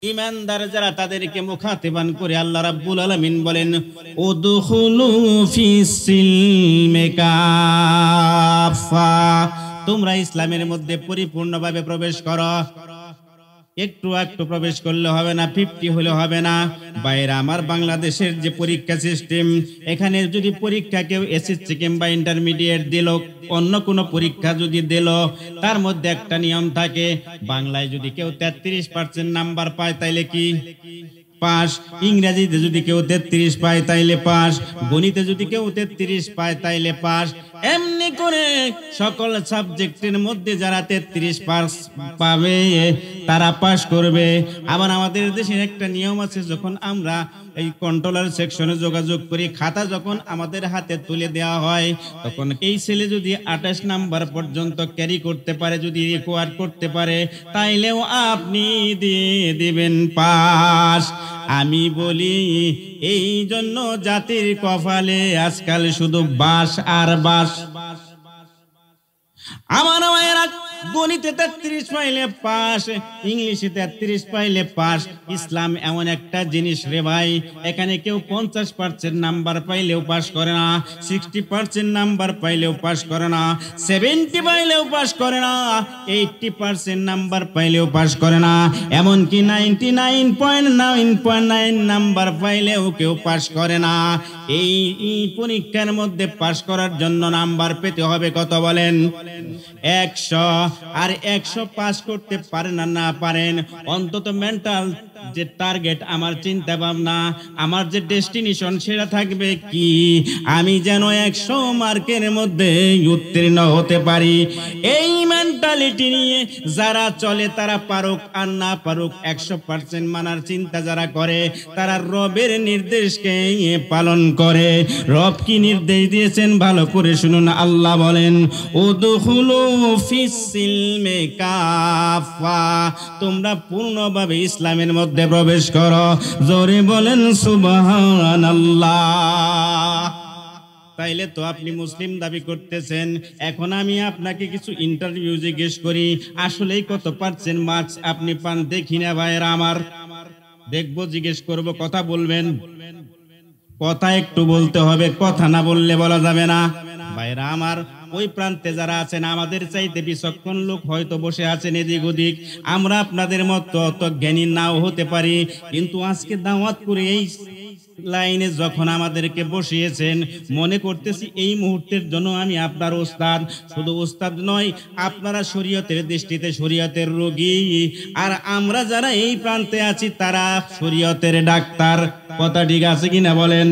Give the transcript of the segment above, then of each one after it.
ঈমানদার যারা তাদেরকে মুখাতিবান করে আল্লাহ রাব্বুল আলামিন বলেন উদখুলু ফিস সিলমি কাফা, তোমরা ইসলামের মধ্যে পরিপূর্ণভাবে প্রবেশ করো। একটু একটু প্রবেশ করলে হবে না, 50 হলে হবে না। বাইরে আমার বাংলাদেশের যে পরীক্ষা সিস্টেম, এখানে যদি পরীক্ষা কেউ এসএসসি কিংবা ইন্টারমিডিয়েট দিল, অন্য কোনো পরীক্ষা যদি দিল, তার মধ্যে একটা নিয়ম থাকে, বাংলায় যদি কেউ 33% নাম্বার পায় তাইলে কি পাস, ইংরেজিতে যদি কেউ 33 পায় তাইলে পাস, গণিতে যদি কেউ 33 পায় তাইলে পাস। এমনি করে সকল সাবজেক্টের মধ্যে যারা 33 পাস পাবে তারা পাস করবে। আবার আমাদের দেশের একটা নিয়ম আছে, যখন আমরা এই কন্ট্রোলার সেকশনে যোগাযোগ করি, খাতা যখন আমাদের হাতে তুলে দেওয়া হয়, তখন এই ছেলে যদি 28 নাম্বার পর্যন্ত ক্যারি করতে পারে, যদি রেকর্ড করতে পারে, তাইলেও আপনি দিয়ে দিবেন পাস। আমি বলি এই জন্য জাতির কপালে আজকাল শুধু বাস আর বাস। আমার মায়েরা গণিতে 33 পাইলে পাস, ইংলিশে 33 পাইলে পাস। ইসলাম এমন একটা জিনিস রে ভাই, এখানে কেউ 50% নাম্বার পাইলেও পাস করে না, 60% নাম্বার পাইলেও পাস করে না, 70 পাইলেও পাস করে না, 80% নাম্বার পাইলেও পাস করে না, এমনকি 99.999 নাম্বার পাইলেও কেউ পাস করে না। এই পরীক্ষার মধ্যে পাস করার জন্য নাম্বার পেতে হবে কত বলেন? 100। আর 100 পাস করতে পারেন আর না পারেন, অন্তত মেন্টাল যে টার্গেট, আমার চিন্তা ভাবনা, আমার যে ডেস্টিনেশন, সেটা থাকবে কি আমি যেন 100 মার্কের মধ্যে উত্তীর্ণ হতে পারি। এই মেন্টালিটি নিয়ে যারা চলে, তারা পারুক আর না পারুক 100% মানার চিন্তা যারা করে, তারা রবের নির্দেশকে পালন করে। রব কি নির্দেশ দিয়েছেন ভালো করে শুনুন। আল্লাহ বলেন উদখুলু ফিস সিলমি কাফা, তোমরা পূর্ণভাবে ইসলামের মধ্যে প্রবেশ করো। জোরে বলেন সুবহানাল্লাহ। তাইলে তো আপনি মুসলিম দাবি করতেছেন। এখন আমি আপনাকে কিছু ইন্টারভিউ জিজ্ঞেস করি, আসলেই কত পার্সেন্ট মার্কস আপনি পান দেখি না ভাইরা আমার। দেখবো, জিজ্ঞেস করব, কথা বলবেন, কথা একটু বলতে হবে, কথা না বললে বলা যাবে না। ভাইরা আমার, ওই প্রান্তে যারা আছেন, আমাদের চাইতে বিচক্ষণ লোক হয়তো বসে আছেন এদিক ওদিক। আমরা আপনাদের মতো অত জ্ঞানী নাও হতে পারি, কিন্তু আজকে দাওয়াত করে এই লাইনে যখন আমাদেরকে বসিয়েছেন, মনে করতেছি এই মুহূর্তের জন্য আমি আপনার ওস্তাদ। শুধু ওস্তাদ নয়, আপনারা শরীয়তের দৃষ্টিতে শরীয়তের রোগী, আর আমরা যারা এই প্রান্তে আছি তারা শরীয়তের ডাক্তার। কথা ঠিক আছে কিনা বলেন?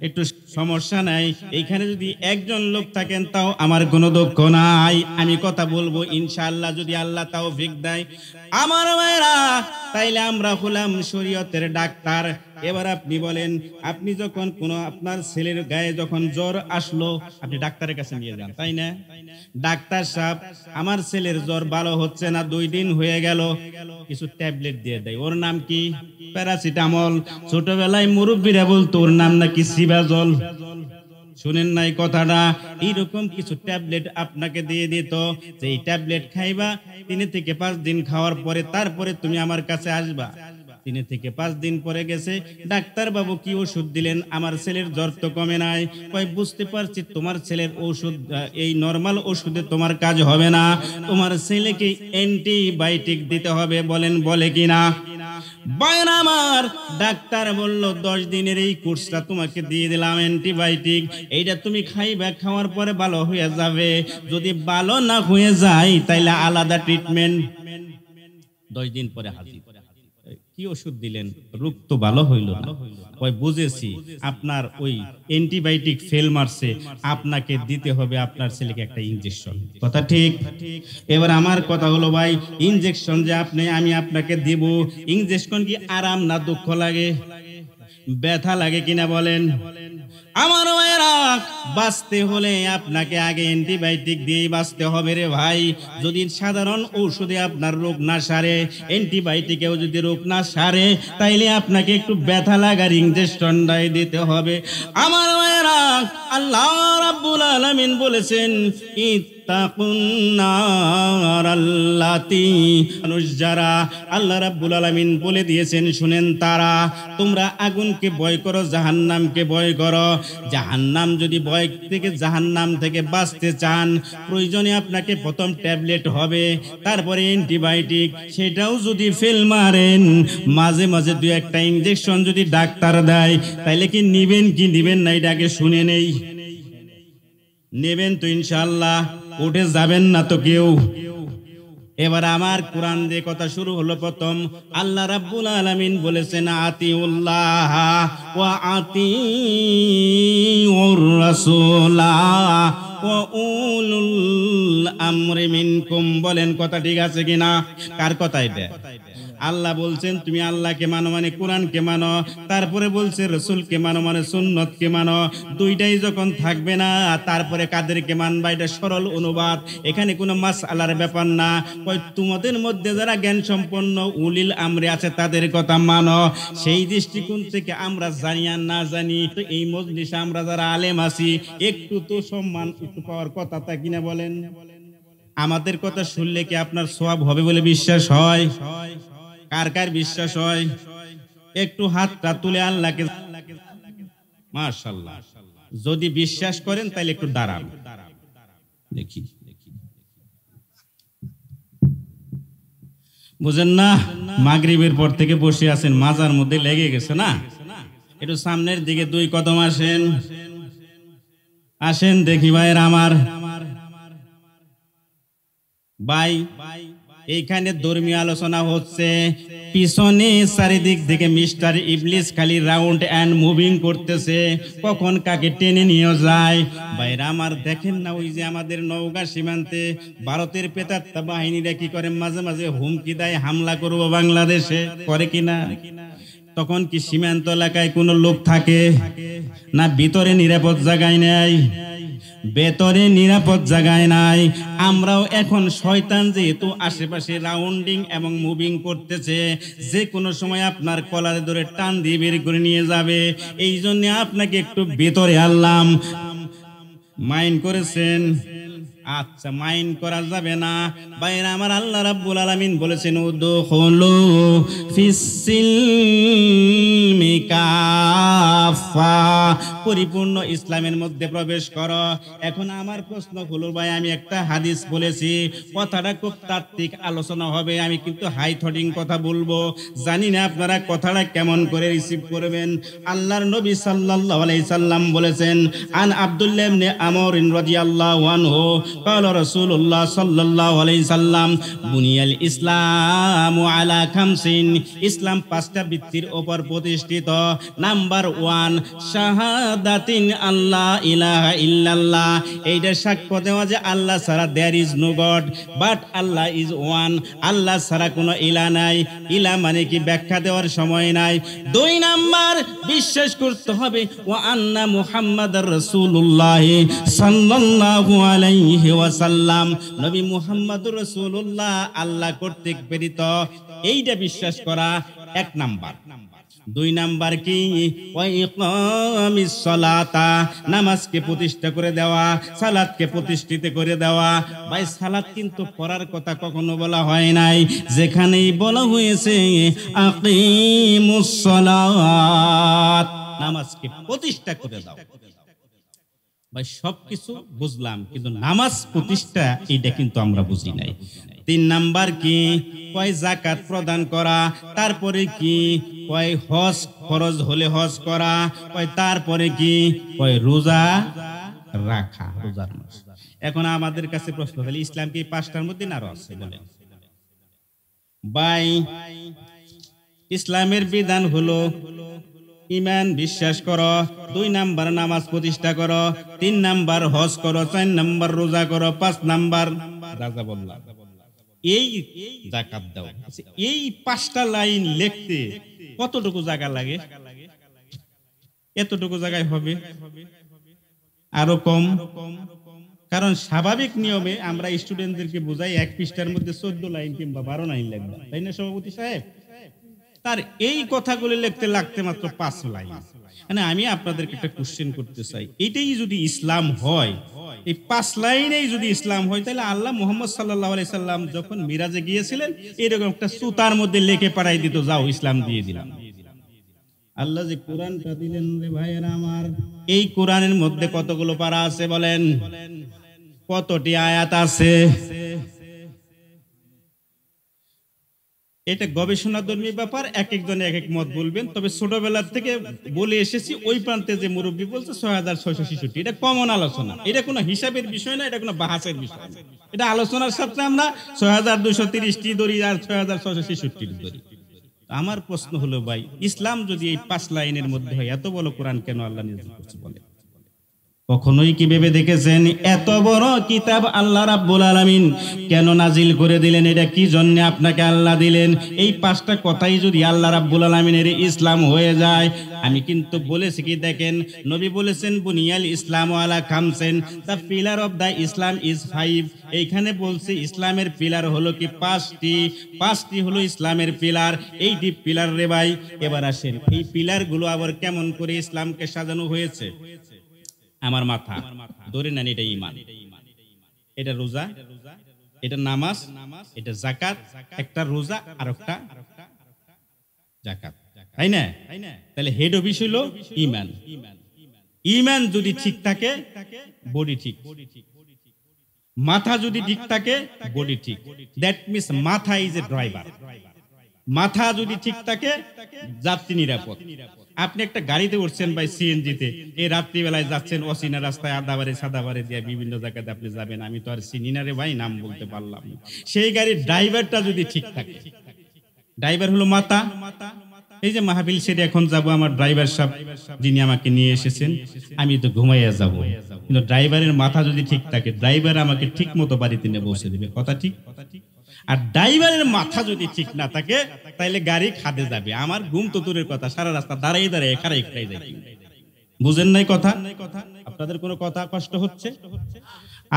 একটু সমস্যা নাই, এইখানে যদি একজন লোক থাকেন তাও আমার কোনো দুঃখ নাই, আমি কথা বলবো ইনশাআল্লাহ, যদি আল্লাহ তৌফিক দেয়। আমার ভাইরা, তাইলে আমরা হলাম শরীয়তের ডাক্তার। এবার আপনি বলেন, আপনি যখন কোনো আপনার ছেলের গায়ে যখন জ্বর আসলো, আপনি ডাক্তারের কাছে নিয়ে যান, তাই না? ডাক্তার সাহেব, আমার ছেলের জ্বর ভালো হচ্ছে না, 2 দিন হয়ে গেল, কিছু ট্যাবলেট দিয়ে দেয়। ওর নাম কি? প্যারাসিটামল। ছোটবেলায় মুরব্বীরা বলতো ওর নাম নাকি সিবাজল। শুনেন নাই কথাটা? এইরকম কিছু ট্যাবলেট আপনাকে দিয়ে দিত, যে এই ট্যাবলেট খাইবা, 3 থেকে 5 দিন খাওয়ার পরে তারপরে তুমি আমার কাছে আসবা। 3 থেকে 5 দিন পরে গেছে, ডাক্তার বাবু কি ওষুধ দিলেন? আমার ছেলের জ্বর তো কমে নাই। কয় বুঝতে পারছি, তোমার ছেলের ওষুধ, এই নরমাল ওষুধে তোমার কাজ হবে না, তোমার ছেলেকে অ্যান্টিবায়োটিক দিতে হবে। বলেন বলে কিনা? বাইরে আমার ডাক্তার বলল 10 দিনের এই কোর্সটা তোমাকে দিয়ে দিলাম অ্যান্টিবায়োটিক, এইটা তুমি খাইবা, খাওয়ার পরে ভালো হয়ে যাবে। যদি ভালো না হয়ে যায় তাইলে আলাদা ট্রিটমেন্ট। 10 দিন পরে হাজির, কি ওষুধ দিলেন? রোগ তো ভালো হইল না। ওই বুঝেছি, আপনার ওই অ্যান্টিবায়োটিক ফেল মারছে, আপনাকে দিতে হবে আপনার ছেলেকে একটা ইনজেকশন। কথা ঠিক? এবার আমার কথা হলো ভাই, ইনজেকশন যে আমি আপনাকে দেব, ইনজেকশন কি আরাম না দুঃখ লাগে? ব্যথা লাগে কিনা বলেন? আমার ভাইরা, বাঁচতে হলে আপনাকে আগে অ্যান্টিবায়োটিক দিয়ে বাঁচতে হবে রে ভাই। যদি সাধারণ ঔষধে আপনার রোগ না সারে, অ্যান্টিবায়োটিকেও যদি রোগ না সারে, তাইলে আপনাকে একটু ব্যথা লাগার ইনজেকশনটাই দিতে হবে। আমার ভাইরা, আল্লাহ রাব্বুল আলামিন বলেছেন, ইত্তাকুন নারাল্লাতী, মানুষ যারা আল্লাহ রাব্বুল আলামিন বলে দিয়েছেন শুনেন, তারা তোমরা আগুনকে ভয় করো, জাহান্নামকে ভয় করো। জাহান্নাম যদি ভয় থেকে জাহান্নাম থেকে বাঁচতে চান, প্রয়োজনে আপনাকে প্রথম ট্যাবলেট হবে, তারপরে অ্যান্টিবায়োটিক, সেটাও যদি ফেল মারেন, মাঝে মাঝে দুই একটা ইনজেকশন যদি ডাক্তার দেয়, তাইলে কি নিবেন কি নিবেন না এটা আগে শুনে নেই। নেবেন তো ইনশাআল্লাহ, উঠে যাবেন না তো কেউ। এবার আমার কোরআন দিয়ে কথা শুরু হলো। প্রথম আল্লাহ রাব্বুল আলামিন বলেছেন আতিউল্লাহ ওয়া আতিউর রাসূলা ওয়া উলুল আমরি মিনকুম। বলেন কথা ঠিক আছে কিনা? কার কথা এটা? আল্লাহ বলছেন তুমি আল্লাহকে মানো মানে কোরআনকে মানো, তারপরে বলছে রসুলকে মানো মানে সুন্নতকে মানো। দুইটাই যখন থাকবে না, তারপরে কাদেরকে মানবা? এটা সরল অনুবাদ, এখানে কোনো মাসআলার ব্যাপার না। কই তোমাদের মধ্যে যারা জ্ঞান সম্পন্ন উলিল আমরে আছে তাদের কথা মানো। সেই দৃষ্টিকোণ থেকে আমরা জানি আর না জানি, তো এই মজলিসে আমরা যারা আলেম আছি একটু তো সম্মান একটু পাওয়ার কথা, তা কিনা বলেন? আমাদের কথা শুনলে কি আপনার সওয়াব হবে বলে বিশ্বাস হয়? কার কার বিশ্বাস হয়? একটু হাতটা তুলে আল্লাহকে, মাশাআল্লাহ। যদি বিশ্বাস করেন তাহলে একটু দাঁড়ান দেখি। বুঝেন না? মাগরিবের পর থেকে বসে আছেন, মাজার মধ্যে লেগে গেছে না? একটু সামনের দিকে দুই কদম আসেন, আসেন দেখি ভাইয়ের আমার। ভাই এইখানে ধর্মীয় আলোচনা হচ্ছে, পিছনে চারিদিক থেকে মিস্টার ইবলিস খালি রাউন্ড অ্যান্ড মুভিং করতেছে, কখন কাকে টেনে নিয়ে যায়। ভাইরা আমার দেখেন না, ওই যে আমাদের নওগাঁ সীমান্তে ভারতের প্রেতাত্মা বাহিনীরা কি করে, মাঝে মাঝে হুমকি দেয় হামলা করবো বাংলাদেশে, করে কিনা? তখন কি সীমান্ত এলাকায় কোনো লোক থাকে না? ভিতরে নিরাপদ জায়গায় নেই, ভেতরে নিরাপদ জায়গায় নাই। আমরাও এখন শয়তান যেহেতু আশেপাশে রাউন্ডিং এবং মুভিং করতেছে, যে কোনো সময় আপনার কলারে ধরে টান দিয়ে বের করে নিয়ে যাবে। এই জন্য আপনাকে একটু ভেতরে আনলাম। মাইন্ড করেছেন? আচ্ছা, মাইন্ড করা যাবে না। বাইরে আমার আল্লাহ রাব্বুল আলামিন বলেছেন উদখুলু ফিস-সিলমি কাফা, পরিপূর্ণ ইসলামের মধ্যে প্রবেশ করো। এখন আমার প্রশ্ন হলো, ভাই আমি একটা হাদিস বলেছি, কথাটা খুব তাত্ত্বিক আলোচনা হবে, আমি কিন্তু হাই থটিং কথা বলবো, জানি না আপনারা কথাটা কেমন করে রিসিভ করবেন। আল্লাহর নবী সাল্লাল্লাহু আলাইহি সাল্লাম বলেছেন, আন আব্দুল্লাহ ইবনে আমর রাদিয়াল্লাহু আনহু قال رسول الله صلى الله عليه وسلم বুনিয়াল ইসলামু আলা খামসিন, ইসলাম পাঁচটা ভিত্তির উপর প্রতিষ্ঠিত। নাম্বার 1 শাহাদাতিন আল্লাহ ইলাহা ইল্লাল্লাহ, এইটা সাক্ষ্য দেওয়া যে আল্লাহ ছাড়া there is no god but Allah is one, আল্লাহ ছাড়া কোনো ইলা নাই। ইলা মানে কি ব্যাখ্যা দেওয়ার সময় নাই। 2 নাম্বার বিশ্বাস করতে হবে ওয়া আন্না মুহাম্মাদার রাসূলুল্লাহ সাল্লাল্লাহু আলাইহি ওয়াসাল্লাম, নবী মুহাম্মদুর রাসূলুল্লাহ আল্লাহ কর্তৃক প্রেরিত, এইটা বিশ্বাস করা 1 নাম্বার। 2 নাম্বার কি ওয়া ইকামিস সালাতা, নামাজকে প্রতিষ্ঠা করে দেওয়া, সালাতকে প্রতিষ্ঠিত করে দেওয়া। ভাই সালাত কিন্তু পড়ার কথা কখনো বলা হয় নাই, যেখানেই বলা হয়েছে আকিমুস সালাত, নামাজকে প্রতিষ্ঠা করে দাও। ভাই সবকিছু বুঝলাম, কিন্তু নামাজ প্রতিষ্ঠা এটা কিন্তু আমরা বুঝি নাই। 3 নাম্বার কি কয় যাকাত প্রদান করা, তারপরে কি কয় হজ ফরজ হলে হজ করা, কয় তারপরে কি কয় রোজা রাখা, রোজার মাস। এখন আমাদের কাছে প্রশ্ন, তাহলে ইসলাম কি 5টার মধ্যে না আরো আছে? বলেন ভাই, ইসলামের বিধান হলো ঈমান বিশ্বাস করো, 2 নাম্বার নামাজ প্রতিষ্ঠা করো, 3 নাম্বার হজ করো, 4 নাম্বার রোজা করো, 5 নাম্বার রাজা বললাম এই যাকাত দাও। এই 5টা লাইন লিখতে কতটুকু জায়গা লাগে? এতটুকু জায়গায় হবে, আরো কম। কারণ স্বাভাবিক নিয়মে আমরা স্টুডেন্টদেরকে বোঝাই 1 পৃষ্ঠার মধ্যে 14 লাইন কিংবা 12 লাইন লাগবে, তাই না সভাপতি সাহেব? তার এই কথাগুলি লিখতে লাগতে মাত্র 5 লাইন। মানে আমি আপনাদেরকে একটা কোশ্চেন করতে চাই, এটাই যদি ইসলাম হয়, এই 5 লাইনেই যদি ইসলাম হয়, তাহলে আল্লাহ মুহাম্মদ সাল্লাল্লাহু আলাইহি সাল্লাম যখন মিরাজে গিয়েছিলেন এরকম একটা সুতার মধ্যে লেখে পাঠাই দিত, যাও ইসলাম দিয়ে দিলাম। আল্লাহ যে কোরআনটা দিলেন রে ভাইয়েরা আমার, এই কোরআনের মধ্যে কতগুলো পারা আছে বলেন? কতটি আয়াত আছে? এটা গবেষণাধর্মী ব্যাপার, এক একজন এক এক মত বলবেন। তবে ছোটবেলার থেকে বলে এসেছি, ওই প্রান্তে যে মুরব্বী বলছে 6666, এটা কমন আলোচনা, এটা কোনো হিসাবের বিষয় না, এটা কোনো বাহাসের বিষয় না, এটা আলোচনার সাথে আমরা 6230টি ধরি আর 6666টি ধরি। আমার প্রশ্ন হলো ভাই, ইসলাম যদি এই 5 লাইনের মধ্যে হয়, এত বড় কোরআন কেন আল্লাহ নাযিল করছে বলে? কখনোই কি ভেবে দেখেছেন এত বড় কিতাব আল্লাহ রাব্বুল আলামিন কেন নাজিল করে দিলেন? এটা কি জন্য আপনাকে আল্লাহ দিলেন? এই 5টা কথাই যদি আল্লাহ রাব্বুল আলামিনের ইসলাম হয়ে যায়। আমি কিন্তু বলেছি কি, দেখেন নবী বলেছেন বুনিয়াল ইসলাম আলা খামসেন, the pillar of the Islam is 5। এইখানে বলছে ইসলামের পিলার হলো কি 5টি হলো ইসলামের পিলার। এইটি পিলার রে ভাই। এবার আসেন এই পিলার গুলো আবার কেমন করে ইসলামকে সাজানো হয়েছে। আমার মাথা ধরে নেন, এটা ঈমান, এটা রোজা, এটা নামাজ, এটা যাকাত। একটা রোজা আর একটা যাকাত, তাই না? তাহলে হেড অফিস হলো ঈমান। ঈমান যদি ঠিক থাকে, বডি ঠিক। মাথা যদি ঠিক থাকে, বডি ঠিক। দ্যাট মিন্স মাথা ইজ এ ড্রাইভার। মাথা যদি ঠিক থাকে, যাত্রী নিরাপদ। আপনি একটা গাড়িতে উঠছেন ভাই, সিএনজিতে, এই রাত্রিবেলায় যাচ্ছেন অচেনা রাস্তায়, আদাবারে সাদাবারে দিয়ে বিভিন্ন জায়গাতে আপনি যাবেন, আমি তো আর চিনি না রে ভাই, নাম বলতে পারলাম না। সেই গাড়ির ড্রাইভারটা যদি ঠিক থাকে, ড্রাইভার হলো মাথা। এই যে মাহফিল সেরে এখন যাব, আমার ড্রাইভার সাহেব যিনি আমাকে নিয়ে এসেছেন, আমি তো ঘুমাইয়া যাব, কিন্তু ড্রাইভারের মাথা যদি ঠিক থাকে, ড্রাইভার আমাকে ঠিক মতো বাড়িতে নিয়ে পৌঁছে দেবে। কথা ঠিক? আর ড্রাইভারের মাথা যদি ঠিক না থাকে, তাইলে গাড়ি খাদে যাবে। আমার ঘুম তো দূরের কথা, সারা রাস্তা দাঁড়িয়ে দাঁড়িয়ে খারাই যায়। বুঝেন নাই কথা? আপনাদের কোনো কথা কষ্ট হচ্ছে?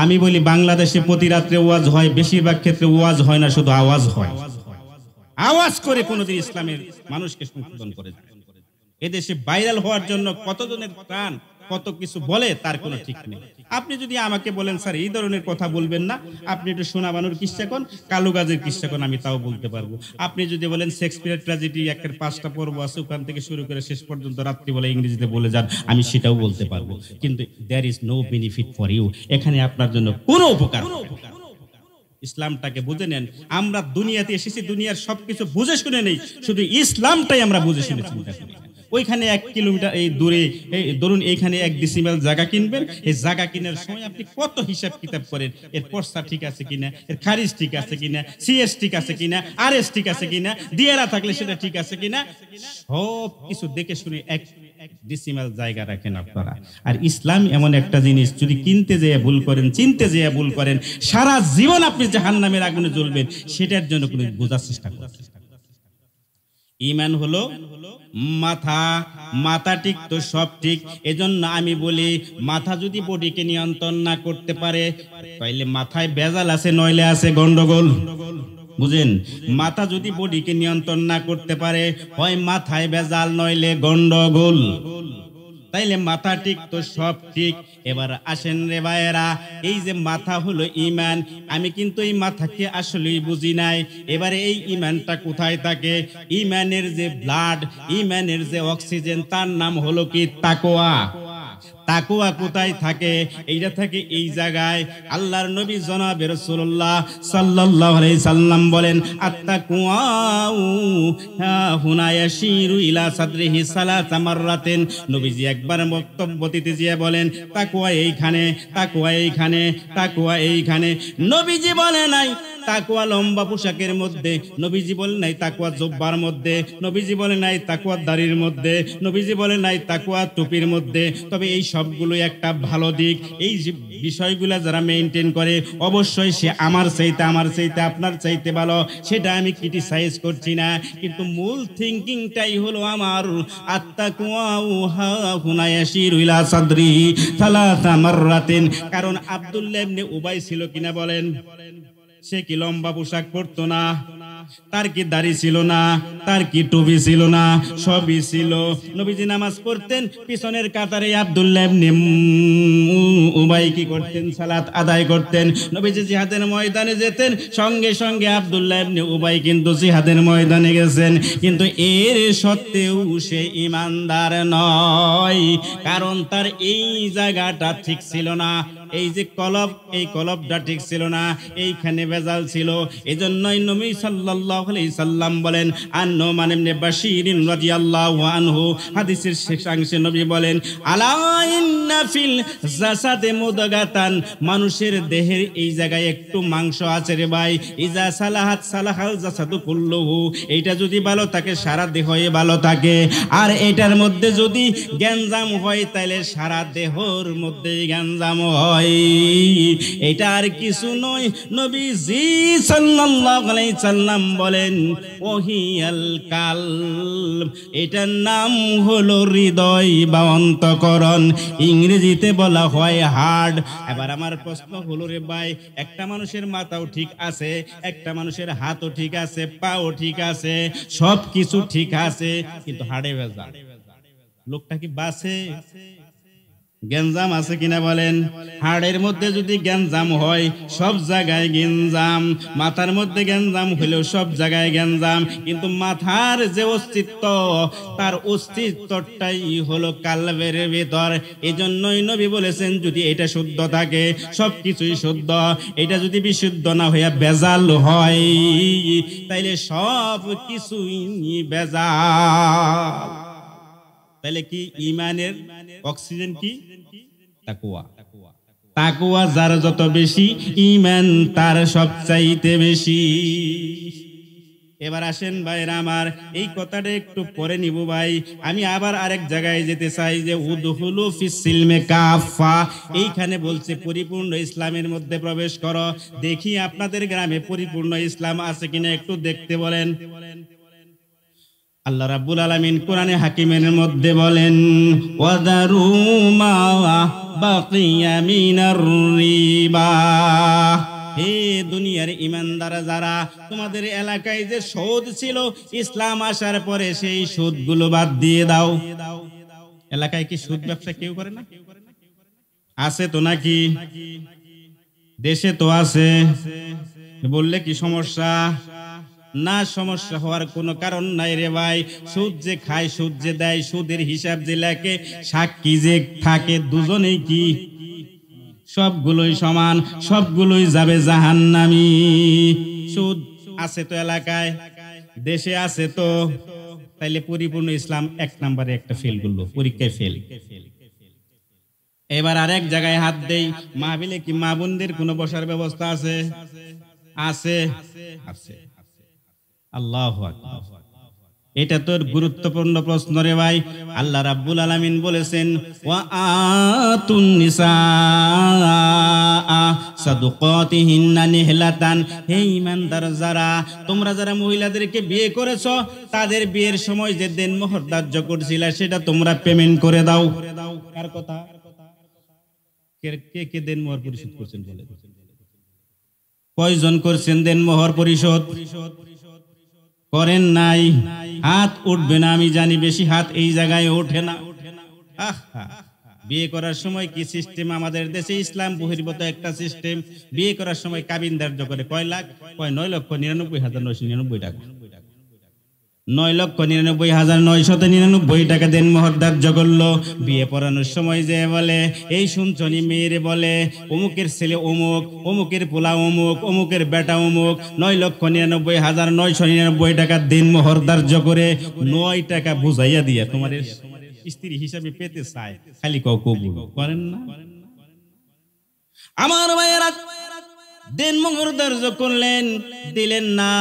আমি বলি বাংলাদেশে প্রতি রাত্রে ওয়াজ হয়, বেশিরভাগ ক্ষেত্রে ওয়াজ হয় না, শুধু আওয়াজ হয়। আওয়াজ করে কোনোদিন ইসলামের মানুষকে সংশোধন করে যায়। এদেশে ভাইরাল হওয়ার জন্য কতজনের প্রাণ কত কিছু বলে, তার কোনো ঠিক নেই। আপনি যদি আমাকে বলেন স্যার এই ধরনের কথা বলবেন না, আপনি একটু সোনাবানুর কিস্সা কোন, কালুগাজের কিস্সা কোন, আমি তাও বলতে পারবো। আপনি যদি বলেন শেক্সপিয়ার ট্র্যাজেডি একের 5টা পর্ব আছে, ওখান থেকে শুরু করে শেষ পর্যন্ত রাত্রি বলে ইংরেজিতে বলে যান, আমি সেটাও বলতে পারবো। কিন্তু there is no benefit for you, এখানে আপনার জন্য কোনো উপকার। ইসলামটাকে বুঝে নেন। আমরা দুনিয়াতে এসেছি, দুনিয়ার সবকিছু বুঝে শুনে নেই, শুধু ইসলামটাই আমরা বুঝে শুনে চিন্তা করি। ওইখানে 1 কিলোমিটার এই দূরে, ধরুন এইখানে 1 ডেসিমেল জায়গা কিনবেন, এই জায়গা কেনার সময় আপনি কত হিসাব কিতাব করেন, এর পর্সা ঠিক আছে কিনা, এর খারিজ ঠিক আছে কিনা, সিএস ঠিক আছে কিনা, আরএস ঠিক আছে কিনা, ডিএরা থাকলে সেটা ঠিক আছে কিনা, সব কিছু দেখে শুনে 1 ডেসিমেল জায়গা রাখেন আপনারা। আর ইসলাম এমন একটা জিনিস, যদি কিনতে যেয়ে ভুল করেন, চিনতে যেয়ে ভুল করেন, সারা জীবন আপনি জাহান্নামের আগুনে জ্বলবেন। সেটার জন্য কোনো বোঝার চেষ্টা করেন। ঈমান হলো মাথা, মাথা ঠিক তো সব ঠিক। এজন্য আমি বলি মাথা যদি বডিকে নিয়ন্ত্রণ না করতে পারে, তাইলে মাথায় ভেজাল আছে, নইলে আছে গন্ডগোল। বুঝেন? মাথা যদি বডিকে নিয়ন্ত্রণ না করতে পারে, হয় মাথায় ভেজাল, নইলে গন্ডগোল। তাইলে মাথা ঠিক তো সব ঠিক। এবার আসেন রে ভাইয়েরা, এই যে মাথা হলো ঈমান, আমি কিন্তু এই মাথাকে আসলেই বুঝি নাই। এবারে এই ঈমানটা কোথায় থাকে? ঈমানের যে ব্লাড, ঈমানের যে অক্সিজেন, তার নাম হলো কি তাকওয়া। তাকওয়া কোথায় থাকে? এইটা থাকে এই জায়গায়। আল্লাহর নবী জনাবে রাসূলুল্লাহ সাল্লাল্লাহু আলাইহি সাল্লাম বলেন, আত-তাকওয়া হুনা ইয়াশিরু ইলা সাদরিহি সালাসা মাররাতিন। নবীজি একবার বক্তব্য দিতে গিয়ে বলেন, তাকওয়া এইখানে, তাকওয়া এইখানে, তাকওয়া এইখানে। নবীজি বলে নাই তাকওয়া লম্বা পোশাকের মধ্যে, নবীজি বলে নাই তাকওয়া জুব্বার মধ্যে, নবীজি বলে নাই তাকওয়া দাড়ির মধ্যে, নবীজি বলে নাই তাকওয়া টুপির মধ্যে। তবে এই সবগুলো একটা ভালো দিক। এই যে বিষয়গুলো যারা মেইনটেইন করে, অবশ্যই সে আমার চাইতে আপনার চাইতে ভালো, সেটা আমি ক্রিটিসাইজ করছি না, কিন্তু মূল থিংকিংটাই হলো আমার আত-তাকওয়া হুনা ইয়াশিরু ইলা সাদরি সালাসা মাররাতিন। কারণ আব্দুল্লাহ ইবনে উবাই ছিল কিনা বলেন? সে কি লম্বা পোশাক পরতো না? তার কি দাড়ি ছিল না, তার কি টুপি ছিল না, সবই ছিল। নবীজি নামাজ পড়তেন, পিছনের কাতারে আব্দুল্লাহ ইবনে উবাই কি করতেন, সালাত আদায় করতেন। নবীজি জিহাদের ময়দানে যেতেন, সঙ্গে সঙ্গে আব্দুল্লাহ ইবনে উবাই কিন্তু জিহাদের ময়দানে গেছেন, কিন্তু এর সত্ত্বেও সে ঈমানদার নয়, কারণ তার এই জায়গাটা ঠিক ছিল না। এই যে কলব, এই কলবটা ঠিক ছিল না, এইখানে ভেজাল ছিল। এজন্যই নবী সাল্লাল্লাহু আলাইহি সাল্লাম বলেন, আন-নুমান ইবনে বাশীর রাদিয়াল্লাহু আনহু হাদিসের শেষাংশে নবী বলেন, আলা ইন্না ফিল জাসাদে মুদগাতান, মানুষের দেহের এই জায়গায় একটু মাংস আছে রে ভাই, ইজা সালাহাত সালাহাল জাসাদু কুল্লুহু, এইটা যদি ভালো থাকে সারা দেহই ভালো থাকে, আর এটার মধ্যে যদি গ্যাঞ্জাম হয় তাহলে সারা দেহর মধ্যে গ্যাঞ্জাম হয়। এটা আর কিছু নয়। নবীজি সাল্লাল্লাহু আলাইহি সাল্লাম বলেন, ওহিয়াল কালব, এটার নাম হলো হৃদয় বা অন্তঃকরণ, ইংরেজিতে বলা হয় হার্ট। এবার আমার প্রশ্ন হলো রে ভাই, একটা মানুষের মাথাও ঠিক আছে, একটা মানুষের হাতও ঠিক আছে, পাও ঠিক আছে, সব কিছু ঠিক আছে, কিন্তু হাড়ে ভেজাল। লোকটা কি বাঁচে? গ্যাঞ্জাম আছে কিনা বলেন? হাড়ের মধ্যে যদি গ্যাঞ্জাম হয় সব জায়গায় গ্যাঞ্জাম, মাথার মধ্যে গ্যাঞ্জাম হলেও সব জায়গায় গ্যাঞ্জাম, কিন্তু মাথার যে অস্তিত্ব, তার অস্তিত্বটাই হলো কালবের ভেতর। এই জন্যই নবী বলেছেন, যদি এটা শুদ্ধ থাকে সব কিছুই শুদ্ধ, এটা যদি বিশুদ্ধ না হইয়া বেজাল হয় তাইলে সব কিছুই বেজাল। তাহলে কি ঈমানের অক্সিজেন কি? তাকওয়া। তাকওয়া যার যত বেশি, ঈমান তার সবচাইতে বেশি। এবার আসেন ভাইরা আমার, এই কথাটা একটু পরে নিব ভাই। আমি আবার আরেক জায়গায় যেতে চাই, যে উদখুলু ফিস সিলমে কাফা, এইখানে বলছে পরিপূর্ণ ইসলামের মধ্যে প্রবেশ করো। দেখি আপনাদের গ্রামে পরিপূর্ণ ইসলাম আছে কিনা একটু দেখতে বলেন। আল্লাহ রাব্বুল আলামিন কোরআনে হাকিমের মধ্যে বলেন, ওয়াদারু মা বাকিয়া মিনার রিবা, হে দুনিয়ার ঈমানদার যারা, তোমাদের এলাকায় যে সুদ ছিল, ইসলাম আসার পরে সেই সুদগুলো বাদ দিয়ে দাও। এলাকায় কি সুদ ব্যবসা কেউ করে না? আছে তো নাকি? দেশে তো আছে। বললে কি সমস্যা? না, সমস্যা হওয়ার কোনো কারণ নাই রে ভাই। সুদ যে খায়, সুদ যে দেয়, সুদের হিসাব যে লেখে, সাক্ষী যে থাকে, দুজনেই কি সবগুলোই সমান, সবগুলোই যাবে জাহান্নামী। সুদ আছে তো এলাকায়, দেশে আছে তো, তাইলে পরিপূর্ণ ইসলাম এক নম্বরে একটা ফেল করলো, পরীক্ষায় ফেল। এবার আরেক জায়গায় হাত দেই, মাহফিলে কি মা বোনদের কোনো বসার ব্যবস্থা আছে? আছে, আছে। আল্লাহু আকবার। এটা তো গুরুত্বপূর্ণ প্রশ্ন রে ভাই। আল্লাহ রাব্বুল আলামিন বলেছেন, ওয়া আতুন নিসা সাদুকাতিহিন্না নিহলাতান, হে ঈমানদার যারা, তোমরা যারা মহিলাদেরকে বিয়ে করেছো, তাদের বিয়ের সময় যে দেনমোহর ধার্য করছিল সেটা তোমরা পেমেন্ট করে দাও। কার কথা? কে কে দেনমোহর পরিশোধ করছেন বলে? কয়জন করছেন দেনমোহর পরিশোধ? করেন নাই? হাত উঠবে না, আমি জানি বেশি হাত এই জায়গায় ওঠে না। বিয়ে করার সময় কি সিস্টেম আমাদের দেশে? ইসলাম বহির্ভূত একটা সিস্টেম। বিয়ে করার সময় কাবিন ধার্য করে কয় লাখ? কয় 9,99,999 টাকা। 9,99,999 টাকা দেনমোহর ধার্য করলো। বিয়ে পড়ানোর সময় যে বলে, এই শুনছনি মেয়েরে বলে, অমুকের ছেলে অমুক, অমুকের পোলা অমুক, অমুকের বেটা অমুক, 9,99,999 টাকা দেনমোহর ধার্য করে 9 টাকা বুঝাইয়া দিয়া তোমার স্ত্রী হিসাবে পেতে চায়, খালি কবুল করেন না? আমার ভাইয়েরা, দেনমোহর ধার্য করলেন, দিলেন না।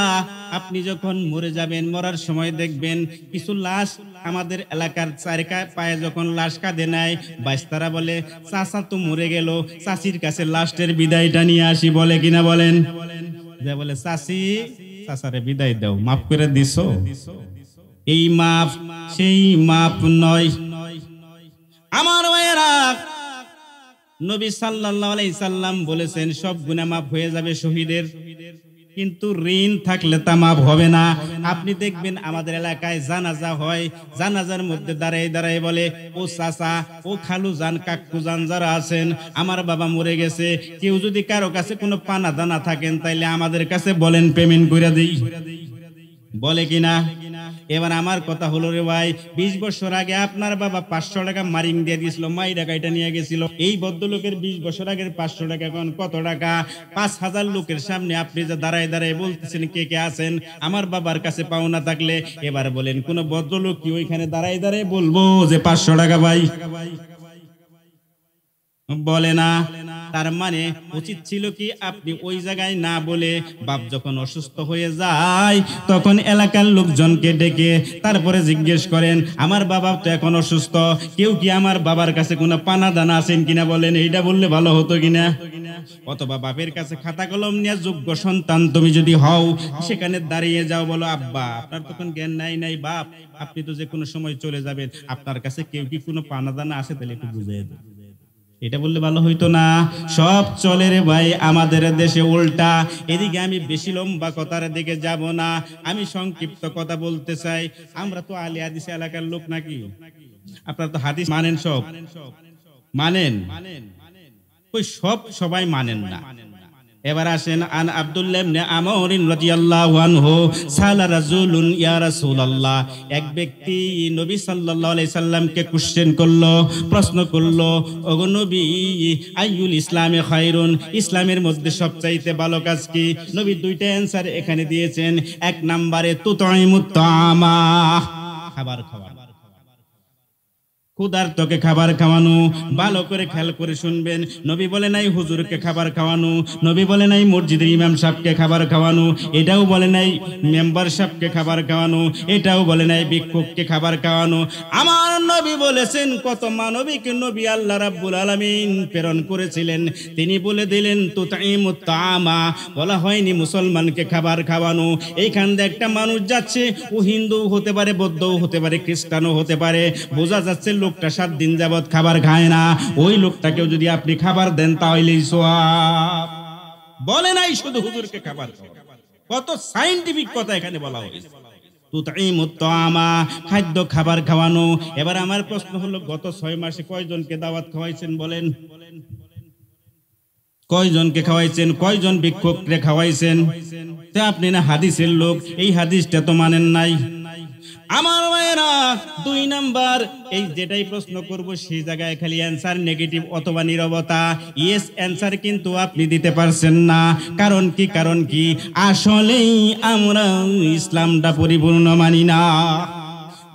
আপনি যখন মরে যাবেন, মরার সময় দেখবেন কিছু লাশ আমাদের এলাকার চারিকা পায়ে যখন লাশ কাঁদে নেয়, বাইস্তারা বলে, চাচা তো মরে গেল, চাচির কাছে লাস্টের বিদায়টা নিয়ে আসি, বলে কিনা বলেন? যে বলে, চাচি, চাচারে বিদায় দাও, মাফ করে দিছো। এই মাফ সেই মাফ নয়। আমার ভাইয়েরা, নবী সাল্লাল্লাহু আলাইহি সাল্লাম বলেছেন সব গুনাহ মাফ হয়ে যাবে শহীদের। কিন্তু ঋণ থাকলে তা মাপ হবে না। আপনি দেখবেন আমাদের এলাকায় জানাজা হয়, জানাজার মধ্যে দাঁড়ায় দাঁড়ায় বলে, ও চাচা, ও খালু জান, কাকু জান যারা আছেন, আমার বাবা মরে গেছে, কেউ যদি কারো কাছে কোনো পানা দানা থাকেন তাইলে আমাদের কাছে বলেন, পেমেন্ট করে দিই। বলে কিনা? এবার আমার কথা হলো রে ভাই, 20 বছর আগে আপনার বাবা 500 টাকা মারিং দিয়ে দিয়েছিল, মাইরা কাইটা নিয়ে গেছিল। এই ভদ্রলোকের 20 বছর আগের 500 টাকা এখন কত টাকা? 5000 লোকের সামনে আপনি যে দাঁড়ায় দাঁড়ায় বলতেছেন কে কে আছেন আমার বাবার কাছে পাওনা থাকলে, এবার বলেন কোন ভদ্রলোক কি ওইখানে দাঁড়ায় দাঁড়ায় বলবো যে 500 টাকা ভাই? বলে না। তার মানে উচিত ছিল কি আপনি ওই জায়গায় না বলে, বাপ যখন অসুস্থ হয়ে যায় তখন এলাকার লোকজনকে ডেকে তারপরে জিজ্ঞেস করেন, আমার বাবা তো এখন অসুস্থ, কেউ কি আমার বাবার কাছে কোনো পানা দানা আছেন কিনা বলেন, এইটা বললে ভালো হতো কিনা? অথবা বাপের কাছে খাতা কলম নিয়ে যোগ্য সন্তান তুমি যদি হও, সেখানে দাঁড়িয়ে যাও, বলো, আব্বা আপনার তখন জ্ঞান নাই বাপ, আপনি তো যে কোনো সময় চলে যাবেন, আপনার কাছে কেউ কি কোনো পানা দানা আছে, তাহলে একটু বুঝিয়ে দেন। এটা বললে ভালো হইতো না? সব চলে রে ভাই আমাদের দেশে উল্টা। এদিকে আমি বেশি লম্বা কথার দিকে যাব না, আমি সংক্ষিপ্ত কথা বলতে চাই। আমরা তো আলে হাদিস এলাকার লোক নাকি? আপনারা তো হাদিস মানেন, সব মানেন, ওই সবাই মানেন না। এবার আসেন, আন আব্দুল্লাহ ইবনে আমর রাদিয়াল্লাহু আনহু সালা রাজুলুন ইয়া রাসূলুল্লাহ, এক ব্যক্তি নবী সাল্লাল্লাহু আলাইহি সাল্লামকে কোশ্চেন করলো, প্রশ্ন করলো, ওগো নবী, আইয়ুল ইসলামে খায়রুন, ইসলামের মধ্যে সবচাইতে ভালো কাজ কি? নবী দুইটা অ্যানসার এখানে দিয়েছেন। এক নম্বরে তুতাইমুত তাআমা, খাবার খাওয়া, ক্ষুধার্তকে খাবার খাওয়ানো। ভালো করে খেয়াল করে শুনবেন, নবী বলে নাই হুজুরকে খাবার খাওয়ানো, নবী বলে নাই মসজিদের ইমাম সাহেবকে খাবার খাওয়ানো, এটাও বলে নাই মেম্বার সাহেবকে খাবার খাওয়ানো, এটাও বলে নাই ভিক্ষুককে খাবার খাওয়ানো। আমার নবী বলেছেন, কত মানবিক নবী আল্লাহ রাব্বুল আলামিন প্রেরণ করেছিলেন, তিনি বলে দিলেন তুতাইমুত তাআমা, বলা হয়নি মুসলমানকে খাবার খাওয়ানো। এইখান দিয়ে একটা মানুষ যাচ্ছে, ও হিন্দু হতে পারে, বৌদ্ধও হতে পারে, খ্রিস্টানও হতে পারে, বোঝা যাচ্ছে লোকটা 7 দিন যাবত খাবার খায় না, ওই লোকটাকেও যদি আপনি খাবার দেন তাহলেই সওয়াব। বলে নাই শুধু হুজুরকে খাবার খাওয়া, কত সায়েন্টিফিক কথা এখানে বলা হয়েছে, তুতাইমুত তাআমা, খাদ্য খাবার খাওয়ানো। এবার আমার প্রশ্ন হলো, গত 6 মাসে কয়জনকে দাওয়াত খাওয়াইছেন বলেন? কয়জনকে খাওয়াইছেন? কয়জন ভিক্ষুককে খাওয়াইছেন? তা আপনি না হাদিসের লোক, এই হাদিসটা তো মানেন নাই। আমার ভাইয়েরা, 2 নাম্বার, এই যেটাই প্রশ্ন করব সেই জায়গায় খালি অ্যানসার নেগেটিভ অথবা নীরবতা। ইয়েস অ্যানসার কিন্তু আপনি দিতে পারছেন না। কারণ কি? আসলেই আমরা ইসলামটা পরিপূর্ণ মানি না।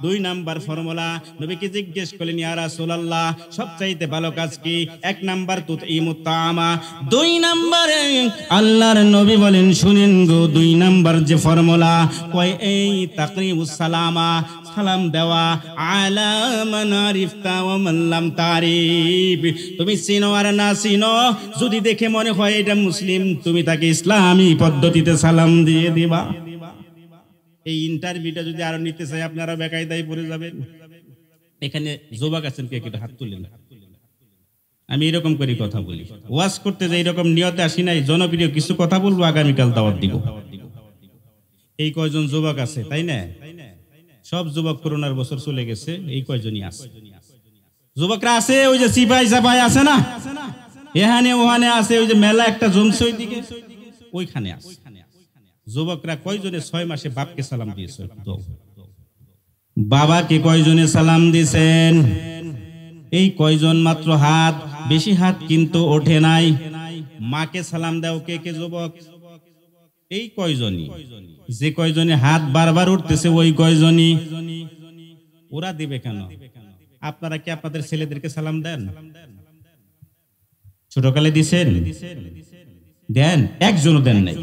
2 নাম্বার ফর্মুলা, নবীকে জিজ্ঞেস করলেন, ইয়া রাসূলুল্লাহ, সবচাইতে ভালো কাজ কি? 1 নাম্বার তুতাইমুত তাআমা। 2 নাম্বারে আল্লাহর নবী বলেন, শুনেন গো, 2 নাম্বার যে ফর্মুলা, কয় এই তাকরিমুস সালামা, সালাম দেওয়া, আলা মান আরিফতা ওয়া মান লাম তারিফ, তুমি চিনো আর না চিনো, যদি দেখে মনে হয় এটা মুসলিম, তুমি তাকে ইসলামী পদ্ধতিতে সালাম দিয়ে দিবা। এই ইন্টারভিউটা যদি আরো নিতে চাই, আপনারা বেকায়দায় পড়ে যাবেন। এখানে যুবক আছেন, কে হাত তুলেন। আমি এরকম করে কথা বলি, ওয়াজ করতে যাই, এরকম নিয়তে আসি নাই, জনপ্রিয় কিছু কথা বলবো, আগামীকাল দাওয়াত দিব। এই কয়জন যুবক আছে, তাই না? সব যুবক করোনার বছর চলে গেছে, এই কয়জনই আছে। যুবকরা আছে, ওই যে সিপাই সাপাই আছে না, এখানে ওখানে আছে, ওই যে মেলা একটা জমছে ওইদিকে, ওইখানে আছে। যুবকরা কয়জনে 6 মাসে বাপকে সালাম দিয়েছে? বাবাকে কয়জনে সালাম দিয়েছেন? এই কয়জন মাত্র হাত, বেশি হাত কিন্তু ওঠে নাই। মাকে সালাম দাও কে কে যুবক? এই কয়জনই। যে কয়জনে হাত বারবার উঠতেছে ওই কয়জনই। ওরা দিবে কেন? আপনারা কি আপনাদের ছেলেদেরকে সালাম দেন? ছোটকালে দিছেন? দেন? একজনও দেন নাই।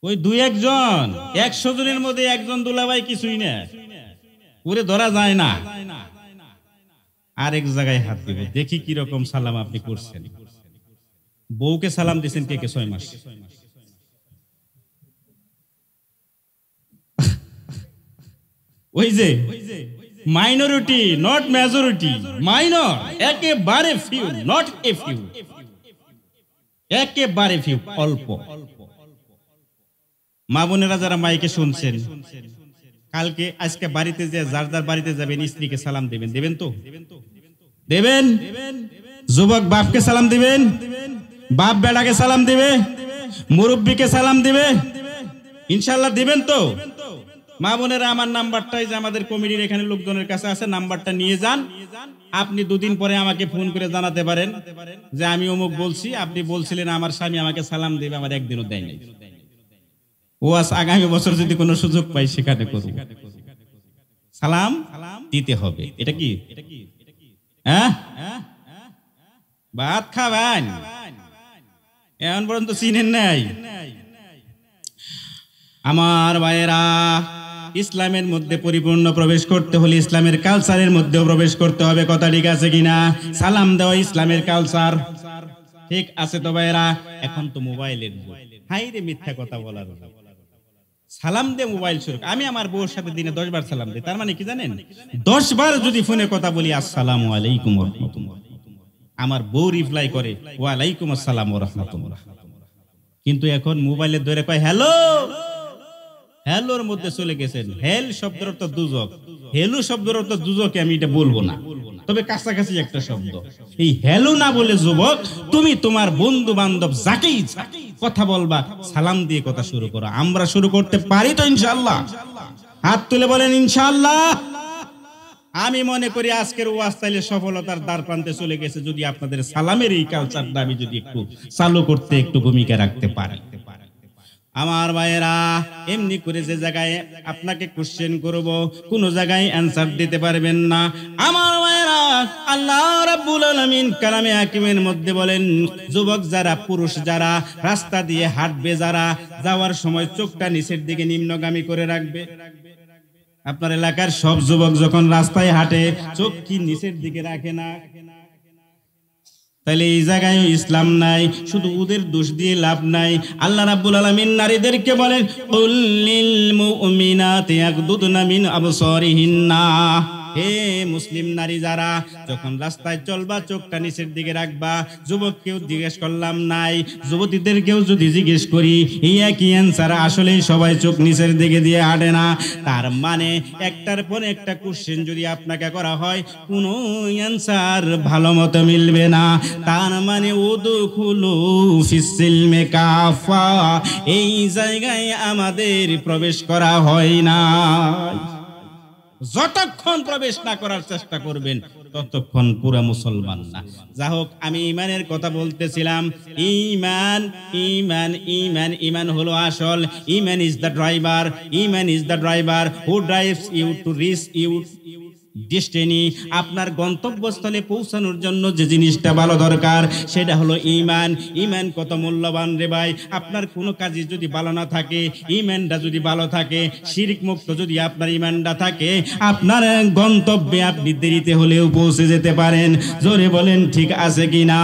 ওই 2-1 জন, 100 জনের মধ্যে একজন দুলাভাই কিছুই না, পুরে ধরা যায় না। আরেক জায়গায় হাত দিব, দেখি কি রকম সালাম আপনি করছেন। বউকে সালাম দিয়েছেন কে কে 6 মাস? ওই যে মাইনরিটি, নট মেজরিটি, মাইনর, একেবারে ফিউ, নট এ ফিউ। একেবারে ফিউ, অল্প। মা বোনেরা যারা মাইকে শুনছেন, কালকে আজকে বাড়িতে যে যার যার বাড়িতে যাবেন স্ত্রীকে সালাম দেবেন, দেবেন তো? দেবেন? যুবক বাপকে সালাম দিবেন, বাপ বেড়াকে সালাম দিবে, মুরব্বীকে সালাম দিবে, ইনশাআল্লাহ দিবেন তো? মা বোনেরা, আমার নাম্বারটাই যে আমাদের কমিটির এখানে লোকজনের কাছে আছে, নাম্বারটা নিয়ে যান। আপনি দুদিন পরে আমাকে ফোন করে জানাতে পারেন যে আমি অমুক বলছি, আপনি বলছিলেন আমার স্বামী আমাকে সালাম দেবে, আমার একদিনও দেয় নাই। ও আজ আগামী বছর যদি কোনো সুযোগ পাই সেখানে করব। সালাম দিতে হবে। এটা কি? হ্যাঁ, ভাত খাবেন এখন পর্যন্ত চিনেন নাই? আমার ভাইয়েরা, ইসলামের মধ্যে পরিপূর্ণ প্রবেশ করতে হলে ইসলামের কালচারের মধ্যেও প্রবেশ করতে হবে। কথা ঠিক আছে কিনা? সালাম দেওয়া ইসলামের কালচার, ঠিক আছে তো ভাইয়েরা? এখন তো মোবাইলের যুগ, হাই রে মিথ্যা কথা বলার। সালাম দে মোবাইল শুরু। আমি আমার বউর সাথে দিনে 10 বার সালাম দিই। তার মানে কি জানেন? 10 বার যদি ফোনে কথা বলি আসসালামু আলাইকুম ওয়া রাহমাতুল্লাহ, আমার বউ রিপ্লাই করে ওয়া আলাইকুম আসসালাম ওয়া রাহমাতুল্লাহ। কিন্তু এখন মোবাইলে ধরে কয় হ্যালো, হ্যালোর মধ্যে চলে গেছেন। হেল শব্দের অর্থ দুজক, হেলু শব্দের অর্থ দুজকে আমি এটা বলবো না, তবে কাছাকাছি একটা শব্দ। এই হ্যালো না বলে যুবক, তুমি তোমার বন্ধু বান্ধব যাকেই কথা বলবা সালাম দিয়ে কথা শুরু করো। আমরা শুরু করতে পারি তো ইনশাআল্লাহ? হাত তুলে বলেন ইনশাআল্লাহ। আমি মনে করি আজকের ওয়াজ তাইলে সফলতার দ্বার প্রান্তে চলে গেছে, যদি আপনাদের সালামের এই কালচারটা আমি যদি একটু চালু করতে একটু ভূমিকা রাখতে পারি। আমার ভাইয়েরা, এমনি করে যে জায়গায় আপনাকে কোশ্চেন করব কোন জায়গায় অ্যানসার দিতে পারবেন না। আমার ভাইয়েরা, আল্লাহ রাব্বুল আলামিন কালামে হাকিমের মধ্যে বলেন, যুবক যারা, পুরুষ যারা রাস্তা দিয়ে হাঁটবে, যারা যাওয়ার সময় চোখটা নিচের দিকে নিম্নগামী করে রাখবে। আপনার এলাকার সব যুবক যখন রাস্তায় হাঁটে চোখ কি নিচের দিকে রাখে না? তাহলে এই জায়গায় ইসলাম নাই, শুধু ওদের দোষ দিয়ে লাভ নাই। আল্লাহ রাব্বুল আলামিন নারীদেরকে বলেন, কুল লিল মুমিনাতি ইয়াগদুদনা মিন আবসারিহিন্না। হে মুসলিম নারী যারা, যখন রাস্তায় চলবা চোখটা নিচের দিকে রাখবা। যুবককেও জিজ্ঞেস করলাম নাই, যুবতীদেরকেও যদি জিজ্ঞেস করি এই একই অ্যান্সার, আসলে সবাই চোখ নিচের দিকে দিয়ে হাঁটে না। তার মানে একটার পর একটা কোশ্চেন যদি আপনাকে করা হয়, কোনো অ্যান্সার ভালো মতো মিলবে না। তার মানে উদখুলু ফিস-সিলমি কাফা, এই জায়গায় আমাদের প্রবেশ করা হয় না। যতক্ষণ প্রবেশ না করার চেষ্টা করবেন ততক্ষণ পুরা মুসলমান না। যা হোক, আমি ইমানের কথা বলতেছিলাম। ইমান ইমান ইমান ইমান হলো আসল। ইমান ইজ দ্য ড্রাইভার, ইমান is the driver who drives you to reach you destiny. আপনার গন্তব্যস্থলে পৌঁছানোর জন্য যে জিনিসটা ভালো দরকার সেটা হলো ইমান। ইমান কত মূল্যবান রে ভাই! আপনার কোনো কাজে যদি ভালো না থাকে, ইমানটা যদি ভালো থাকে, শিরক মুক্ত যদি আপনার ইমানটা থাকে, আপনার গন্তব্যে আপনি দেরিতে হলেও পৌঁছে যেতে পারেন। জোরে বলেন ঠিক আছে কিনা?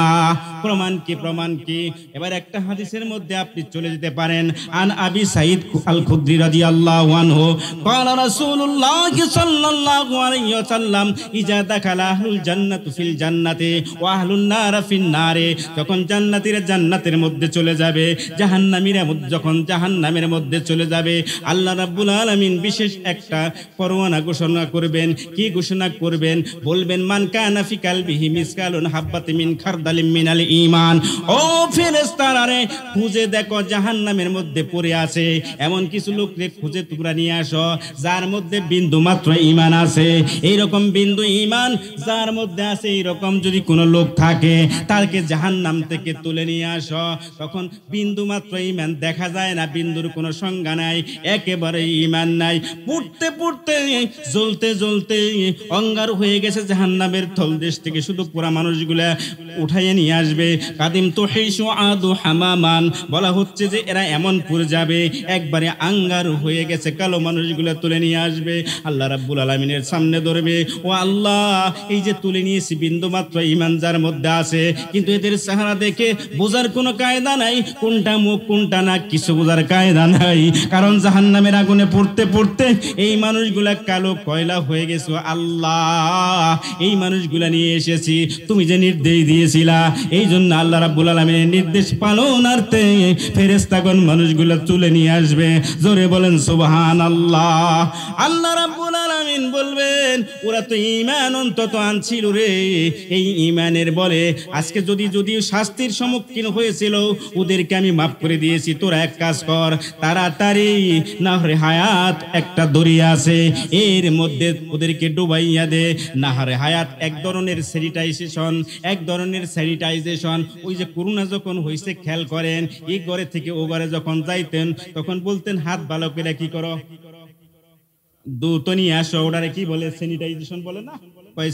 প্রমাণ কি? প্রমাণ কি? এবার একটা হাদিসের মধ্যে আপনি চলে যেতে পারেন। আন আবি সাঈদ আল খুদরি রাদিয়াল্লাহু আনহু ক্বালা রাসূলুল্লাহ সাল্লাল্লাহু আলাইহি ওয়াসাল্লাম, ইজা দাখালা আহলুল জান্নাতু ফিল জান্নাতি ওয়া আহলুন নার ফিন নারে। যখন জান্নাতীরা জান্নাতের মধ্যে চলে যাবে, জাহান্নামীরা যখন জাহান্নামের মধ্যে চলে যাবে, আল্লাহ রাব্বুল আলামিন বিশেষ একটা পরোয়ানা ঘোষণা করবেন। কি ঘোষণা করবেন? বলবেন, মান কানা ফি কালবিহি মিসকালুন হাব্বাতিন মিন খারদালিন মিনাল ঈমান। ও ফেরেশতারা রে, খুঁজে দেখো জাহান্নামের মধ্যে পড়ে আছে এমন কিছু লোককে খুঁজে তোমরা নিয়ে আসো যার মধ্যে বিন্দু মাত্র ঈমান আছে। এইরকম বিন্দু ঈমান যার মধ্যে আছে, এইরকম যদি কোনো লোক থাকে তাকে জাহান্নাম থেকে তুলে নিয়ে আসো। তখন বিন্দু মাত্র ঈমান দেখা যায় না, বিন্দুর কোনো সংজ্ঞা নাই, একেবারে ঈমান নাই। পড়তে পড়তে জ্বলতে জ্বলতে অঙ্গার হয়ে গেছে জাহান্নামের তলদেশ থেকে শুধু পুরা মানুষগুলা উঠাইয়ে নিয়ে আসবে। কাদিম তো হেসু আদু হামামান, বলা হচ্ছে যে এরা এমন পুড়ে যাবে একবারে আঙ্গার হয়ে গেছে, কালো মানুষগুলা তুলে নিয়ে আসবে। আল্লাহ রাব্বুল আলামিনের সামনে ধরবে, ও আল্লাহ, এই যে তুলে নিয়েছি বিন্দু মাত্র ঈমান যার মধ্যে আছে, কিন্তু এদের চেহারা দেখে বোঝার কোনো কায়দা নাই, কোনটা মুখ কোনটা না কিছু বোঝার কায়দা নাই। কারণ জাহান্নামের আগুনে পড়তে পড়তে এই মানুষগুলা কালো কয়লা হয়ে গেছে। আল্লাহ, এই মানুষগুলা নিয়ে এসেছি, তুমি যে নির্দেশ দিয়েছিলা এই এই জন্য আল্লাহ রাব্বুল আলামিনের নির্দেশ পালনার্থে ফেরেশতাগণ মানুষগুলো তুলে নিয়ে আসবে। জোরে বলেন সুবহানাল্লাহ। আল্লাহ রাব্বুল আলামিন বলবেন ওরা তো ঈমান অন্তত আনছিল রে, এই ঈমানের বলে আজকে যদিও শাস্তির সম্মুখীন হয়েছিল ওদেরকে আমি মাফ করে দিয়েছি। তোরা এক কাজ কর, তাড়াতাড়ি নাহরে হায়াত একটা দরিয়া আছে এর মধ্যে ওদেরকে ডুবাইয়া দে। নাহরে হায়াত এক ধরনের স্যানিটাইজেশন। ওই যে করোনা যখন হয়েছে খেয়াল করেন, এই ঘরে থেকে ও ঘরে যখন যাইতেন তখন বলতেন হাত ভালো করে কি করো, দুটো নিয়ে আসো, ওটারে কি বলে স্যানিটাইজেশন বলে না,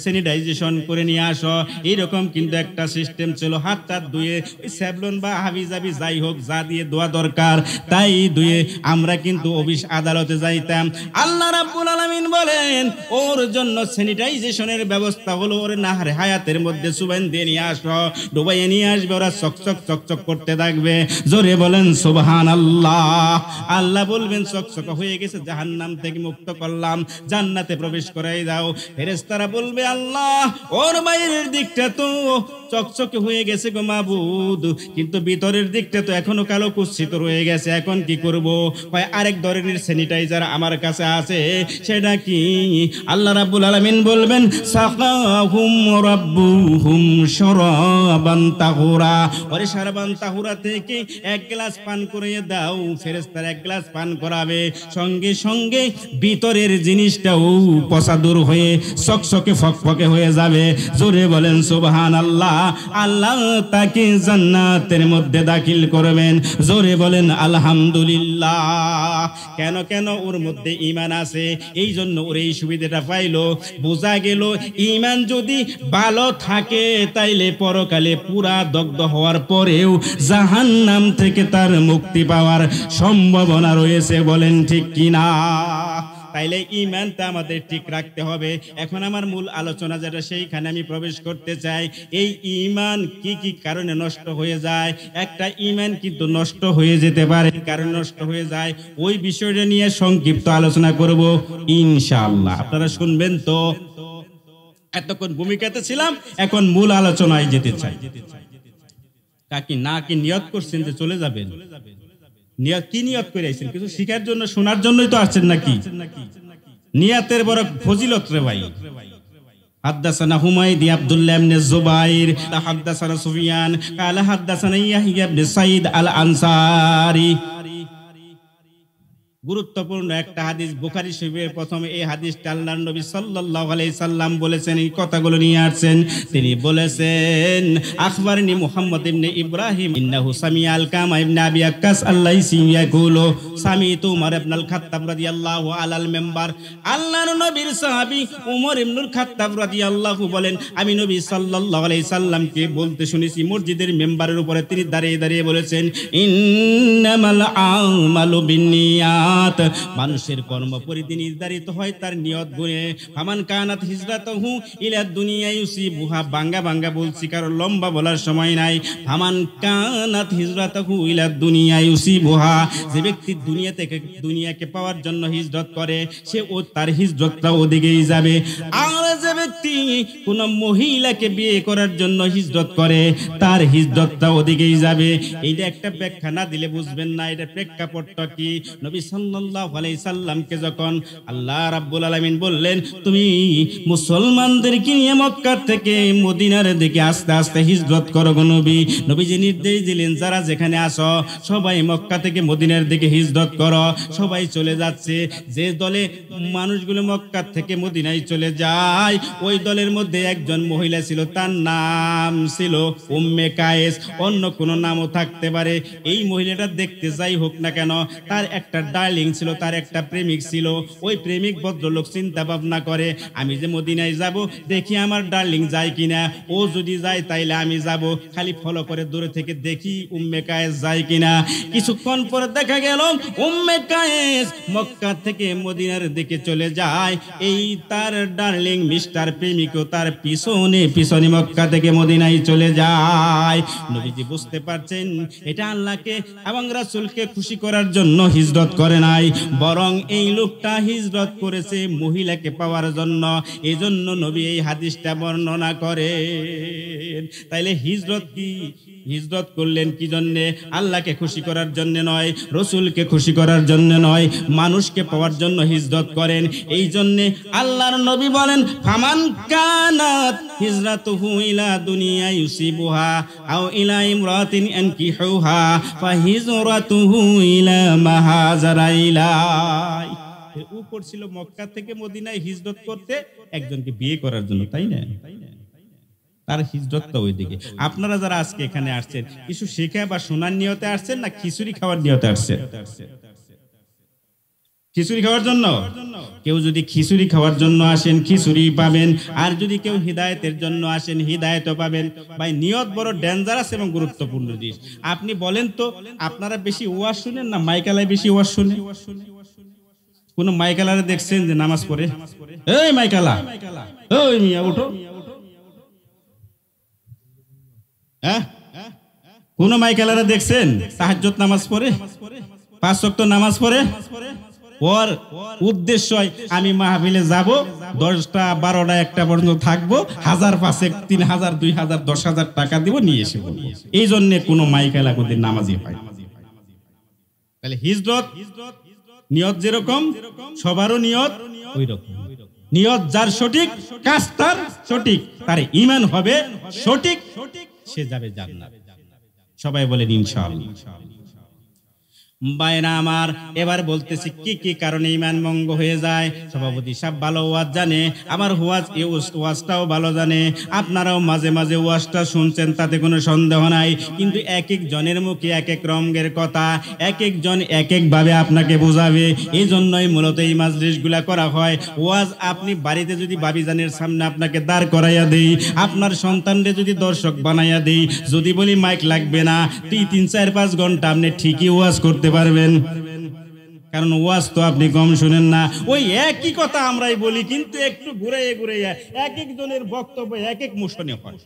স্যানিটাইজেশন করে নিয়ে আসো। এইরকম কিন্তু একটা সিস্টেম ছিল, হাত টাত ধুয়ে স্যাভলন বা হাবিজাবি যাই হোক যা দিয়ে ধোয়া দরকার তাই ধুয়ে আমরা কিন্তু অফিস আদালতে যাইতাম। আল্লাহ রাব্বুল আলামিন বলেন ওর জন্য স্যানিটাইজেশনের ব্যবস্থা হলো, ওর নাহরে হায়াতের মধ্যে সুবাইন দিয়ে নিয়ে আসো, ডুবাইয়ে নিয়ে আসবে, ওরা চকচক চকচক করতে থাকবে। জোরে বলেন সুবহানাল্লাহ। আল্লাহ বলবেন চকচক হয়ে গেছে, জাহান্নাম থেকে মুক্ত করলাম, জান্নাতে প্রবেশ করাই দাও। ফেরেশতারা বলবে আল্লাহ ওর বাইরের দিকটা তো চকচকে হয়ে গেছে গো মাবুদ, কিন্তু ভিতরের দিকটা তো এখনো কালো কুৎসিত রয়ে গেছে, এখন কি করব? আরেক ধরনের স্যানিটাইজার আমার কাছে আছে, সেটা কি? আল্লাহ রাব্বুল আলামিন বলবেন সাকাহুম রাব্বুহুম শারাবান তাহুরা, ওরে শারাবান তাহুরা থেকে এক গ্লাস পান করিয়ে দাও। ফেরেশতারা এক গ্লাস পান করাবে, সঙ্গে সঙ্গে ভিতরের জিনিসটাও পচা দূর হয়ে চকচকে ফকফকে হয়ে যাবে। জোরে বলেন সুবহানাল্লাহ। আল্লাহ তাকে জান্নাতের মধ্যে দাখিল করবেন। জোরে বলেন আলহামদুলিল্লাহ। কেন ওর মধ্যে ঈমান আছে, এই জন্য ওর এই সুবিধাটা পাইলো। বোঝা গেল ঈমান যদি ভালো থাকে তাইলে পরকালে পুরা দগ্ধ হওয়ার পরেও জাহান্নাম থেকে তার মুক্তি পাওয়ার সম্ভাবনা রয়েছে। বলেন ঠিক কিনা? তাইলে ঈমানটা আমাদের ঠিক রাখতে হবে। এখন আমার মূল আলোচনা যেটা, সেইখানে আমি প্রবেশ করতে চাই। এই ঈমান কি কি কারণে নষ্ট হয়ে যায়? একটা ঈমান কিন্তু নষ্ট হয়ে যেতে পারে, কারণ নষ্ট হয়ে যায়, ওই বিষয়টা নিয়ে সংক্ষিপ্ত আলোচনা করব ইনশাআল্লাহ। আপনারা শুনবেন তো? এতক্ষণ ভূমিকাতে ছিলাম, এখন মূল আলোচনায় যেতে চাই। কাকি না কি নিয়ত করছেন যে চলে যাবেন? নিয়ত কি নিয়ত করে আইছেন? কিছু শিখার জন্য, শোনার জন্যই তো আসছেন নাকি? নিয়তের বড় ফজিলত রে ভাই। হাদাসানা হুমায়দি আব্দুল্লাহ ইবনে জুবাইর, হাদাসানা সুফিয়ান কালা হাদাসানা ইয়াহইয়া ইবনে সাঈদ আল আনসারী। গুরুত্বপূর্ণ একটা হাদিস, বুখারী শরীফের প্রথমে এই হাদিসটা আল্লাহর নবী সাল্লাল্লাহু আলাইহি সাল্লাম বলেছেন, এই কথাগুলো নিয়ে আসছেন। তিনি বলেছেন আখবারনি মুহাম্মদ ইবনে ইব্রাহিম ইন্নাহু সামিআ আল-কামা ইবনে আবি আক্কাস আল্লাইসি ইয়াকুলু সামিতু উমর ইবনে আল-খাত্তাব রাদিয়াল্লাহু আলাল মিম্বার। আল্লাহর নবীর সাহাবী উমর ইবনে আল-খাত্তাব রাদিয়াল্লাহু বলেন আমি নবী সাল্লাল্লাহু আলাইহি সাল্লামকে বলতে শুনেছি মসজিদের মিম্বারের উপরে তিনি দাঁড়িয়ে বলেছেন ইন্নামাল আমালু বিন্নিয়াত, মানুষের কর্ম পরিধি নির্ধারিত হয় তার নিয়ত গুণে। ফামান কানাত হিজরাতুহু ইলা দুনিয়া ইউসিবুহা, বাঙ্গা বলছি কারণ লম্বা বলার সময় নাই। ফামান কানাত হিজরাতুহু ইলা দুনিয়া ইউসিবুহা, যে ব্যক্তি দুনিয়াকে পাওয়ার জন্য হিজরত করে সে তার হিজরতটা ওদিকেই যাবে। আর যে ব্যক্তি কোন মহিলাকে বিয়ে করার জন্য হিজরত করে তার হিজরতটা ওদিকেই যাবে। এইটা একটা ব্যাখ্যা না দিলে বুঝবেন না এটা প্রেক্ষাপটটা কি। নবী সাল্লাল্লাহু আলাইহি সাল্লামকে যখন আল্লাহ রাব্বুল আলামিন বললেন তুমি মুসলমানদেরকে নিয়ে মক্কা থেকে মদিনার দিকে আস্তে আস্তে হিজরত করো গো নবী, নবীজি নির্দেশ দিলেন যারা যেখানে আসো সবাই মক্কা থেকে মদিনার দিকে হিজরত করো। সবাই চলে যাচ্ছে। যে দলে মানুষগুলো মক্কা থেকে মদিনায় চলে যায় ওই দলের মধ্যে একজন মহিলা ছিল, তার নাম ছিল উম্মে কায়েস, অন্য কোনো নামও থাকতে পারে। এই মহিলাটা দেখতে যাই হোক না কেন তার একটা ডার্লিং ছিল, তার একটা প্রেমিক ছিল। ওই প্রেমিক ভদ্রলোক চিন্তা ভাবনা করে আমি যে মদিনায় যাব দেখি আমার ডার্লিং যায় কিনা, ও যদি যায় তাইলে আমি যাব, খালি ফলো করে দূরে থেকে দেখি উম্মে কায়েস যায় কিনা। কিছুক্ষণ পরে দেখা গেল উম্মে কায়েস মক্কা থেকে মদিনার দিকে চলে যায়। এই তার ডার্লিং 20টার প্রেমিকও তার পিছনে পিছনে মক্কা থেকে মদিনায় চলে যায়। নবীজি বুঝতে পারছেন এটা আল্লাহকে এবং রাসূলকে খুশি করার জন্য হিজরত করে নাই, বরং এই লোকটা হিজরত করেছে মহিলাকে পাওয়ার জন্য। এজন্য নবী এই হাদিসটা বর্ণনা করেন। তাইলে হিজরত কি? হিজরত করলেন কি জন্যে? আল্লাহকে খুশি করার জন্য নয়, রসুলকে খুশি করার জন্য নয়, মানুষকে পাওয়ার জন্য হিজরত করেন। এই জন্যে আল্লাহর নবী বলেন, ফামান কানাত হিজরাতুহু ইলা দুনিয়া ইউসিবুহা আও ইলা ইমরাতিন আনকিহুহা ফাহিজরাতুহু ইলা মা হাজারা ইলাই। উপর ছিল মক্কা থেকে মদিনায় হিজরত করতে একজনকে বিয়ে করার জন্য, তাই না? তার হিজরতটা ওইদিকে। আপনারা যারা আজকে এখানে আসছেন কিছু শেখা বা শোনার নিয়তে আসছেন না খিচুড়ি খাওয়ার নিয়তে আসছেন? খিচুড়ি খাওয়ার জন্য। কেউ যদি খিচুড়ি খাওয়ার জন্য আসেন খিচুড়ি পাবেন, আর যদি কেউ হিদায়াতের জন্য আসেন হিদায়াতও পাবেন। ভাই নিয়ত বড় ডেঞ্জারাস এবং গুরুত্বপূর্ণ জিনিস। আপনি বলেন তো, আপনারা বেশি ওয়াজ শুনেন না মাইকালায় বেশি ওয়াজ শুনেন? কোন মাইকালারে দেখছেন যে নামাজ পড়ে? এই মাইকালা, ওই মিয়া উঠো। হ্যাঁ, কোন মাইকালারে দেখছেন তাহাজ্জুদ নামাজ পড়ে, 5 ওয়াক্ত নামাজ পড়ে? ওর উদ্দেশ্য আমি মাহফিলে যাব, 10টা 12টা 1টা পর্যন্ত থাকবো, 1000 5 3000 2000 10,000 টাকা দিব নিয়ে এসে বলবো। এই জন্য কোন মাইকালা কোনদিন নামাজি হয়। তাহলে হিজরত নিয়ত যেরকম সবারও নিয়ত ওই রকম। নিয়ত যার সঠিক, কাজ তার সঠিক, তার ঈমান হবে সঠিক, সে যাবে জান্নাত। সবাই বলেন ইনশাআল্লাহ। বাইরা আমার, এবার বলতেছি কি কি কারণে ঈমান ভঙ্গ হয়ে যায়। সভাপতি সাহেব ভালো ওয়াজ জানে, আমার ওয়াজটাও ভালো জানে, আপনারাও মাঝে মাঝে ওয়াজটা শুনছেন, তাতে কোনো সন্দেহ নাই। কিন্তু এক এক জনের মুখে এক এক রঙের কথা, এক একজন এক এক ভাবে আপনাকে বোঝাবে। এই জন্যই মূলত এই মাজলিসগুলা করা হয়। ওয়াজ আপনি বাড়িতে যদি বাবিজানের সামনে আপনাকে দাঁড় করাইয়া দেই, আপনার সন্তানরে যদি দর্শক বানাইয়া দেই, যদি বলি মাইক লাগবে না, 3 4 5 ঘন্টা আপনি ঠিকই ওয়াজ করতে পারবেন। কারণ ওয়াজ তো আপনি কম শুনেন না, ওই একই কথা আমরাই বলি, কিন্তু একটু ঘুরে ঘুরে এক একজনের বক্তব্য এক এক মোশনে হয়।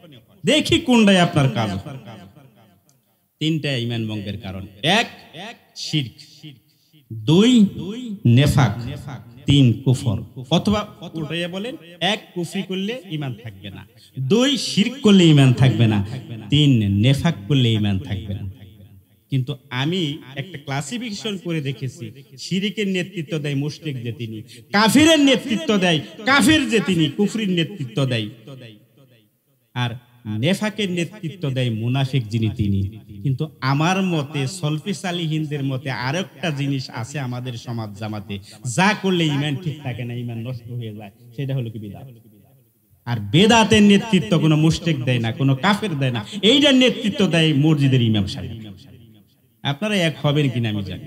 দেখি কোনটাই আপনার কাজ। 3টা ঈমান ভঙ্গের কারণ। 1 শিরক, 2 নেফাক, 3 কুফর। অথবা উল্টাইয়া বলেন, 1 কুফরি করলে ঈমান থাকবে না, 2 শিরক করলে ঈমান থাকবে না, 3 নেফাক করলে ঈমান থাকবে না। কিন্তু আমি একটা ক্লাসিফিকেশন করে দেখেছি, শিরকের নেতৃত্ব দেয় মুশরিক যে তিনি, কাফিরের নেতৃত্ব দেয় কাফির যে তিনি, কুফরির নেতৃত্ব দেয়, আর নেফাকের নেতৃত্ব দেয় মুনাফিক যিনি তিনি। কিন্তু আমার মতে সলফি সালিহিনদের মতে আরেকটা জিনিস আছে আমাদের সমাজ জামাতে, যা করলে ঈমান ঠিক থাকে না, ঈমান নষ্ট হয়ে যায়, সেটা হলো কি বিদআত। আর বেদাতের নেতৃত্ব কোনো মুশরিক দেয় না, কোনো কাফের দেয় না, এইটার নেতৃত্ব দেয় মসজিদের ইমাম সাহেব। আপনারা এক হবেন কিনা আমি জানি,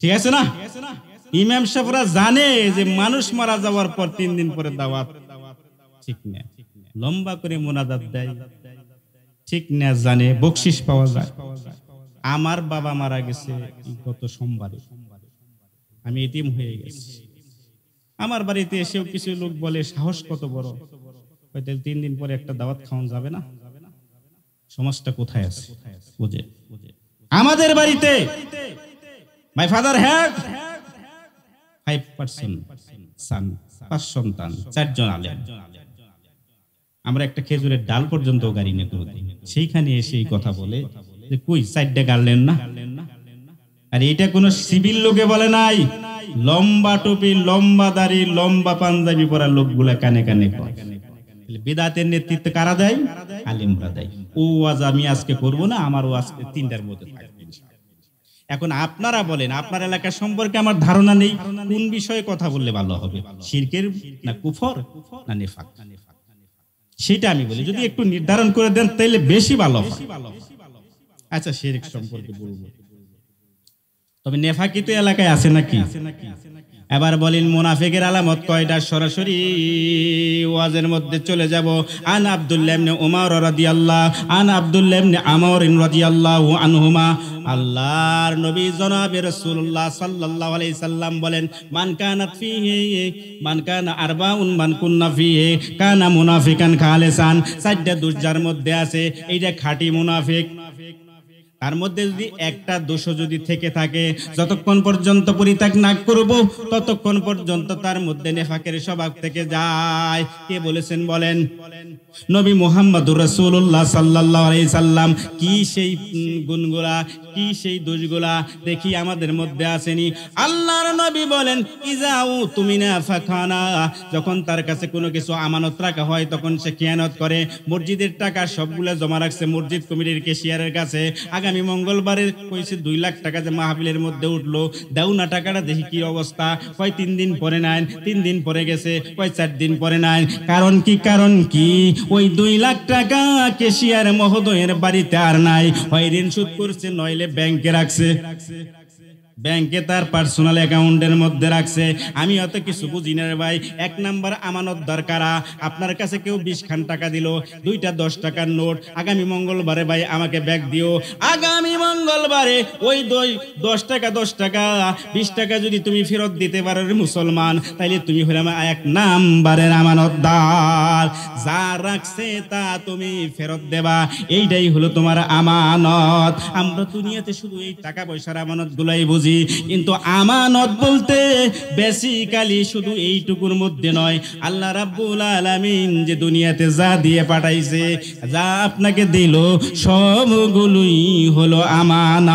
ঠিক আছে না? ইমাম সাহেবরা জানে যে মানুষ মারা যাওয়ার পর 3 দিন পরে দাওয়াত, ঠিক না? লম্বা করে মুনাজাত দেয়, ঠিক না? জানে বকশিশ পাওয়া যায়। আমার বাবা মারা গেছে গত সোমবারে, আমি এতিম হয়ে গেছি। আমার বাড়িতে এসেও কিছু লোক বলে, সাহস কত বড়, হয়তো 3 দিন পরে একটা দাওয়াত খাওয়ানো যাবে না? সমাজটা কোথায় আছে বুঝে? আমাদের বাড়িতে মাই ফাদার হ্যাড 5% সান, 5 সন্তান, 4 জন আলেম। আমরা একটা খেজুরের ডাল পর্যন্ত গাড়ি নিয়ে করে দিই। সেইখানে এসে এই কথা বলে যে কই 4টা গাড়লেন না? আর এটা কোন সিভিল লোকে বলে নাই, লম্বা টুপি, লম্বা দাড়ি, লম্বা পাঞ্জাবি পরা লোকগুলা কানে কানে কয়। বিদআতের নেতৃত্ব কারা দেয়? আলেমরা দেয়। ও ওয়াজ আমি আজকে করব না, আমার ওয়াজ 3টার মধ্যে থাকবে ইনশাআল্লাহ। এখন আপনারা বলেন, আপনার এলাকা সম্পর্কে আমার ধারণা নেই, কোন বিষয়ে কথা বললে ভালো হবে, শিরকের না কুফর না নেফাক, সেটা আমি বলি। যদি একটু নির্ধারণ করে দেন তাহলে বেশি ভালো হয়। আচ্ছা, শিরক সম্পর্কে বলবো, তবে নেফাকি তো এলাকায় আছে নাকি? এবার বলেন মুনাফিকের আলামত কয়টা? সরাসরি ওয়াজের মধ্যে চলে যাব। আন আব্দুল্লাহ ইবনে উমর রাদিয়াল্লাহু আন আব্দুল্লাহ ইবনে আমর রাদিয়াল্লাহু আনহুমা, আল্লাহর নবী জনাবে রাসূলুল্লাহ সাল্লাল্লাহু আলাইহি সাল্লাম বলেন, মান কানা আরবাউন মান কুন্না ফিহি কানা মুনাফিকান খালিসান। চারটা দোষ যার মধ্যে আছে এইটা খাঁটি মুনাফিক। তার মধ্যে যদি একটা দোষ যদি থেকে থাকে, যতক্ষণ পর্যন্ত পরিত্যাগ না করব ততক্ষণ পর্যন্ত তার মধ্যে নেফাকের স্বভাব থেকে যায়। কে বলেছেন বলেন? নবী মুহাম্মদুর রাসূলুল্লাহ সাল্লাল্লাহু আলাইহি সাল্লাম। কি সেই গুণগুলা, কি সেই দোষগুলা দেখি আমাদের মধ্যে আসেনি? আল্লাহর নবী বলেন, ইজাউ তুমিনা ফাখানা, যখন তার কাছে কোনো কিছু আমানত রাখা হয় তখন সে খেয়ানত করে। মসজিদের টাকা সবগুলা জমা রাখছে মসজিদ কমিটির ক্যাশিয়ারের কাছে। আগামী মঙ্গলবারে কইছে 2 লাখ টাকা যে মাহফিলের মধ্যে উঠলো, দাও না টাকাটা, দেখি কি অবস্থা। কয় 3 দিন পরে নেন, 3 দিন পরে গেছে, কয় 4 দিন পরে নেন। কারণ কি? কারণ কি? ওই 2 লাখ টাকা ক্যাশিয়ার মহোদয়ের বাড়িতে আর নাই, হয় ঋণ শোধ করছে নইলে ব্যাংকে রাখছে, ব্যাংকে তার পার্সোনাল অ্যাকাউন্টের মধ্যে রাখছে। আমি অত কিছু বুঝি না রে ভাই। 1 নাম্বার আমানত দরকার। আপনার কাছে কেউ 20 খান টাকা দিল, 2টা 10 টাকার নোট, আগামী মঙ্গলবারে ভাই আমাকে ব্যাগ দিও। আগামী মঙ্গলবারে ওই 10 টাকা 20 টাকা যদি তুমি ফেরত দিতে পারো রে মুসলমান, তাইলে তুমি হলে 1 নাম্বারের আমানতদার। যা রাখছে তা তুমি ফেরত দেবা, এইটাই হলো তোমার আমানত। আমরা দুনিয়াতে শুধু এই টাকা পয়সার আমানত গুলাই বুঝি, কিন্তু আমানত বলতে বেসিক্যালি শুধু এইটুকুর মধ্যে নয়। আল্লাহ রাব্বুল আলামিন যে দুনিয়াতে যা দিয়ে পাঠাইছে, যা আপনাকে দিল, সবগুলোই হলো আমানত।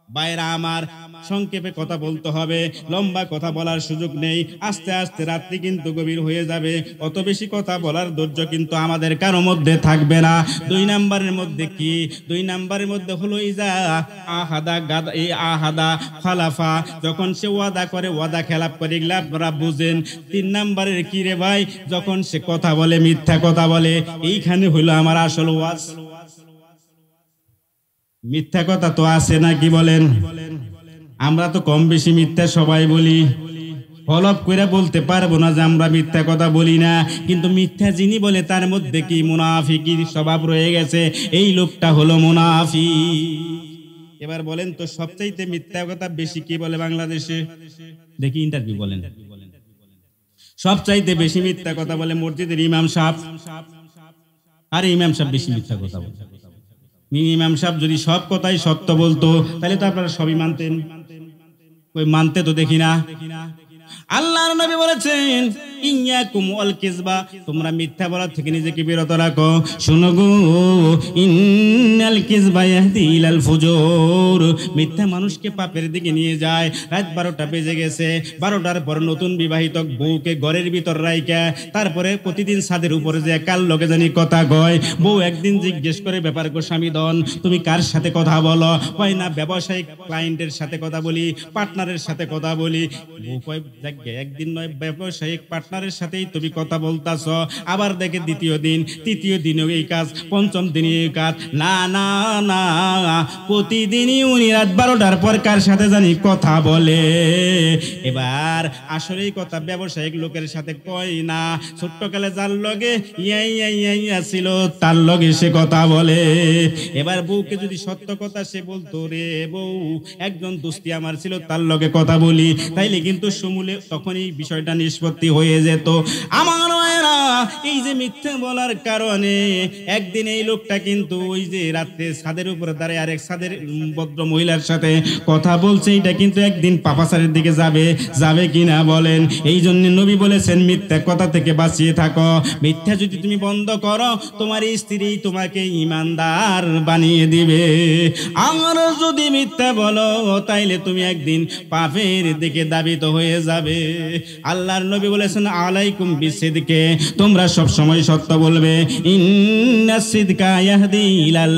বাইরা আমার, সংক্ষেপে কথা বলতে হবে, লম্বা কথা বলার সুযোগ নেই। আস্তে আস্তে রাত্রি কিন্তু গভীর হয়ে যাবে। অত বেশি কথা বলার ধৈর্য কিন্তু আমাদের কারো মধ্যে থাকবে না। 2 নাম্বারের মধ্যে কি? 2 নাম্বারের মধ্যে হলো ইজা আহাদা গাদা, এই আহাদা খালাফা, যখন সে ওয়াদা করে ওয়াদা খেলাপ করে, এগুলা আপনারা বুঝেন। 3 নাম্বারের কি রে ভাই? যখন সে কথা বলে মিথ্যা কথা বলে। এইখানে হলো আমার আসল ওয়াজ। মিথ্যা কথা তো আছে না, কি বলেন? আমরা তো কম বেশি মিথ্যা সবাই বলি। হলফ করে বলতে পারবো না যে আমরা মিথ্যা কথা বলি না, কিন্তু মিথ্যা যিনি বলে তার মধ্যে কি মুনাফিকির স্বভাব রয়ে গেছে। এই লোকটা হলো মুনাফিক। এবার বলেন তো সবচাইতে মিথ্যা কথা বেশি কি বলে বাংলাদেশে? দেখি ইন্টারভিউ বলেন। সবচাইতে বেশি মিথ্যা কথা বলে মসজিদের ইমাম সাহেব। আর ইমাম সাহেব বেশি মিথ্যা কথা বলে। ইমাম সাহেব যদি সব কথাই সত্য বলতো তাহলে তো আপনারা সবই মানতেন। কই মানতে তো দেখি না। আল্লাহর নবী বলেছেন, ইয়াকুম ওয়াল কিযবা, তোমরা মিথ্যা বলা থেকে নিজেকে বিরত রাখো। শুনো গো, ইন্নাল কিযবা ইয়াহদি ইলাল ফুজুর, মিথ্যা মানুষকে পাপের দিকে নিয়ে যায়। রাত 12টা বেজে গেছে, 12টার পর নতুন বিবাহিত বউকে ঘরের ভিতর রাইখা তারপরে প্রতিদিন ছাদের উপরে যে কার লগে জানি কথা কয়। বউ একদিন জিজ্ঞেস করে, ব্যাপার গো স্বামী দন, তুমি কার সাথে কথা বলো? কয় না, ব্যবসায়িক ক্লায়েন্টের সাথে কথা বলি, পার্টনারের সাথে কথা বলি। বউ কয়, একদিন নয়, ব্যবসায়িক পার্টনারের সাথেই তুমি কথা বলতাছ। আবার দেখে দ্বিতীয় দিন, তৃতীয় দিনও এই কাজ, পঞ্চম দিনই এই কাজ। না না না, প্রতিদিনই উনি রাত 12টার পর কার সাথে জানি কথা বলে। এবার আসলেই কথা ব্যবসায়িক লোকের সাথে কয় না, ছোট্টকালে যার লগে ইয়া ছিল তার লগে সে কথা বলে। এবার বউকে যদি সত্য কথা সে বলতো, রে বউ, একজন দোস্তি আমার ছিল তার লগে কথা বলি, তাইলে কিন্তু সমূলে তখন এই বিষয়টা নিষ্পত্তি হয়ে যেত। আমার মায়েরা, এই যে মিথ্যা বলার কারণে একদিন এই লোকটা কিন্তু ওই যে রাত্রে ছাদের উপরে দাঁড়িয়ে আরেক ছাদের ভদ্র মহিলার সাথে কথা বলছে, এটা কিন্তু একদিন পাপাচারের দিকে যাবে কিনা বলেন? এই জন্য নবী বলেছেন, মিথ্যা কথা থেকে বাঁচিয়ে থাকো। মিথ্যা যদি তুমি বন্ধ করো, তোমার স্ত্রী তোমাকে ঈমানদার বানিয়ে দিবে। আর যদি মিথ্যা বলো, তাইলে তুমি একদিন পাপের দিকে দাবিত হয়ে যাবে। আল্লাহর নবী বলেছেন, আলাইকুম বিসিদকে, তোমরা সব সময় সত্য বলবে। ইন্নাস সিদকা ইয়াহদি ইলাল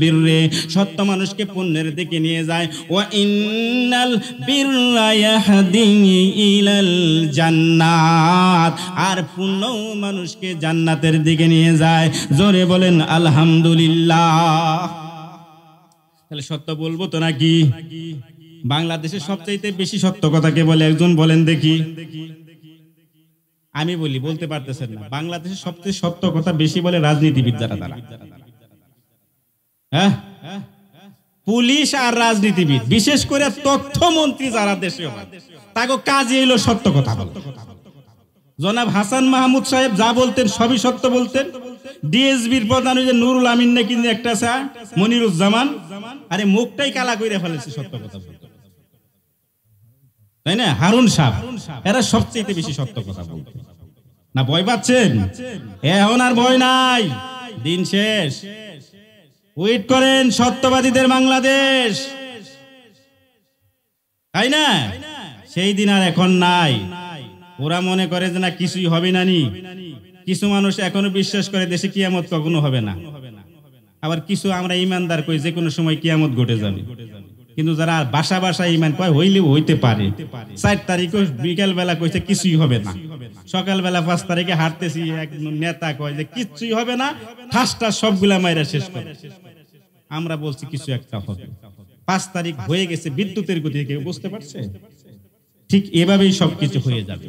বিররে, সত্য মানুষকে পুণ্যের দিকে নিয়ে যায়। ওয়া ইন্নাল বিররা ইয়াহদি ইলাল জান্নাত, আর পুণ্য মানুষকে জান্নাতের দিকে নিয়ে যায়। জোরে বলেন আলহামদুলিল্লাহ। তাহলে সত্য বলবো তো নাকি? বাংলাদেশে সবচাইতে বেশি সত্য কথা কে বলে একজন বলেন দেখি। আমি বলি, বলতে পারতেছেন না। বাংলাদেশে সবচেয়ে সত্য কথা বেশি বলে রাজনীতিবিদ যারা, তারা। হ্যাঁ, পুলিশ আর রাজনীতিবিদ, বিশেষ করে তথ্যমন্ত্রী যারা দেশে হয়, তাকে কাজে এলো সত্য কথা বলতে। জনাব হাসান মাহমুদ সাহেব যা বলতেন সবই সত্য বলতেন। ডিএসবির প্রধান ওই যে নুরুল আমিন নাকি একটা আছে, মনিরুজ্জামান, আরে মুখটাই কালা করে ফেলেছে সত্য কথা বলতে, তাই না? হারুন সাহেব, এরা সবচেয়ে বেশি সত্য কথা বলতে। না ভয় পাচ্ছেন? এখন আর ভয় নাই, দিন শেষ। ওয়েট করেন সত্যবাদীদের বাংলাদেশ, তাই না? সেই দিন আর এখন নাই। ওরা মনে করে যে না কিছুই হবে না নি। কিছু মানুষ এখনো বিশ্বাস করে দেশে কিয়ামত কখনো হবে না। আবার কিছু আমরা ইমানদার কই যে কোনো সময় কিয়ামত ঘটে যাবে। কিন্তু যারা বাসা বাসা ইমান কয় হইলেও হইতে পারে। 4 তারিখে বিকেল বেলা কইছে কিছুই হবে না, সকালবেলা 5 তারিখে হাঁটতেছি, এক নেতা কয় যে কিছুই হবে না, ঠাসটা সবগুলা মাইরা শেষ করে। আমরা বলছি কিছু একটা হবে। 5 তারিখ হয়ে গেছে, বিদ্যুতের গতি কেউ বুঝতে পারছে? ঠিক এভাবেই সবকিছু হয়ে যাবে।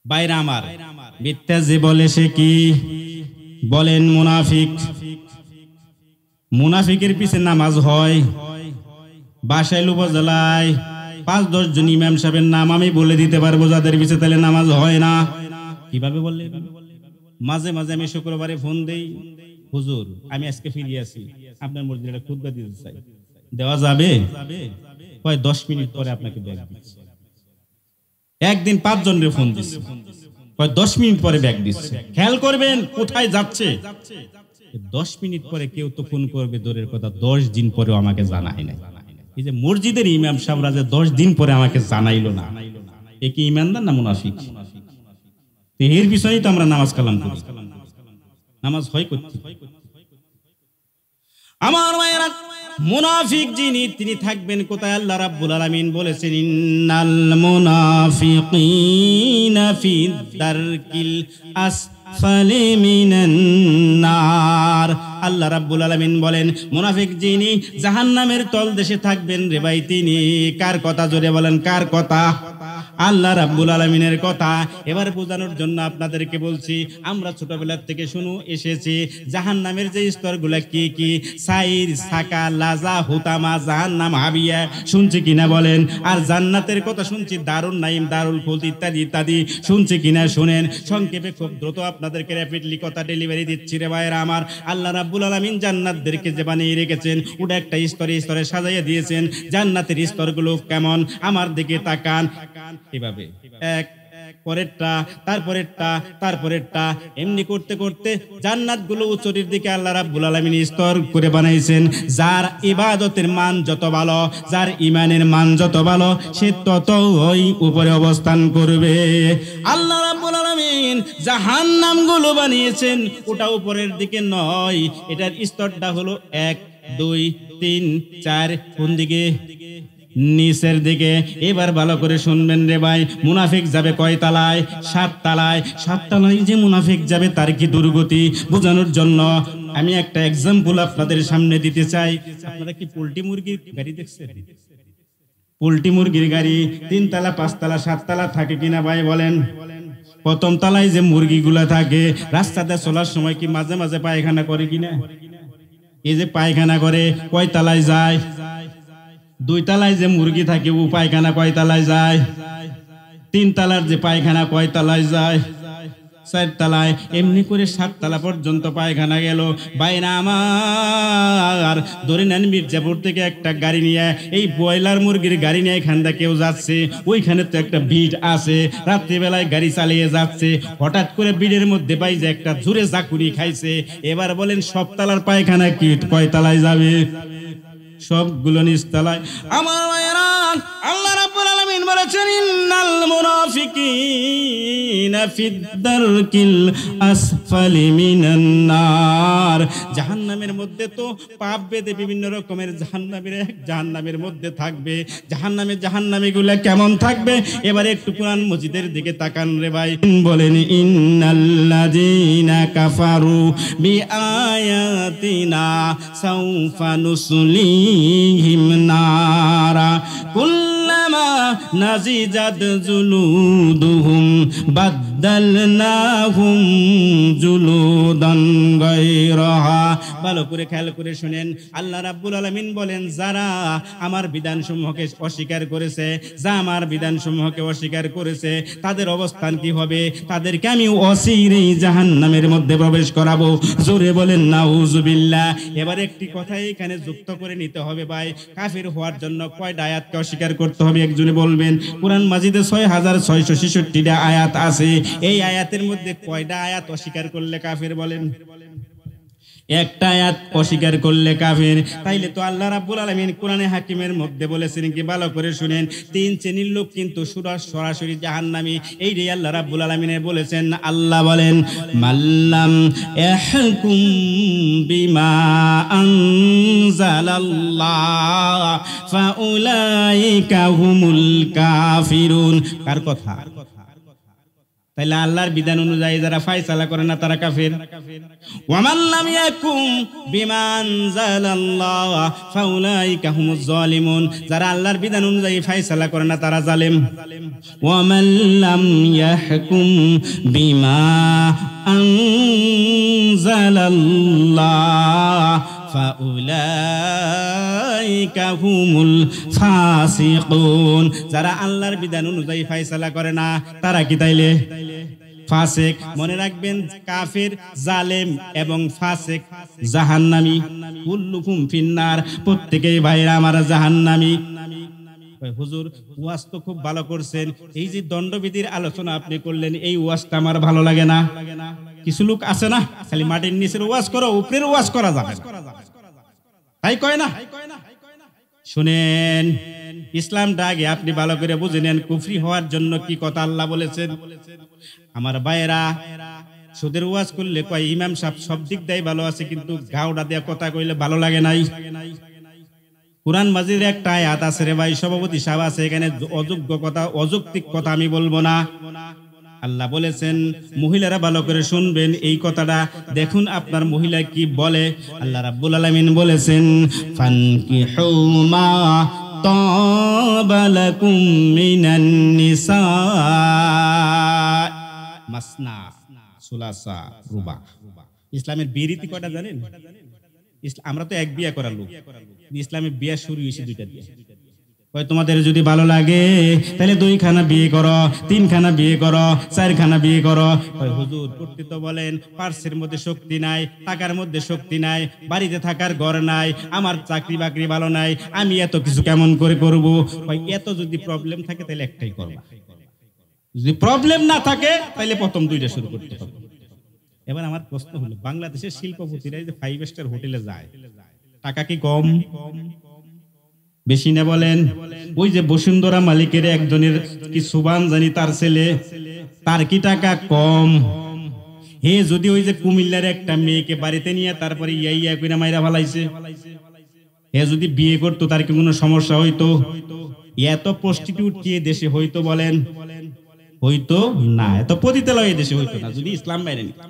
বাইরে আমার মিথ্যা যে বলে সে কি বলেন? মুনাফিক। মুনাফিকের পিছে নামাজ হয়। বাসাইল উপজেলায় 5-10 জন ইমাম সাহেবের নাম আমি বলে দিতে পারবো যাদের পিছে তাহলে নামাজ হয় না। কিভাবে বললে? মাঝে মাঝে আমি শুক্রবারে ফোন দেই, হুজুর আমি আজকে ফিরে আসি, আপনার মসজিদে খুতবা দিতে চাই, দেওয়া যাবে? কয় 10 মিনিট পরে আপনাকে ব্যাগ দিচ্ছি। একদিন 5 জনের ফোন দিচ্ছে, কয় 10 মিনিট পরে ব্যাগ দিচ্ছে। খেয়াল করবেন কোথায় যাচ্ছে। 10 মিনিট পরে কেউ তো ফোন করবে দূরের কথা, 10 দিন পরেও আমাকে জানায় নাই। এই যে মসজিদের ইমাম সাহেবরা যে 10 দিন পরে আমাকে জানাইলো না, এ কি ইমানদার না মুনাফিক? এর পিছনেই তো আমরা নামাজ কালাম করি। নামাজ হয় করতে। আমার মায়েরা, মুনাফিক যিনি তিনি থাকবেন কোথায়? আল্লাহ রাব্বুল আলামিন বলেছেন ইন্নাল মুনাফিকিনা ফি দারকিল আসফালি মিনান নার। আল্লাহ রাব্বুল আলামিন বলেন মুনাফিক যিনি জাহান্নামের তলদেশে থাকবেন রে ভাই, তিনি কার কথা? জোরে বলেন কার কথা? আল্লাহ রাব্বুল আলামিনের কথা। এবার বোঝানোর জন্য আপনাদেরকে বলছি, আমরা ছোটবেলা থেকে শুনো এসেছি জাহান্নামের যে স্তরগুলো কি কি, সাইর, সাকা, লাজা, হুতামা, জাহান্নাম, হাবিয়া, শুনছি কিনা বলেন? আর জান্নাতের কথা শুনছি, দারুন নাইম, দারুল খুলদ ইত্যাদি ইত্যাদি, শুনছি কিনা শুনেন। সংক্ষেপে খুব দ্রুত আপনাদেরকে র্যাপিডলি কথা ডেলিভারি দিচ্ছি রে ভাইরা আমার। আল্লাহ রাব্বুল আলামিন জান্নাতদেরকে যে বানিয়ে রেখেছেন, ওটা একটা স্তরে স্তরে সাজাইয়া দিয়েছেন। জান্নাতের স্তরগুলো কেমন? আমার দিকে তাকান। এভাবে এক পরেরটা, তারপরেরটা, তারপরেরটা, এমনি করতে করতে জান্নাতগুলো উচ্চের দিকে আল্লাহ রাব্বুল আলামিন স্তর করে বানাইছেন। যার ইবাদতের মান যত ভালো, যার ঈমানের মান যত ভালো, সে ততই উপরে অবস্থান করবে। আল্লাহ রাব্বুল আলামিন জাহান্নামগুলো বানিয়েছেন, ওটা উপরের দিকে নয়, এটার স্তরটা হলো 1, 2, 3, 4, কোন দিকে? নিচের দিকে। এবার ভালো করে শুনবেন রে ভাই, মুনাফিক যাবে কয় তালায়? 7 তালায়। 7 তালায় যে মুনাফিক যাবে তার কি দুর্গতি বোঝানোর জন্য আমি একটা এক্সাম্পল আপনাদের সামনে দিতে চাই। আপনারা কি পোল্ট্রি মুরগির গাড়ি দেখছেন? পোল্ট্রি মুরগির গাড়ি 3 তালা, 5 তালা, 7 তালা থাকে কিনা ভাই বলেন? প্রথম তালায় যে মুরগিগুলা থাকে, রাস্তাতে চলার সময় কি মাঝে মাঝে পায়খানা করে কিনা? এই যে পায়খানা করে কয় তালায় যায়? 2 তালায় যে মুরগি থাকে ও পায়খানা কয় তালায় যায়? 3 তালার যে পায়খানা কয় তালায় যায়? 4 তালায়। এমনি করে 7 তালা পর্যন্ত পায়খানা গেল। বাইনা আমার ধরে নেন মির্জাপুর থেকে একটা গাড়ি নিয়ে, এই ব্রয়লার মুরগির গাড়ি নিয়ে এখানটা কেউ যাচ্ছে, ওইখানে তো একটা ভিড় আছে, রাত্রিবেলায় গাড়ি চালিয়ে যাচ্ছে, হঠাৎ করে ভিড়ের মধ্যে পাই যে একটা জোরে জাকুরি খাইছে। এবার বলেন সব তালার পায়খানা কি কয় তালায় যাবে? সবগুলো নিচ তালায়। আমার মায়েরা, আল্লাহ রাব্বুল আলামিন বলেছেন ইন্নাল মুনাফিক মুনাফিকিনা ফিদ-দারকিল আসফালি মিনান নার। জাহান্নামের মধ্যে তো পাপ বেঁধে বিভিন্ন রকমের জাহান্নামের মধ্যে থাকবে। জাহান্নামীগুলা কেমন থাকবে? এবারে একটু কোরআন মজিদের দিকে তাকান রে ভাই। বলেন ইন্নাল্লাযীনা কাফারু বিআয়াতিনা সাউফা নুসলিহিম নারা কুল্লামা নাজিজাত জুলুদুহুম বাদদালনাহুম জুলুদান গায়রাহা। ভালো করে খেয়াল করে শুনেন, আল্লাহ রাব্বুল আলামিন বলেন যারা আমার বিধানসমূহকে অস্বীকার করেছে, আমার বিধানসমূহকে অস্বীকার করেছে, তাদের অবস্থান কি হবে? তাদেরকে আমি অচিরেই জাহান্নামের মধ্যে প্রবেশ করাবো। জোরে বলেন নাউজুবিল্লাহ। এবার একটি কথা এখানে যুক্ত করে নিতে হবে ভাই, কাফির হওয়ার জন্য কয়টা আয়াতকে অস্বীকার করতে হবে একজনে বলবেন? কোরআন মাজিদে 6666টা আয়াত আছে। এই আয়াতের মধ্যে কয়টা আয়াত অস্বীকার করলে কাফির বলেন? একটা আয়াত অস্বীকার করলে কাফের। তাইলে তো আল্লাহ রাব্বুল আলামিন কোরআনে হাকিমের মধ্যে বলেছেন কি, ভালো করে শুনেন, 3 শ্রেণীর লোক কিন্তু সরাসরি জাহান্নামী। এই রে আল্লাহ রাব্বুল আলামিন বলেছেন। আল্লাহ বলেন মাল্লাম ইয়াহকুম বিমা আনজালাল্লাহ ফাউলাইকা হুমুল কাফিরুন। কার কথা? তাইলে আল্লাহর বিধান অনুযায়ী যারা ফয়সালা করে না তারা কাফের। ওয়া মান লাম ইয়াকুম বিমা আনজালাল্লাহ ফাউলাইকা হুমুজ জালিমুন। যারা আল্লাহর বিধান অনুযায়ী ফয়সালা করে না তারা জালেম। ওয়া মান লাম ইয়াহকুম বিমা আনজালাল্লাহ ফাউলাইকা হুমুল ফাসিকুন। যারা আল্লাহর বিধান অনুযায়ী ফয়সালা করে না তারা কি তাইলে ফাসিক? মনে রাখবেন, কাফের, জালেম এবং ফাসিক জাহান্নামী। কুল্লুকুম ফিন্নার, প্রত্যেকেই ভাইরা আমার জাহান্নামী। হুজুর ওয়াজ তো খুব ভালো করছেন, এই যে দণ্ডবিধির আলোচনা আপনি করলেন, এই ওয়াজটা আমার ভালো লাগে না। কিছু লোক আছে না, খালি মাটির নিচের ওয়াজ করো, উপরের ওয়াজ করা যাবে তাই কয় না। শুনেন, ইসলামটা আগে আপনি ভালো করে বুঝে নেন। কুফরি হওয়ার জন্য কি কথা আল্লাহ বলেছেন? আমার ভাইয়েরা, সুদের ওয়াজ করলে কয় ইমাম সাহেব সব দিক দিয়ে ভালো আছে, কিন্তু গাওড়া দেয়া কথা কইলে ভালো লাগে নাই। কুরআন মাজিদের একটা আয়াত আছে রে ভাই, সভাপতি সাহেব আছে এখানে, অযোগ্য কথা, অযৌক্তিক কথা আমি বলবো না। আল্লাহ বলেছেন, মহিলারা ভালো করে শুনবেন এই কথাটা, দেখুন আপনার মহিলা কি বলে। আল্লাহ রাব্বুল আলামিন বলেছেন ফানকিহু মা তাবা লাকুম মিনান নিসা মাসনা সুলাসা রুবা। ইসলামের বিয়ে রীতি কয়টা জানেন? আমরা তো এক বিয়ে করার লোক, ইসলামের বিয়ে শুরু হয়েছে 2টা দিয়ে। তোমাদের যদি ভালো লাগে তাহলে 2খানা বিয়ে করো, 3খানা বিয়ে করো, 4খানা বিয়ে করো। হুজুর করতে তো বলেন, পার্সের মধ্যে শক্তি নাই, টাকার মধ্যে শক্তি নাই, বাড়িতে থাকার ঘর নাই, আমার চাকরি বাকরি ভালো নাই, আমি এত কিছু কেমন করে করব? এত যদি প্রবলেম থাকে তাহলে একটাই করবা, যদি প্রবলেম না থাকে তাহলে প্রথম 2টা শুরু করতে হবে। এবার আমার প্রশ্ন হলো, বাংলাদেশের শিল্পপতিরা যে 5 স্টার হোটেলে যায়, টাকা কি কম বেশি না বলেন? ওই যে বসুন্ধরা মালিকের একজনের কি সুবান জানি তার ছেলে, তার কি টাকা কম? হে যদি ওই যে কুমিল্লার একটা মেয়েকে বাড়িতে নিয়ে তারপরে ইয়া কইরা মাইরা ফেলাইছে, হে যদি বিয়ে করতো তার কি কোনো সমস্যা হইতো? এত প্রস্টিটিউট কি দেশে হইতো বলেন? হইতো না। এত পতিতালয় দেশে হইতো না যদি ইসলাম বাইরে নিত।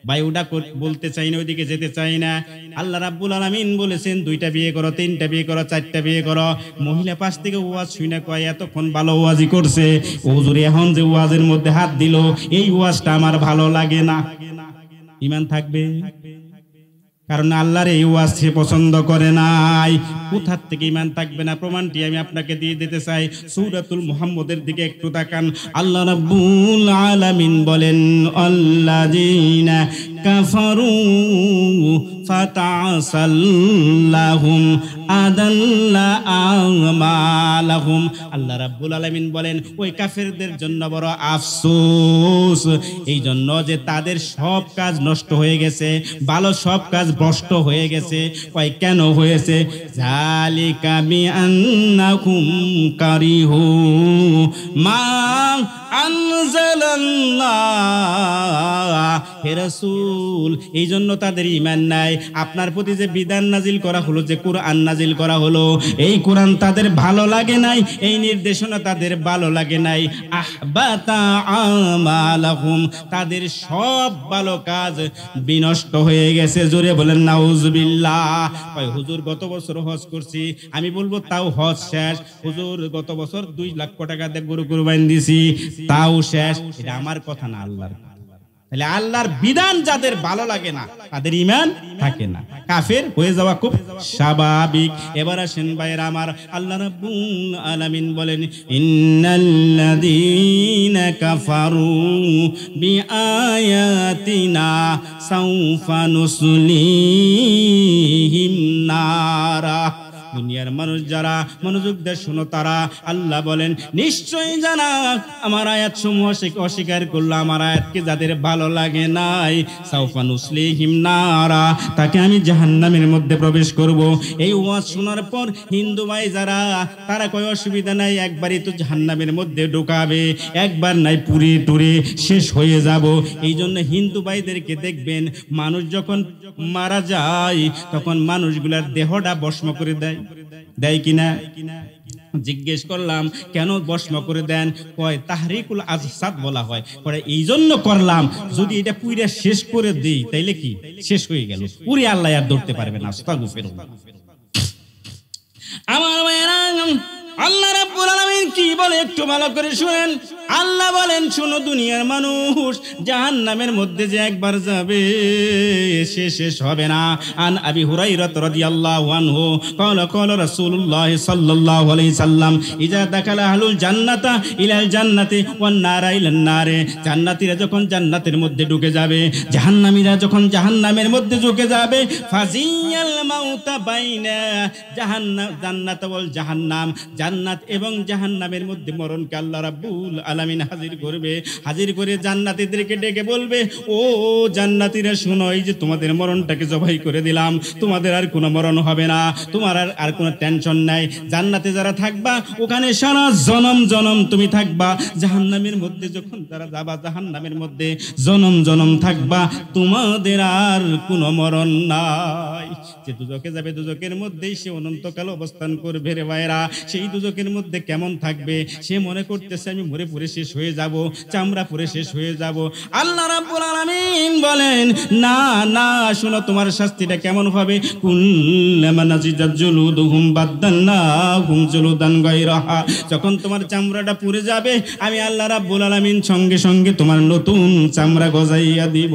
ভাই ওটা বলতে চাই না, ওইদিকে যেতে চাই না। আল্লাহ রাব্বুল আলামিন বলেছেন 2টা বিয়ে করো, 3টা বিয়ে করো, 4টা বিয়ে করো। মহিলা পাশ থেকে ওয়াজ শুনে কয় এতক্ষণ ভালো ওয়াজই করছে, হুজুর এখন যে ওয়াজের মধ্যে হাত দিল এই ওয়াজটা আমার ভালো লাগে না। ঈমান থাকবে? কারণ আল্লাহর এই ওয়াজ সে পছন্দ করে নাই। কোথা থেকে ঈমান থাকবে না? প্রমাণটি আমি আপনাকে দিয়ে দিতে চাই। সূরাতুল মুহাম্মদের দিকে একটু তাকান। আল্লাহ রাব্বুল আলামিন বলেন আল্লাযীনা কাফারু ফাতাসাল্লাহুম আদাল্লা আমালাহুম। আল্লাহ রাব্বুল আলামিন বলেন ওই কাফেরদের জন্য বড় আফসোস, এই জন্য যে তাদের সব কাজ নষ্ট হয়ে গেছে, ভালো সব কাজ ভ্রষ্ট হয়ে গেছে। কয় কেন হয়েছে? যালিকা বিআন্নাকুম কারিহু মা আনজালাল্লাহ। হে রাসূল, এই জন্য তাদের ঈমান নাই। আপনার প্রতি যে বিধান নাজিল করা হলো, যে কোরআন নাজিল করা হলো, এই কোরআন তাদের ভালো লাগে নাই, এই নির্দেশনা তাদের ভালো লাগে নাই। আহবাতা আমালাহুম, তাদের সব ভালো কাজ বিনষ্ট হয়ে গেছে। জোরে বলেন নাউজুবিল্লাহ। কয় হুজুর গত বছর হজ করছি, আমি বলবো তাও হজ শেষ। হুজুর গত বছর 2 লক্ষ টাকা দিয়ে গরু কুরবানি দিছি, তাও শেষ। এটা আমার কথা না, আল্লাহর। তাহলে আল্লাহর বিধান যাদের ভালো লাগে না তাদের ঈমান থাকে না, কাফের হয়ে যাওয়া খুব স্বাভাবিক। এবার আসেন ভাইরা আমার, আল্লাহ রাব্বুল আলামিন বলেন ইন্নাল্লাযীনা কাফারু বিআয়াতিনা সাউফা নুসলিহিম নারা। দুনিয়ার মানুষ যারা মনোযোগ দিয়ে শোনো, তারা আল্লাহ বলেন নিশ্চয়ই জানা আমার আয়াত সমূহ অস্বীকার করলো, আমার আয়াতকে যাদের ভালো লাগে নাই, সাউফা নুসলিহিম নারা, তাকে আমি জাহান্নামের মধ্যে প্রবেশ করব। এই ওয়াজ শোনার পর হিন্দু ভাই যারা, তারা কয় অসুবিধা নাই, একবারই তো জাহান্নামের মধ্যে ঢোকাবে, একবার নাই পুরে টুরে শেষ হয়ে যাব। এই জন্য হিন্দু ভাইদেরকে দেখবেন মানুষ যখন মারা যায় তখন মানুষগুলার দেহটা ভস্ম করে দেয়, দেয় কিনা? জিজ্ঞেস করলাম কেন ভস্ম করে দেন? কয় তাহরিকুল আজসাদ বলা হয়। পরে এই জন্য করলাম, যদি এটা পুরা শেষ করে দেই তাইলে কি শেষ হয়ে গেল, পুরি আল্লাহ আর ধরতে পারবে না। আস্তাগফিরুল্লাহ। আমার ভাইরা, আল্লাহ রাব্বুল আলামিন কি বলে একটু ভালো করে শুনেন। আল্লাহ বলেন শোনো দুনিয়ার মানুষ, জাহান্নামের মধ্যে যে একবার যাবে সে শেষ হবে না। আন আবি হুরায়রা রাদিয়াল্লাহু আনহু قال قال رسول الله صلى الله عليه وسلم اذا دخل اهل الجنه الى الجنه والنار الى النار। জান্নাতীরা যখন জান্নাতের মধ্যে ঢুকে যাবে, জাহান্নামীরা যখন জাহান্নামের মধ্যে ঢুকে যাবে, ফাজিয়াল মাউতা বাইনা জাহান্নাম জান্নাত ওয়াল জাহান্নাম, জান্নাত এবং জাহান্নামের মধ্যে মরণকে আল্লাহ রাব্বুল আলামিন হাজির করবে। হাজির করে জান্নাতীদেরকে ডেকে বলবে, ও জান্নাতীরা শোনো, এই যে তোমাদের মরণটাকে জবাই করে দিলাম, তোমাদের আর কোনো মরণ হবে না, তোমার আর কোনো টেনশন নাই। জান্নাতে যারা থাকবা ওখানে সারা জনম জনম তুমি থাকবা। জাহান্নামের মধ্যে যখন তারা যাবা, জাহান্নামের মধ্যে জনম জনম থাকবা, তোমাদের আর কোনো মরণ নাই। যে দুজকে যাবে দুজকের মধ্যেই সে অনন্তকাল অবস্থান করবে রে ভাইরা। সেই দুজকের মধ্যে কেমন থাকবে? সে মনে করতেছে আমি মরে পড়ে শেষ হয়ে যাব, চামড়া পড়ে শেষ হয়ে যাব। আল্লাহ রাব্বুল আলামিন বলেন না না, শুনো তোমার শাস্তিটা কেমন হবে। কুল্লামা নাজিজাত জুলুদুহুম বাদদালনাহুম জুলুদান গায়রাহা, যখন তোমার চামড়াটা পুড়ে যাবে আমি আল্লাহ রাব্বুল আলামিন সঙ্গে সঙ্গে তোমার নতুন চামড়া গজাইয়া দিব।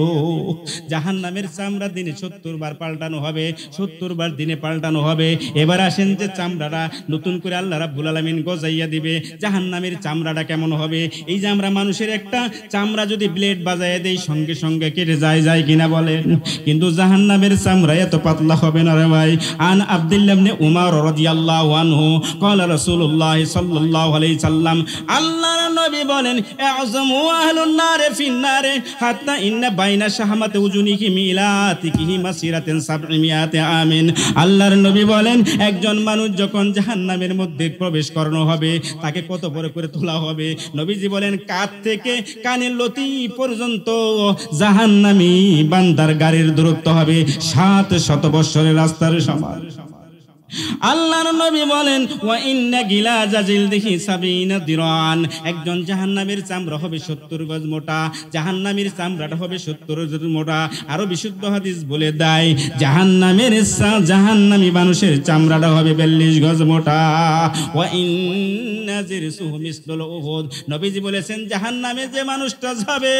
জাহান্নামের চামড়া দিনে 70 বার পাল্টানো হবে, 70 বার দিনে পাল্টানো হবে। এবার আসেন যে চামড়াটা নতুন করে আল্লাহ রাব্বুল আলামিন গজাইয়া দিবে। জাহান্নামের চামড়াটা কেমন হবে? এই যে আমরা মানুষের একটা চামড়া যদি ব্লেড বাজায় দেই সঙ্গে সঙ্গে কেটে যায় কিনা বলেন? কিন্তু জাহান্নামের চামড়া এত পাতলা হবে না রে ভাই। আন আব্দুল্লাহ ইবনে উমর রাদিয়াল্লাহু আনহু قال রাসূলুল্লাহ সাল্লাল্লাহু আলাইহি সাল্লাম, আল্লাহর নবী বলেন আযমু আহলুন নার ফিন নার হাত্তা ইন্না বাইনা শাহমাতি উজুনিহিম ইলা আতিকিহি মাসিরাতান 700 আমিন। আল্লাহর নবী বলেন একজন মানুষ যখন জাহান্নামের মধ্যে প্রবেশ করানো হবে তাকে কত বড় করে তোলা হবে। নবীজি বলেন কাঁধ থেকে কানের লতি পর্যন্ত জাহান্নামী বান্দার গাড়ির দূরত্ব হবে 700 বছরের রাস্তার সমান। আল্লাহর নবী বলেন ওয়া ইন্না গিলাজা জিলদিহি 70 দিরান, একজন জাহান্নামের চামড়া হবে 70 গজ মোটা, জাহান্নামের চামড়াটা হবে 70 গজ মোটা। আরো বিশুদ্ধ হাদিস বলে দেয় জাহান্নামী মানুষের চামড়াটা হবে 42 গজ মোটা। ওয়া ইন্না জিরসুহু মিসলুল উহুদ, নবীজি বলেছেন জাহান্নামে যে মানুষটা যাবে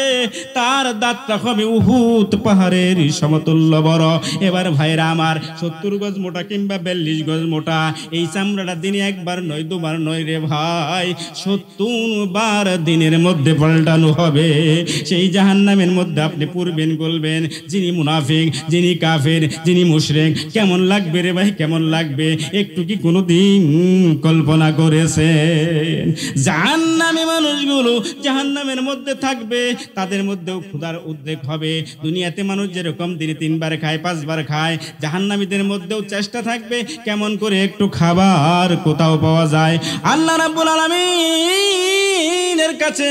তার দাঁতটা হবে উহুদ পাহাড়ের সমতুল্য বড়। এবার ভাইরা আমার 70 গজ মোটা কিংবা 42 গজ মোটা। এই চামড়াটা দিনে একবার নয় দুবার নয় রে ভাই, 70 বার দিনের মধ্যে পাল্টানো হবে। সেই জাহান্নামের মধ্যে আপনি পড়বেন, বলবেন যিনি মুনাফিক, যিনি কাফের, যিনি মুশরিক, কেমন লাগবে রে ভাই, কেমন লাগবে? একটু কি কোনোদিন কল্পনা করেছেন? জাহান্নামী মানুষগুলো জাহান্নামের মধ্যে থাকবে, তাদের মধ্যেও ক্ষুধার উদ্রেক হবে। দুনিয়াতে মানুষ যেরকম দিনে 3 বার খায়, 5 বার খায়, জাহান্নামীদের মধ্যেও চেষ্টা থাকবে কেমন করে একটু খাবার কোথাও পাওয়া যায়। আল্লাহ রাব্বুল আলামিনের কাছে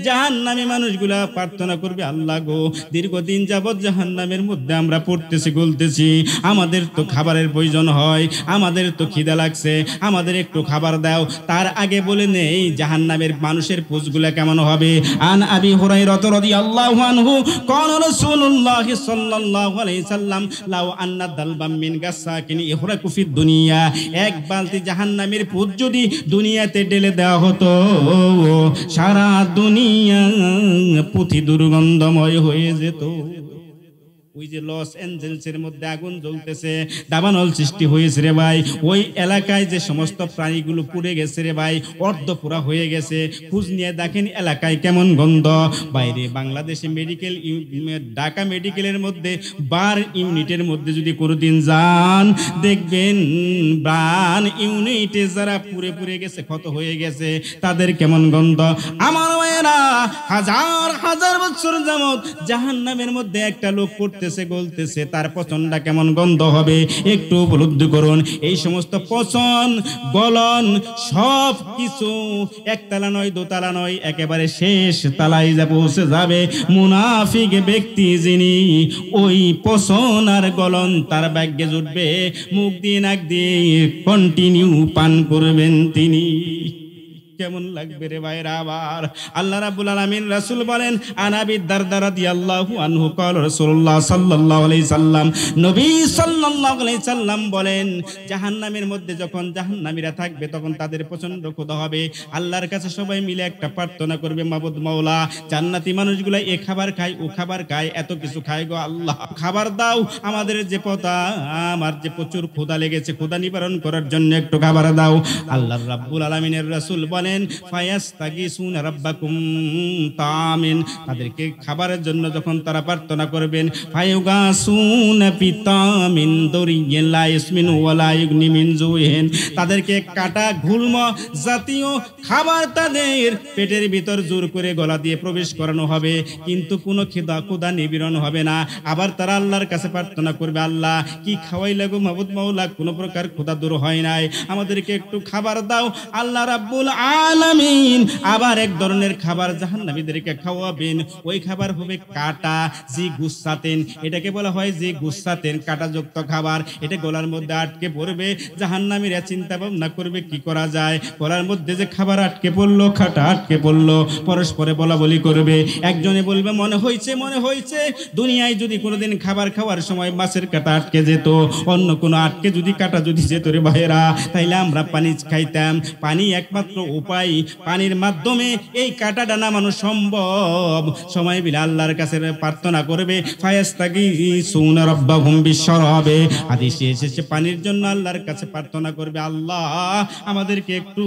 জাহান্নামী মানুষগুলা প্রার্থনা করবে, আল্লাহ গো, দীর্ঘদিন যাবৎ জাহান্নামের মধ্যে আমরা পড়তেছি, গলতেছি, আমাদের তো খাবারের প্রয়োজন হয়, আমাদের তো খিদা লাগছে, আমাদের একটু খাবার দাও। তার আগে বলে নেই জাহান্নামের মানুষের পোষগুলা কেমন হবে। আন আবি হুরায়রা রাদিয়াল্লাহু আনহু ক্বালা রাসূলুল্লাহ সাল্লাল্লাহু আলাইহি সাল্লাম লাউ আন্না দালবাম মিন গাসাকিন ইহরাকু ফিদ দুনিয়া, এক বালতি জাহান্নামের পোষ যদি দুনিয়াতে ঢেলে দেওয়া হতো, সারা দুনিয়া পুঁথি দুর্গন্ধময় হয়ে যেত। ওই যে লস অ্যাঞ্জেলসের মধ্যে আগুন জ্বলতেছে, দাবানল সৃষ্টি হয়েছে রে ভাই, ওই এলাকায় যে সমস্ত প্রাণীগুলো পুড়ে গেছে রে ভাই, অর্ধপোড়া হয়ে গেছে, খোঁজ নিয়ে দেখেন এলাকায় কেমন গন্ধ। বাইরে বাংলাদেশে মেডিকেল, ঢাকা মেডিকেলের মধ্যে বার ইউনিটের মধ্যে যদি কোনোদিন যান, দেখবেন প্রাণ ইউনিটে যারা পুড়ে পুড়ে গেছে, ক্ষত হয়ে গেছে, তাদের কেমন গন্ধ। আমার মায়েরা, হাজার হাজার বছর যাবত জাহান্নামের মধ্যে একটা লোক পড়তেছে, গলতেছে, তার পচনটা কেমন গন্ধ হবে একটু উপলব্ধি করুন। এই সমস্ত পচন গলন সব কিছু একতলা নয়, দোতলা নয়, একেবারে শেষ তালায় যা পৌঁছে যাবে মুনাফিক ব্যক্তি, যিনি ওই পচন আর গলন তার ভাগ্যে জুটবে, মুখ দিয়ে নাক দিয়ে কন্টিনিউ পান করবেন তিনি। কেমন লাগবে রে ভাইরা? আবার আল্লাহ রাব্বুল আলামিন রাসূল বলেন, আনাবি দারদা রাদিয়াল্লাহু আনহু ক্বালা রাসূলুল্লাহ সাল্লাল্লাহু আলাইহি সাল্লাম, নবী সাল্লাল্লাহু আলাইহি সাল্লাম বলেন, জাহান্নামের মধ্যে যখন জাহান্নামীরা থাকবে তখন তাদের প্রচন্ড ক্ষুধা হবে। আল্লাহর কাছে সবাই মিলে একটা প্রার্থনা করবে, মাবুদ মাওলা, জান্নাতি মানুষগুলো এ খাবার খায়, ও খাবার খায়, এত কিছু খায় গো আল্লাহ, খাবার দাও, আমাদের যে পতা, আমার যে প্রচুর ক্ষুধা লেগেছে, ক্ষুধা নিবারণ করার জন্য একটু খাবার দাও। আল্লাহ রাব্বুল আলামিনের রাসূল বলেন, ফায়াস্তাগিসুনা রাব্বাকুম তামিন, তাদেরকে খাবারের জন্য যখন তারা প্রার্থনা করবেন, ফায়ুগাসুনা পিতামিন দরিয়্যিন লা ইসমিনু ওয়ালা ইগনি মিন জুইহিন, তাদেরকে কাটা ঘুলম জাতীয় খাবার তাদের পেটের ভিতর জোর করে গলা দিয়ে প্রবেশ করানো হবে, কিন্তু কোনো ক্ষুধা নিবারণ হবে না। আবার তারা আল্লাহর কাছে প্রার্থনা করবে, আল্লাহ কি খাওয়াই লাগো মাবুদ মাওলা, কোনো প্রকার ক্ষুধা দূর হয় নাই, আমাদেরকে একটু খাবার দাও। আল্লাহ রাব্বুল আলামিন আবার এক ধরনের খাবার জাহান্নামীদেরকে খাওয়াবেন, ওই খাবার হবে কাটা, জি গুসাতেন, এটাকে বলা হয় জি গুসাতেন, কাটাযুক্ত খাবার। এটা গলার মধ্যে আটকে পড়বে, জাহান্নামীরা চিন্তা ভাবনা করবে কি করা যায়, গলার মধ্যে যে খাবার আটকে পড়লো, কাটা আটকে পড়লো, পরস্পরে বলা বলি করবে, একজনে বলবে মনে হয়েছে, মনে হয়েছে দুনিয়ায় যদি কোনোদিন খাবার খাওয়ার সময় মাছের কাটা আটকে যেত, অন্য কোনো আটকে যদি কাটা যদি যেত রে ভাইয়েরা, তাইলে আমরা পানি খাইতাম। পানি একমাত্র উপায়, পানির মাধ্যমে এই কাটাটা নামানো সম্ভব। সময় বিলে আল্লাহর কাছে প্রার্থনা করবে, ফায়াস্তাগিসুনা রাব্বাহুম বিশরাবে, হাদিসে এসেছে পানির জন্য আল্লাহর কাছে প্রার্থনা করবে, আল্লাহ আমাদেরকে একটু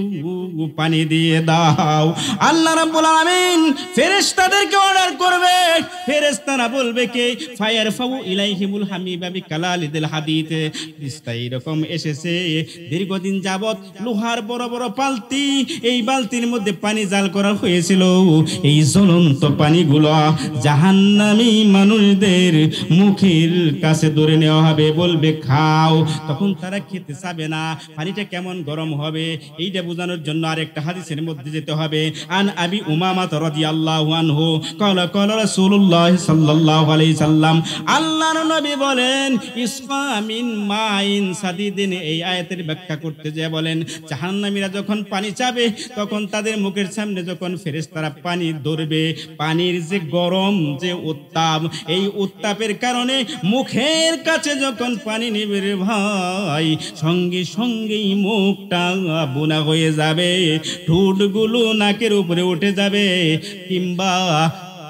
পানি দিয়ে দাও। আল্লাহ রাব্বুল আলামিন ফেরেশতাদেরকে অর্ডার করবে, ফেরেশতারা বলবে কে, ফায়ারফাউ ইলাইহিমুল হামিবা বিকালালিদিল হাদিদ, বিস্তারিত এরকম এসেছে, দীর্ঘদিন যাবত লোহার বড় বড় বালতি, এই বালতির মধ্যে পানি জাল করা হয়েছিল, এই জ্বলন্ত পানিগুলো জাহান্নামী মানুষদের মুখের কাছে ধরে নেওয়া হবে, বলবে খাও, তখন তারা খেতে চাবে না। পানিটা কেমন গরম হবে এইটা বোঝানোর জন্য আরেকটা হাদিসের মধ্যে যেতে হবে। আন আবি উমামা রাদিয়াল্লাহু আনহু ক্বালা ক্বালা রাসূলুল্লাহ সাল্লাল্লাহু আলাইহি সাল্লাম, আল্লাহর নবী বলেন, ইসফা মিন মাইন সাদিদিন, এই আয়াতের ব্যাখ্যা করতে যায় বলেন, জাহান্নামীরা যখন পানি চাবে তখন তাদের মুখের সামনে যখন ফেরেশতারা পানি ধরবে, পানির যে গরম যে উত্তাপ, এই উত্তাপের কারণে মুখের কাছে যখন পানি নেবে রে ভাই, সঙ্গে সঙ্গেই মুখটা বোনা হয়ে যাবে, ঠোঁটগুলো নাকের উপরে উঠে যাবে, কিংবা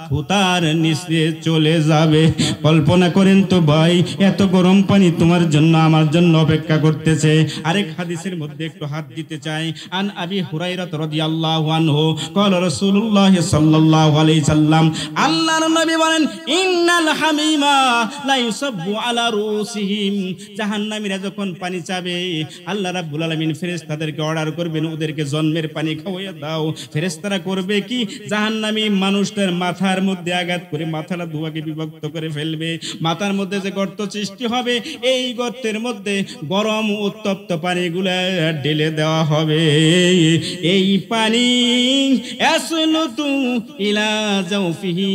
থুতার নিচে চলে যাবে। কল্পনা করেন তো ভাই, এত গরম পানি তোমার জন্য আমার জন্য অপেক্ষা করতেছে। আরেক হাদিসের মধ্যে একটু হাত দিতে চাই। আন আবি হুরায়রা রাদিয়াল্লাহু আনহু ক্বালা রাসূলুল্লাহ সাল্লাল্লাহু আলাইহি সাল্লাম, আল্লাহর নবী বলেন, ইন্নাল হামিমা লা ইউসাব্বু আলা রুসিহিম, জাহান্নামীরা যখন পানি চাবে আল্লাহ রাব্বুল আলামিন ফেরেশতাদেরকে অর্ডার করবেন, ওদেরকে জন্মের পানি খাওয়াইয়া দাও। ফেরেশতারা করবে কি, জাহান্নামী মানুষটার মাথার মধ্যে আঘাত করে মাথাটা দুভাগে বিভক্ত করে ফেলবে। মাথার মধ্যে যে গর্ত সৃষ্টি হবে, এই গর্তের মধ্যে গরম উত্তপ্ত পানিগুলা ঢেলে দেওয়া হবে। এই পানি আসলুতু ইলা জাওফিহি,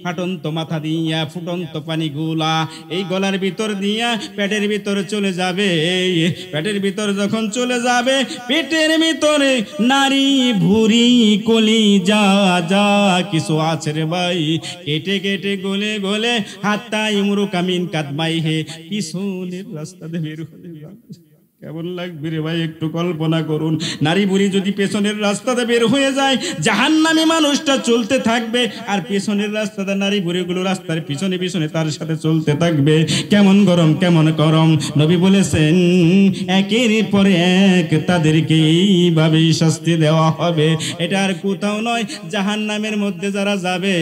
ফাটন্ত মাথা দিয়া ফুটন্ত পানিগুলা এই গলার ভিতর দিয়া পেটের ভিতরে চলে যাবে। পেটের ভিতর যখন চলে যাবে, পেটের ভিতরে নারী ভুরি কলি যা যা কিছু আছে রে ভাই, কেটে কেটে গলে গলে হাত্তা ইমরু কামিন কাদমাই হে, পিছনের রাস্তাতে বের হয়ে যাবে। কেমন লাগবে রে ভাই, একটু কল্পনা করুন। নারী বুড়ি যদি পেছনের রাস্তাতে বের হয়ে যায়, জাহান্নামী মানুষটা চলতে থাকবে, আর পেছনের রাস্তাতে নারী বুড়িগুলো রাস্তার পিছনে পিছনে তার সাথে চলতে থাকবে। কেমন গরম, কেমন গরম। নবী বলেছেন, একের পরে এক তাদেরকে এইভাবেই শাস্তি দেওয়া হবে। এটা আর কোথাও নয়, জাহান্নামের মধ্যে যারা যাবে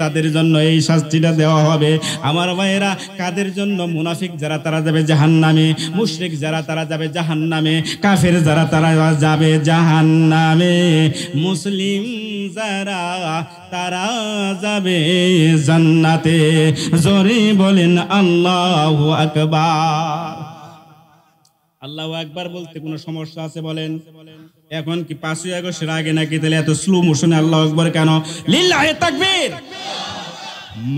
তাদের জন্য এই শাস্তিটা দেওয়া হবে। আমার ভাইয়েরা, কাদের জন্য? মুনাফিক যারা তারা যাবে জাহান্নামে, মুশরিক যারা তারা যাবে জাহান্নামে, কাফের যারা তারা যাবে জাহান্নামে, মুসলিম যারা তারা যাবে জান্নাতে। জোরে বলেন আল্লাহু আকবার। আল্লাহু আকবার বলতে কোনো সমস্যা আছে বলেন? এখন কি 5ই আগস্টের আগে নাকি? তাহলে এত স্লো মোশনে আল্লাহু আকবার কেন? লিল্লাহি তাকবীর,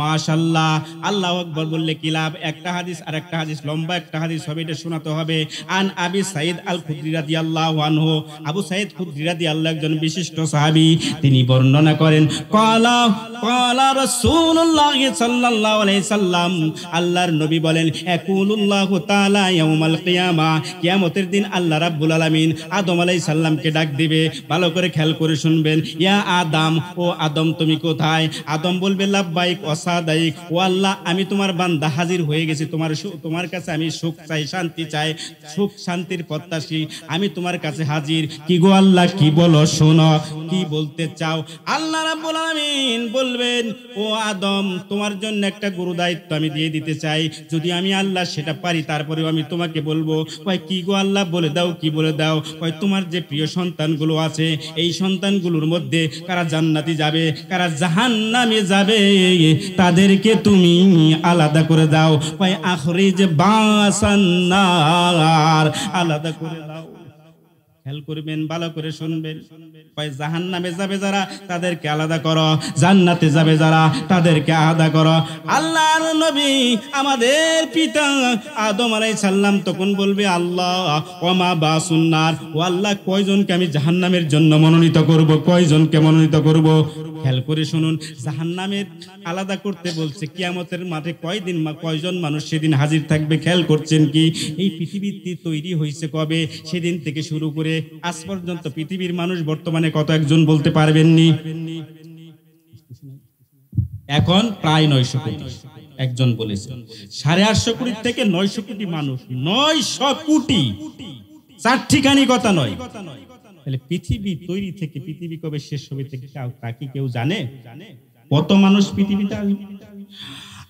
মাশাআল্লাহ। আল্লাহু আকবার বললে কি লাভ? একটা হাদিস আর একটা হাদিস, লম্বা একটা হাদিস হবে, এটা শোনাতে হবে। আন আবি সাঈদ আল খুদরি রাদিয়াল্লাহু আনহু, আবু সাঈদ খুদরি রাদিয়াল্লাহু, একজন বিশিষ্ট সাহাবী, তিনি বর্ণনা করেন, ক্বালা ক্বালা রাসূলুল্লাহ সাল্লাল্লাহু আলাইহি সাল্লাম, আল্লাহর নবী বলেন, ইয়াকুলুল্লাহু তাআলা ইয়াউমাল কিয়ামা, কিয়ামতের দিন আল্লাহ রাব্বুল আলামিন আদম আলাইহিস সালামকে ডাক দিবে। ভালো করে খেয়াল করে শুনবেন। ইয়া আদম, ও আদম তুমি কোথায়? আদম বলবে, লাব্বাইক অসাদাইক, ও আল্লাহ আমি তোমার বান্দা হাজির হয়ে গেছি, তোমার কাছে আমি সুখ চাই, শান্তি চাই, সুখ শান্তির প্রত্যাশী, আমি তোমার কাছে হাজির। কি গো আল্লাহ, কি বলো, শোনো, কি বলতে চাও? আল্লাহ রাব্বুল আলামিন বলবেন, ও আদম তোমার জন্য একটা গুরু দায়িত্ব আমি দিয়ে দিতে চাই, যদি আমি আল্লাহ সেটা পারি তারপরেও আমি তোমাকে বলবো। কয় কি গো আল্লাহ, বলে দাও, কি বলে দাও? কয় তোমার যে প্রিয় সন্তানগুলো আছে, এই সন্তানগুলোর মধ্যে কারা জান্নাতি যাবে, কারা জাহান্নামে যাবে, তাদেরকে তুমি আলাদা করে দাও। কয় আখরিজ বাসান্নার, আলাদা করে দাও। খেয়াল করবেন, ভালো করে শুনবেন। জাহান্নামে যাবে যারা, তাদেরকে আলাদা করো, জান্নাতে যাবে যারা, তাদেরকে আলাদা করো। আল্লাহর নবী আমাদের পিতা আদম আলাইহিস সালাম তখন বলবে, আল্লাহ ওমা বাসুন্নার, ও আল্লাহ কয়জনকে আমি জাহান্নামের জন্য মনোনীত করব, কয়জনকে মনোনীত করব? খেয়াল করে শুনুন, জাহান্নামের আলাদা করতে বলছে। কিয়ামতের মাঠে কয়জন মানুষ সেদিন হাজির থাকবে? খেয়াল করছেন কি? এই পৃথিবীতে তৈরি হয়েছে কবে, সেদিন থেকে শুরু করে আজ পর্যন্ত পৃথিবীর মানুষ বর্তমানে কত একজন বলতে পারবেননি? এখন প্রায় 900 কোটি। একজন বলেছেন 850 কোটি থেকে 900 কোটি মানুষ, 900 কোটি, চারটিখানি কথা নয়। তাহলে পৃথিবী তৈরি থেকে পৃথিবী কবে শেষ হবে থেকে তা কি কেউ জানে? কত মানুষ পৃথিবীতে?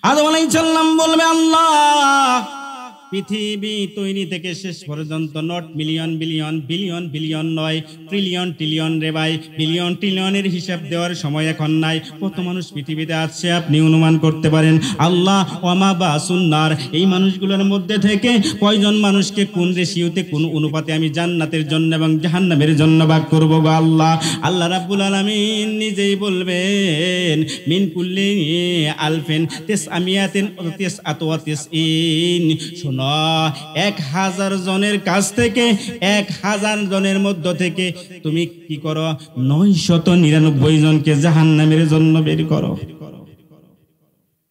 আদম আলাইহিস সালাম বলবে, আল্লাহ পৃথিবী তৈরি থেকে শেষ পর্যন্ত not million billion, billion billion নয়, ট্রিলিয়ন ট্রিলিয়ন রে ভাই, বিলিয়ন ট্রিলিয়নের হিসাব দেওয়ার সময় এখন নাই। কত মানুষ পৃথিবীতে আছে আপনি অনুমান করতে পারেন? আল্লাহ ওমা বাসুন্নার, এই মানুষগুলোর মধ্যে থেকে কয়জন মানুষকে কোন রেশিওতে, কোন অনুপাতে আমি জান্নাতের জন্য এবং জাহান্নামের জন্য ভাগ করব গো আল্লাহ? আল্লাহ রাব্বুল আলামিন নিজেই বলবেন, মিন কুল্লি আলফিন তিসআমিয়াতিন তিসআতু তিসইন, শোনো 1000 জনের কাছ থেকে 1000 জনের মধ্য থেকে তুমি কি করো? 999 জনকে জাহান্নামের জন্য বের করো।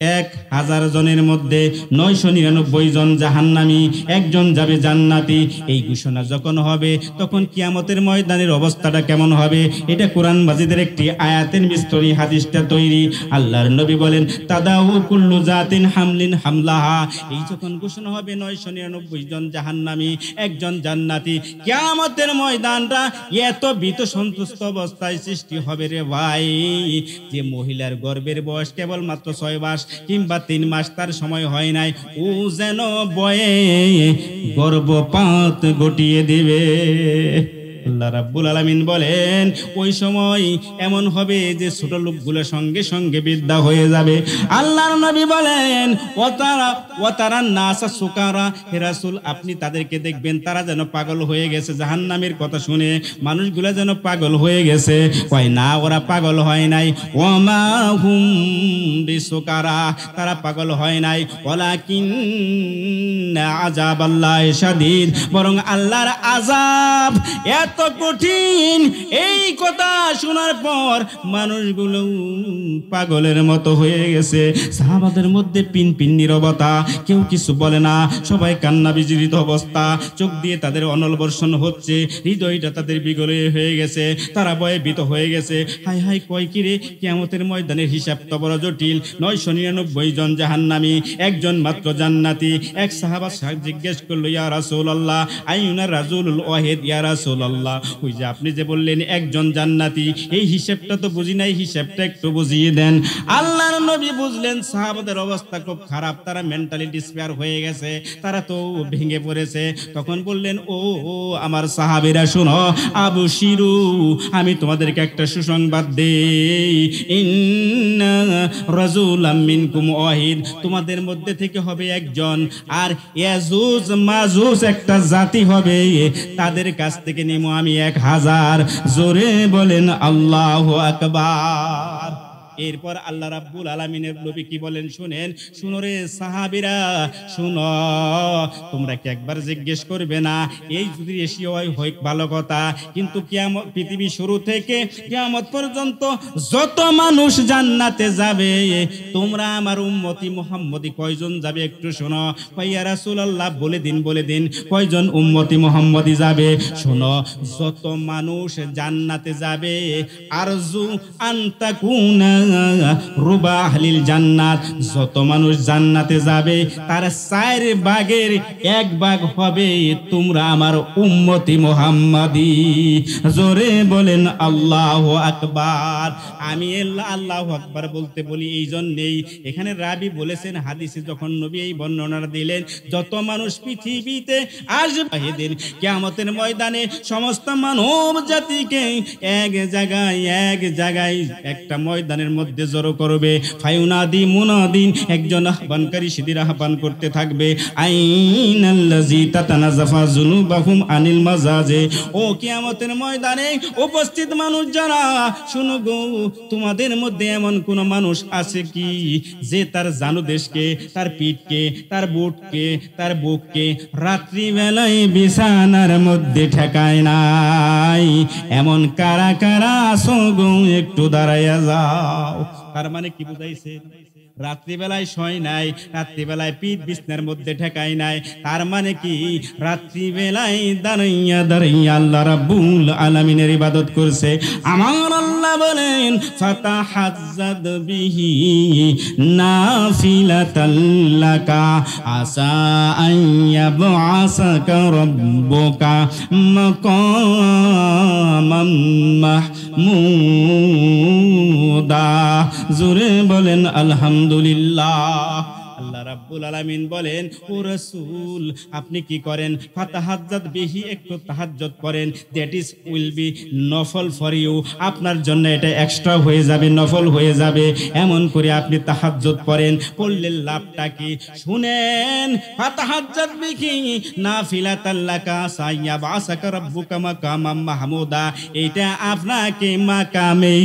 1000 জনের মধ্যে 999 জন জাহান্নামী, একজন যাবে জান্নাতি। এই ঘোষণা যখন হবে তখন কিয়ামতের ময়দানের অবস্থাটা কেমন হবে? এটা কোরআন মাজিদের একটি আয়াতের মিস্তরি হাদিসটা তৈরি। আল্লাহর নবী বলেন, তাদাউ কুল্লু জাতিন হামলিন হামলাহা। এই যখন ঘোষণা হবে 999 জন জাহান্নামী, একজন জান্নাতি, কিয়ামতের ময়দানটা এত ভীত সন্তুষ্ট অবস্থায় সৃষ্টি হবে রে ভাই, যে মহিলার গর্ভের বয়স কেবলমাত্র 6 মাস কিংবা 3 মাস, তার সময় হয় নাই, ও যেন বয়ে গর্ভপাত ঘটিয়ে দিবে। আল্লাহ রাব্বুল আলামিন বলেন, ওই সময় এমন হবে যে ছোট লোকগুলো সঙ্গে সঙ্গে বিদ্যা হয়ে যাবে। আল্লাহর নবী বলেন, ওয়াতারান নাসা সুকারা, হে রাসূল আপনি তাদেরকে দেখবেন তারা যেন পাগল হয়ে গেছে। জাহান্নামের কথা শুনে মানুষগুলো যেন পাগল হয়ে গেছে। কয় না, ওরা পাগল হয় নাই। ওয়ামা হুম বিসুকারা, তারা পাগল হয় নাই। ওয়ালাকিন আযাবাল্লাহি শাদীদ, বরং আল্লাহর আযাব এত কঠিন। এই কথা শোনার পর মানুষগুলো পাগলের মতো হয়ে গেছে। সাহাবাদের মধ্যে পিন নীরবতা, কেউ কিছু বলে না, সবাই কান্না বিজড়িত অবস্থা, চোখ দিয়ে তাদের অনল বর্ষণ হচ্ছে, হৃদয়টা তাদের বিগলে হয়ে গেছে, তারা ভয়ে ভীত হয়ে গেছে। হাই হাই কয় কিরে, কিয়ামতের ময়দানের হিসাব তো বড় জটিল। 999 জন জাহান্নামী, একজন মাত্র জান্নাতি। এক সাহাবা জিজ্ঞেস করলো, ইয়া রাসূলুল্লাহ আইয়ুনা রাজুলুল ওয়াহিদ, ইয়া রাসূলুল্লাহ ওই যে আপনি যে বললেন একজন জান্নাতি, এই হিসাবটা তো বুঝি নাই, হিসাবটা একটু বুঝিয়ে দেন। আল্লাহর নবী বুঝলেন সাহাবাদের অবস্থা খুব খারাপ, তারা মেন্টালি ডিসপেয়ার হয়ে গেছে, তারা তো ভেঙে পড়েছে। তখন বললেন, ও আমার সাহাবীরা শুনো, আবশিরু, আমি তোমাদেরকে একটা সুসংবাদ দেই, ইন্না রাজুলাম মিনকুম ওয়াহিদ, তোমাদের মধ্যে থেকে হবে একজন, আর ইয়াজুজ মাজুজ একটা জাতি হবে, তাদের কাছ থেকে নিমো আমি 1000। জোরে বলেন আল্লাহু আকবার। এরপর আল্লাহ রাব্বুল আলামিনের নবী কি বলেন শুনেন, শুনো রে সাহাবীরা, শুনো, তোমরা কি একবার জিজ্ঞেস করবে না, এই যদি এশিয়া হয় ভালো কথা, কিন্তু কিয়ামত, পৃথিবী শুরু থেকে কিয়ামত পর্যন্ত যত মানুষ জান্নাতে যাবে, তোমরা আমার উম্মতি মুহাম্মদি কয়জন যাবে একটু শোনো। ইয়া রাসূলুল্লাহ বলে দিন কয়জন উম্মতি মুহাম্মদি যাবে? শোনো, যত মানুষ জান্নাতে যাবে, আরজু আনতাকুনা রুবা আহলিল জান্নাত, যত মানুষ জান্নাতে যাবে তার 4 ভাগের 1 ভাগ হবে তোমরা আমার উম্মতি মুহাম্মাদি। জোরে বলেন আল্লাহু আকবার। আমি আল্লাহু আকবার বলতে বলি এই জন্যেই, এখানে রাবি বলেছেন হাদিসে যখন নবী এই বর্ণনা দিলেন, যত মানুষ পৃথিবীতে আসবে সেদিন কিয়ামতের ময়দানে সমস্ত মানব জাতিকে এক জায়গায় একটা ময়দানের মধ্যে জড়ো করবে। ফায়ুনাদি মুনাদিন, একজন আহ্বানকারী সেদিন আহ্বান করতে থাকবে, আইনাল্লাযী তাতানাজাফা যুনুবাহুম আনিল মাজাজে, ও কিয়ামতের ময়দানে উপস্থিত মানুষ যারা, শুনো গো, তোমাদের মধ্যে এমন কোন মানুষ আছে কি যে তার জানুদেশকে, তার পিঠকে, তার বুটকে, তার বুককে রাত্রি বেলায় বিছানার মধ্যে ঠেকায় নাই? এমন কারা কারা আছো গো, একটু দাঁড়াইয়া যাও। তার মানে কি বুঝাইছে? রাত্রিবেলায় শয় নাই, রাত্রিবেলায় পিঠ বিছনার মধ্যে ঠেকায় নাই, তার মানে কি রাত্রিবেলায় দাঁড়াইয়া আল্লাহ রাব্বুল আলামিনের ইবাদত করছে। আমার আল্লাহ বলেন, ফাতাহাজ্জাদ বিহি নাফিলাতাল লাকা আসা আইয়াবআসাকা রাব্বুকা মাকামাম মাহমুদা। জোরে বলেন আলহামদুলিল্লাহ। আল্লাহ রাব্বুল আলামিন বলেন, ও রাসূল আপনি কি করেন? ফাতাহাজ্জাদ বিহি, একটু তাহাজ্জুদ করেন, দ্যাট ইজ উইল বি নফল ফর ইউ, আপনার জন্য এটা এক্সট্রা হয়ে যাবে, নফল হয়ে যাবে। এমন করে আপনি তাহাজ্জুদ করেন, করলে লাভটা কি শুনেন। ফাতাহাজ্জাদ বিহি নাফিলাতাল লাকা সাইয়াবাসাকা রাব্বুকা মাকামাম মাহমুদা, এটা আপনাকে মাকামে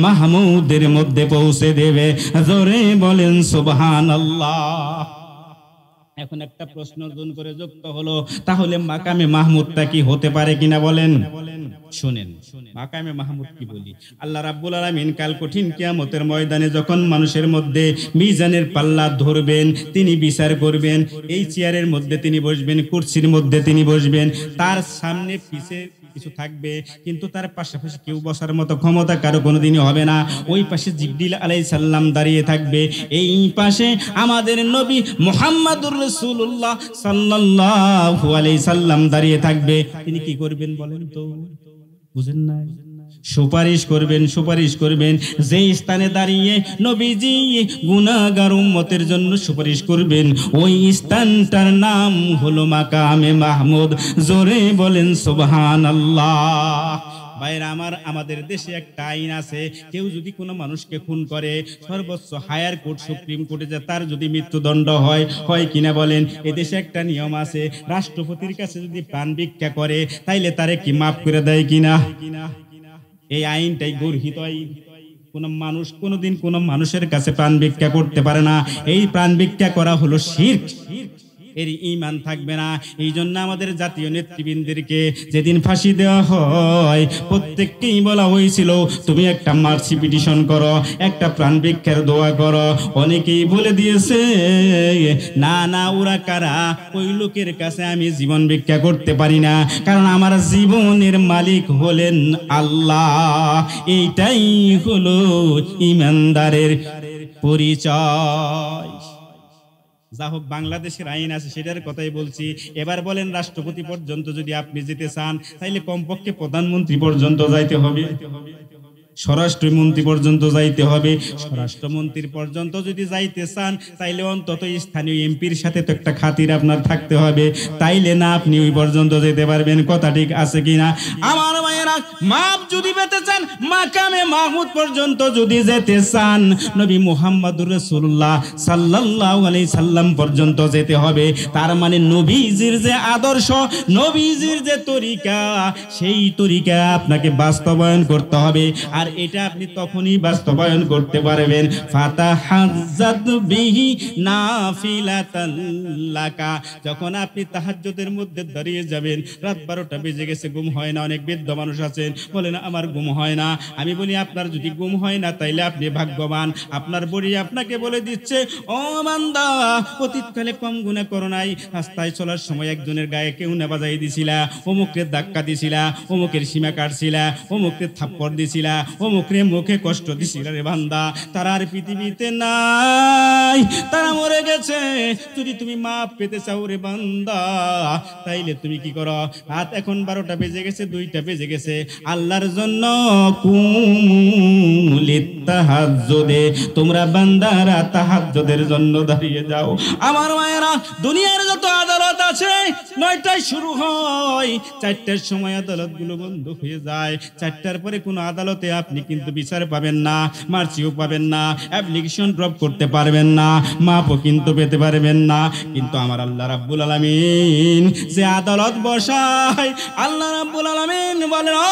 মাহমুদের মধ্যে পৌঁছে দেবে। জোরে বলেন সুবহানাল্লাহ। এখন একটা প্রশ্ন জুন করে যুক্ত হলো, তাহলে মাকামে মাহমুদটা কি হতে পারে কিনা বলেন? শুনেন, মাকামে মাহমুদ কি বলি, আল্লাহ রাব্বুল আলামিন কাল কঠিন কিয়ামতের ময়দানে যখন মানুষের মধ্যে মিজানের পাল্লা ধরবেন, তিনি বিচার করবেন, এই চেয়ারের মধ্যে তিনি বসবেন, কুরসির মধ্যে তিনি বসবেন, তার সামনে পিছে কিছু থাকবে, কিন্তু তার পাশাপাশি কেউ বসার মতো ক্ষমতা কারো কোনোদিনই হবে না। ওই পাশে জিবরিল আলাইহিস সালাম দাঁড়িয়ে থাকবে, এই পাশে আমাদের নবী মুহাম্মদুর রাসূলুল্লাহ সাল্লাল্লাহু আলাইহি সাল্লাম দাঁড়িয়ে থাকবে। তিনি কি করবেন বলেন তো? বুঝেন না? সুপারিশ করবেন, সুপারিশ করবেন। যে স্থানে দাঁড়িয়ে নবীজি গুনাহগার উম্মতের জন্য সুপারিশ করবেন, ওই স্থানটার নাম হলো মাকামে মাহমুদ। জোরে বলেন সুবহানাল্লাহ। ভাইরা আমার, আমাদের দেশে একটা আইন আছে, কেউ যদি কোনো মানুষকে খুন করে, সর্বোচ্চ হায়ার কোর্ট সুপ্রিম কোর্টে যে তার যদি মৃত্যুদণ্ড হয়, হয় কিনা বলেন? এদেশে একটা নিয়ম আছে, রাষ্ট্রপতির কাছে যদি প্রাণ ভিক্ষা করে তাইলে তারে কি মাফ করে দেয় কিনা? এই আইনটাই গর্হিত আইন। কোন মানুষ কোনোদিন কোন মানুষের কাছে প্রাণ ভিক্ষা করতে পারে না। এই প্রাণ ভিক্ষা করা হলো শিরক, এর ঈমান থাকবে না। এই জন্য আমাদের জাতীয় নেতৃবৃন্দদেরকে যেদিন ফাঁসি দেওয়া হয়, প্রত্যেককেই বলা হয়েছিল তুমি একটা মার্সি পিটিশন করো, একটা প্রাণ ভিক্ষার দোয়া করো। অনেকেই বলে দিয়েছে না না, ওরা কারা, ওই লোকের কাছে আমি জীবন ভিক্ষা করতে পারি না, কারণ আমার জীবনের মালিক হলেন আল্লাহ। এইটাই হলো ঈমানদারের পরিচয়। যা হোক, বাংলাদেশের আইন আছে সেটার কথাই বলছি। এবার বলেন, রাষ্ট্রপতি পর্যন্ত যদি আপনি যেতে চান, তাইলে কমপক্ষে প্রধানমন্ত্রী পর্যন্ত যাইতে হবে, স্বরাষ্ট্রমন্ত্রী পর্যন্ত যাইতে হবে। স্বরাষ্ট্রমন্ত্রীর পর্যন্ত যদি যাইতে চান, তাইলে অন্তত স্থানীয় এমপির সাথে তো একটা খাতির আপনার থাকতে হবে, তাইলে না আপনি ওই পর্যন্ত যেতে পারবেন। কথা ঠিক আছে কিনা আমার ভাইয়েরা? মাপ যদি পেতে চান, মাকামে মাহমুদ পর্যন্ত যদি যেতে চান, নবী মুহাম্মদুর রাসূলুল্লাহ সাল্লাল্লাহু আলাইহি সাল্লাম পর্যন্ত যেতে হবে। তার মানে নবীজির যে আদর্শ, নবীজির যে তরিকা, সেই তরিকা আপনাকে বাস্তবায়ন করতে হবে। আর এটা আপনি তখনই বাস্তবায়ন করতে পারবেন, ফাতাহাজ্জাত বিহি নাফিলাতাল লাকা, যখন আপনি তাহাজ্জুদের মধ্যে দাঁড়িয়ে যাবেন। রাত 12টা বেজে গেছে, ঘুম হয় না। অনেক বৃদ্ধ মানুষ আছেন, বলেন আমার ঘুম হয় না। আমি বলি, আপনার যদি ঘুম হয় না, তাইলে আপনি ভাগ্যবান। আপনার বড়ি আপনাকে বলে দিচ্ছে, ও বান্দা, অতীতকালে কম গুনাহ করো নাই, রাস্তায় চলার সময় একজনের গায়ে কেউ না বাজাই দিছিলা, অমুকের ধাক্কা দিছিলা, অমুকের সীমা কাটছিলা, অমুকের থাপ্পড় দিছিলা, অমুকের মুখে কষ্ট দিছিলা রে বান্দা, তারা আর পৃথিবীতে নাই, তারা মরে গেছে। যদি তুমি মাপ পেতে চাও রে বান্দা, তাইলে তুমি কি করো? রাত এখন 12টা বেজে গেছে, 2টা বেজে গেছে, আল্লাহর জন্য কুমুলিত তাহাজ্জুদে, তোমরা বান্দারা তাহাজ্জুদের জন্য দাঁড়িয়ে যাও। আমার মায়েরা, দুনিয়ার যত আদালত আছে 9টায় শুরু হয়, 4টার সময় আদালতগুলো বন্ধ হয়ে যায়। 4টার পরে কোনো আদালতে আপনি কিন্তু বিচার পাবেন না, মার্সিও পাবেন না, অ্যাপ্লিকেশন ড্রপ করতে পারবেন না, মাপও কিন্তু পেতে পারবেন না। কিন্তু আমার আল্লাহ রাব্বুল আলামিন যে আদালত বসায়, আল্লাহ রাব্বুল আলামিন বলেন, ও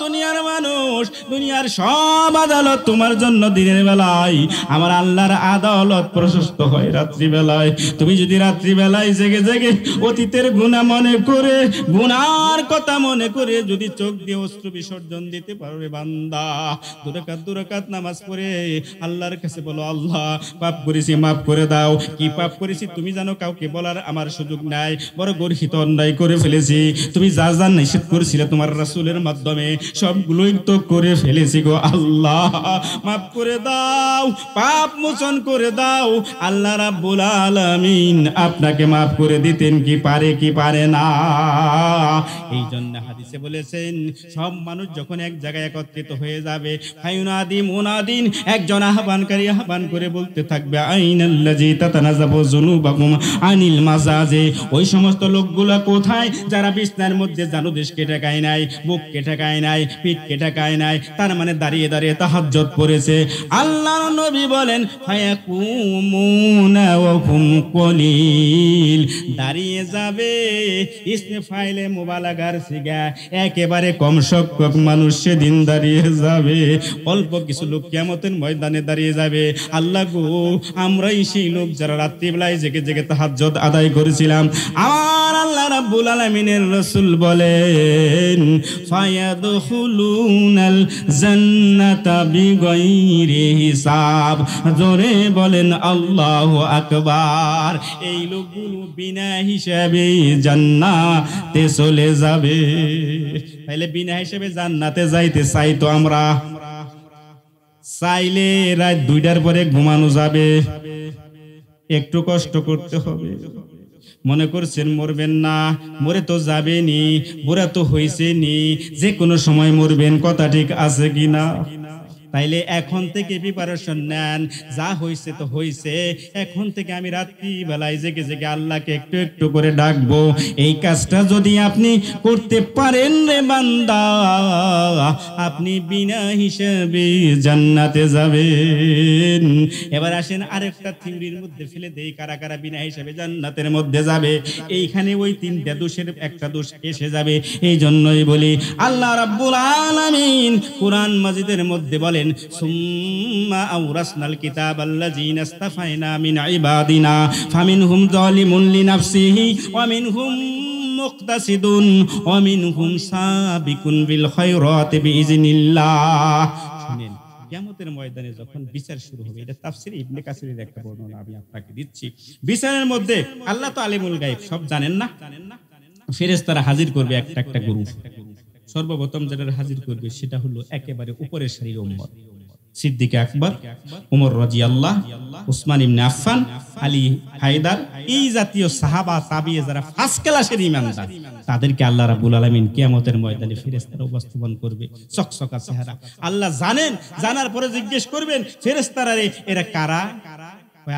দুনিয়ার মানুষ, দুনিয়ার সব আদালত তোমার জন্য দিনের বেলায়, আমার আল্লাহর আদালত প্রশস্ত হয় রাত্রি বেলায়। তুমি যদি রাত্রি বেলায় জেগে জেগে অতীতের গুনাহ মনে করে, গুনার কথা মনে করে যদি চোখ দিয়ে অশ্রু বিসর্জন দিতে পারো রে বান্দা, দুরাকাত নামাজ পড়ে আল্লাহর কাছে বলো, আল্লাহ পাপ করেছি, মাফ করে দাও। কি পাপ করেছি তুমি জানো, কাউকে বলার আমার সুযোগ নাই, বড় গর্হিত অন্যায় করে ফেলেছি। তুমি যা যা নিষেধ করেছিলে তোমার রাসূলের মাধ্যমে, সবগুলোই তো করে ফেলেছি গো আল্লাহ, মাফ করে দাও, পাপ মোচন করে দাও। আল্লাহ রাব্বুল আলামিন আপনাকে মাফ করে দিতেন কি পারে, কি পারে না? এই জন্য হাদিসে বলেছেন, সব মানুষ যখন এক জায়গায় একত্রিত হয়ে যাবে, ফায়ুনাদি মুনাদিন, একজন আহ্বানকারী আহ্বান করে বলতে থাকবে, আইনাল্লাযী তাতানাযাবু যুনুবাকুম আনিল মাজাজে, ওই সমস্ত লোকগুলা কোথায় যারা বিছনার মধ্যে জানুদেশ কেটে খায় নাই, বুক কেটে খায় নাই, পিঠ কেটে খায় নাই, তার মানে দাঁড়িয়ে দাঁড়িয়ে তাহাজ্জুদ পড়েছে। আল্লাহর নবী বলেন ফায়াকুমুনা ওয়া হুম কলিল, দাঁড়িয়ে যাবে ইসমে ফাইলে মুবালাগার সিগা, একেবারে কম সংখ্যক মানুষ সেদিন দাঁড়িয়ে যাবে, অল্প কিছু লোক কিয়ামতের ময়দানে দাঁড়িয়ে যাবে। আল্লাহ গো, আমরাই সেই লোক যারা রাত্রিবেলায় জেগে জেগে তাহাজ্জুদ আদায় করেছিলাম। আমার আল্লাহ রাব্বুল আলামিনের রাসূল বলেন ফায়াদখুলুনাল জান্নাতা বিগাইরি হিসাব, জোরে বলেন আল্লাহু আকবার। এই লোকগুলো বিনা হিসাবে জান্নাতে চলে যাবে। তাহলে বিনা হিসাবে জান্নাতে যাইতে চাই তো আমরা? চাইলে রাত 2টার পরে ঘুমানো যাবে, একটু কষ্ট করতে হবে। মনে করছেন মরবেন না, মরে তো যাবেনি, বুড়া তো হয়েছে নি, যে কোনো সময় মরবেন, কথা ঠিক আছে কিনা? তাইলে এখন থেকে প্রিপারেশন নেন, যা হয়েছে তো হয়েছে, এখন থেকে আমি রাত্রি বেলায় জেগে জেগে আল্লাহকে একটু একটু করে ডাকবো। এই কাজটা যদি আপনি করতে পারেন রে বান্দা, আপনি বিনা হিসাবে জান্নাতে যাবেন। এবার আসেন আরেকটা থিওরির মধ্যে ফেলে দেই, কারা কারা বিনা হিসাবে জান্নাতের মধ্যে যাবে। এইখানে ওই 3টা দোষের একটা দোষ এসে যাবে। এই জন্যই বলি আল্লাহ রাব্বুল আলামিন কুরআন মাজিদের মধ্যে বলেন সুম্মা আওরাসনাল কিতাবাল্লাযীনা ইসতাফাইনা মিন ইবাদিনা ফামিনহুম যালিমুন লিনাফসিহি ওয়া মিনহুম মুকতাসিদুন ওয়া মিনহুম সাবিকুন বিল খায়রাতি বিইজনিল্লাহ। শুনেন, কিয়ামতের ময়দানে যখন বিচার শুরু হবে, এটা তাফসীর ইবনে কাসিরের একটা বর্ণনা আমি আপনাকে দিচ্ছি। বিচারের মধ্যে আল্লাহ তো আলিমুল গায়ব, সব জানেন না। ফেরেশতারা হাজির করবে একটা একটা গ্রুপ। সর্বপ্রথম যারা হাজির করবে সেটা হলো একেবারে উপরের সারির উম্মত, সিদ্দিক আকবর, ওমর রাদিয়াল্লাহু, উসমান ইবনে আফফান, আলী হায়দার, এই জাতীয় সাহাবা তাবিঈ যারা ফার্স্ট ক্লাসের ঈমানদার, তাদেরকে আল্লাহ রাব্বুল আলামিন কিয়ামতের ময়দানে ফেরেশতারা উপস্থাপন করবে, চকচকা চেহারা। আল্লাহ জানেন, জানার পরে জিজ্ঞেস করবেন ফেরেশতারা, এরা কারা?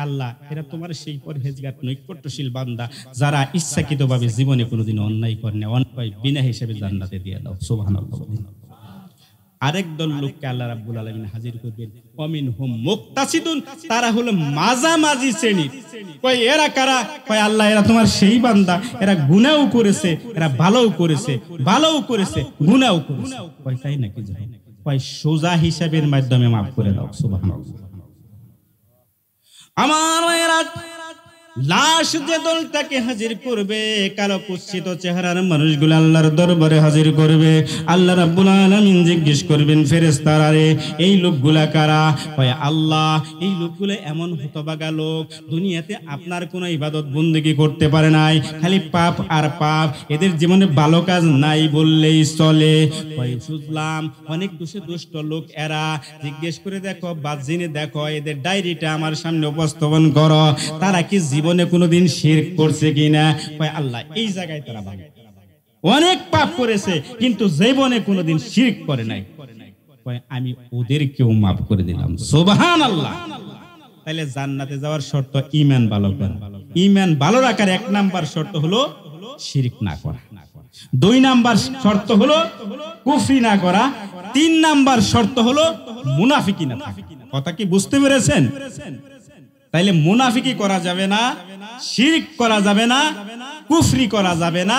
আল্লাহ, এরা তোমার সেই পরহেজগার নৈকট্যশীল বান্দা যারা ইচ্ছাকৃতভাবে জীবনে কোনোদিন অন্যায় করে না, অন্যায় বিনা হিসেবে জান্নাতে দিয়ে দাও। সুবহানাল্লাহ। আরেক দল লোককে আল্লাহ রাব্বুল আলামিন হাজির করবেন, ওয়ামিনহুম মুকতাসিদুন, তারা হলো মাঝামাঝি শ্রেণীর। কই এরা কারা? কই আল্লাহ, এরা তোমার সেই বান্দা, এরা গুনাহও করেছে, এরা ভালোও করেছে, ভালোও করেছে, গুনাহও করেছে। কই তাই নাকি? কই সোজা হিসাবের মাধ্যমে maaf করে দাও। সুবহানাল্লাহ। আমার মায়েরা, লাশ যে দলটাকে হাজির করবে, কালো কুৎসিত চেহারার মানুষগুলো আল্লাহর দরবারে হাজির করবে। আল্লাহ রাব্বুল আলামিন জিজ্ঞেস করবেন ফেরেশতারা, রে এই লোকগুলা কারা? কয় আল্লাহ, এই লোকগুলো এমন হতভাগা লোক, দুনিয়াতে আপনার কোনো ইবাদত বন্দেগী করতে পারে নাই, খালি পাপ আর পাপ, এদের জীবনে ভালো কাজ নাই বললেই চলে। কয় বুঝলাম, অনেক দুষ্ট লোক এরা। জিজ্ঞেস করে দেখো, বাজিনে দেখো, এদের ডায়েরিটা আমার সামনে উপস্থাপন করো, তারা কি জীবনে কোনোদিন শিরক করছে কিনা? কয় আল্লাহ, এই জায়গায় তারা ভালো, অনেক পাপ করেছে কিন্তু জীবনে কোনোদিন শিরক করে নাই। কয় আমি ওদেরকেও maaf করে দিলাম। সুবহানাল্লাহ। তাহলে জান্নাতে যাওয়ার শর্ত ঈমান ভালো করা। ঈমান ভালো রাখার 1 নাম্বার শর্ত হলো শিরক না করা, 2 নাম্বার শর্ত হলো কুফরি না করা, 3 নাম্বার শর্ত হলো মুনাফিকি না থাকা। কথা কি বুঝতে পেরেছেন? তাইলে মুনাফিকি করা যাবে না, শিরক করা যাবে না, কুফরি করা যাবে না।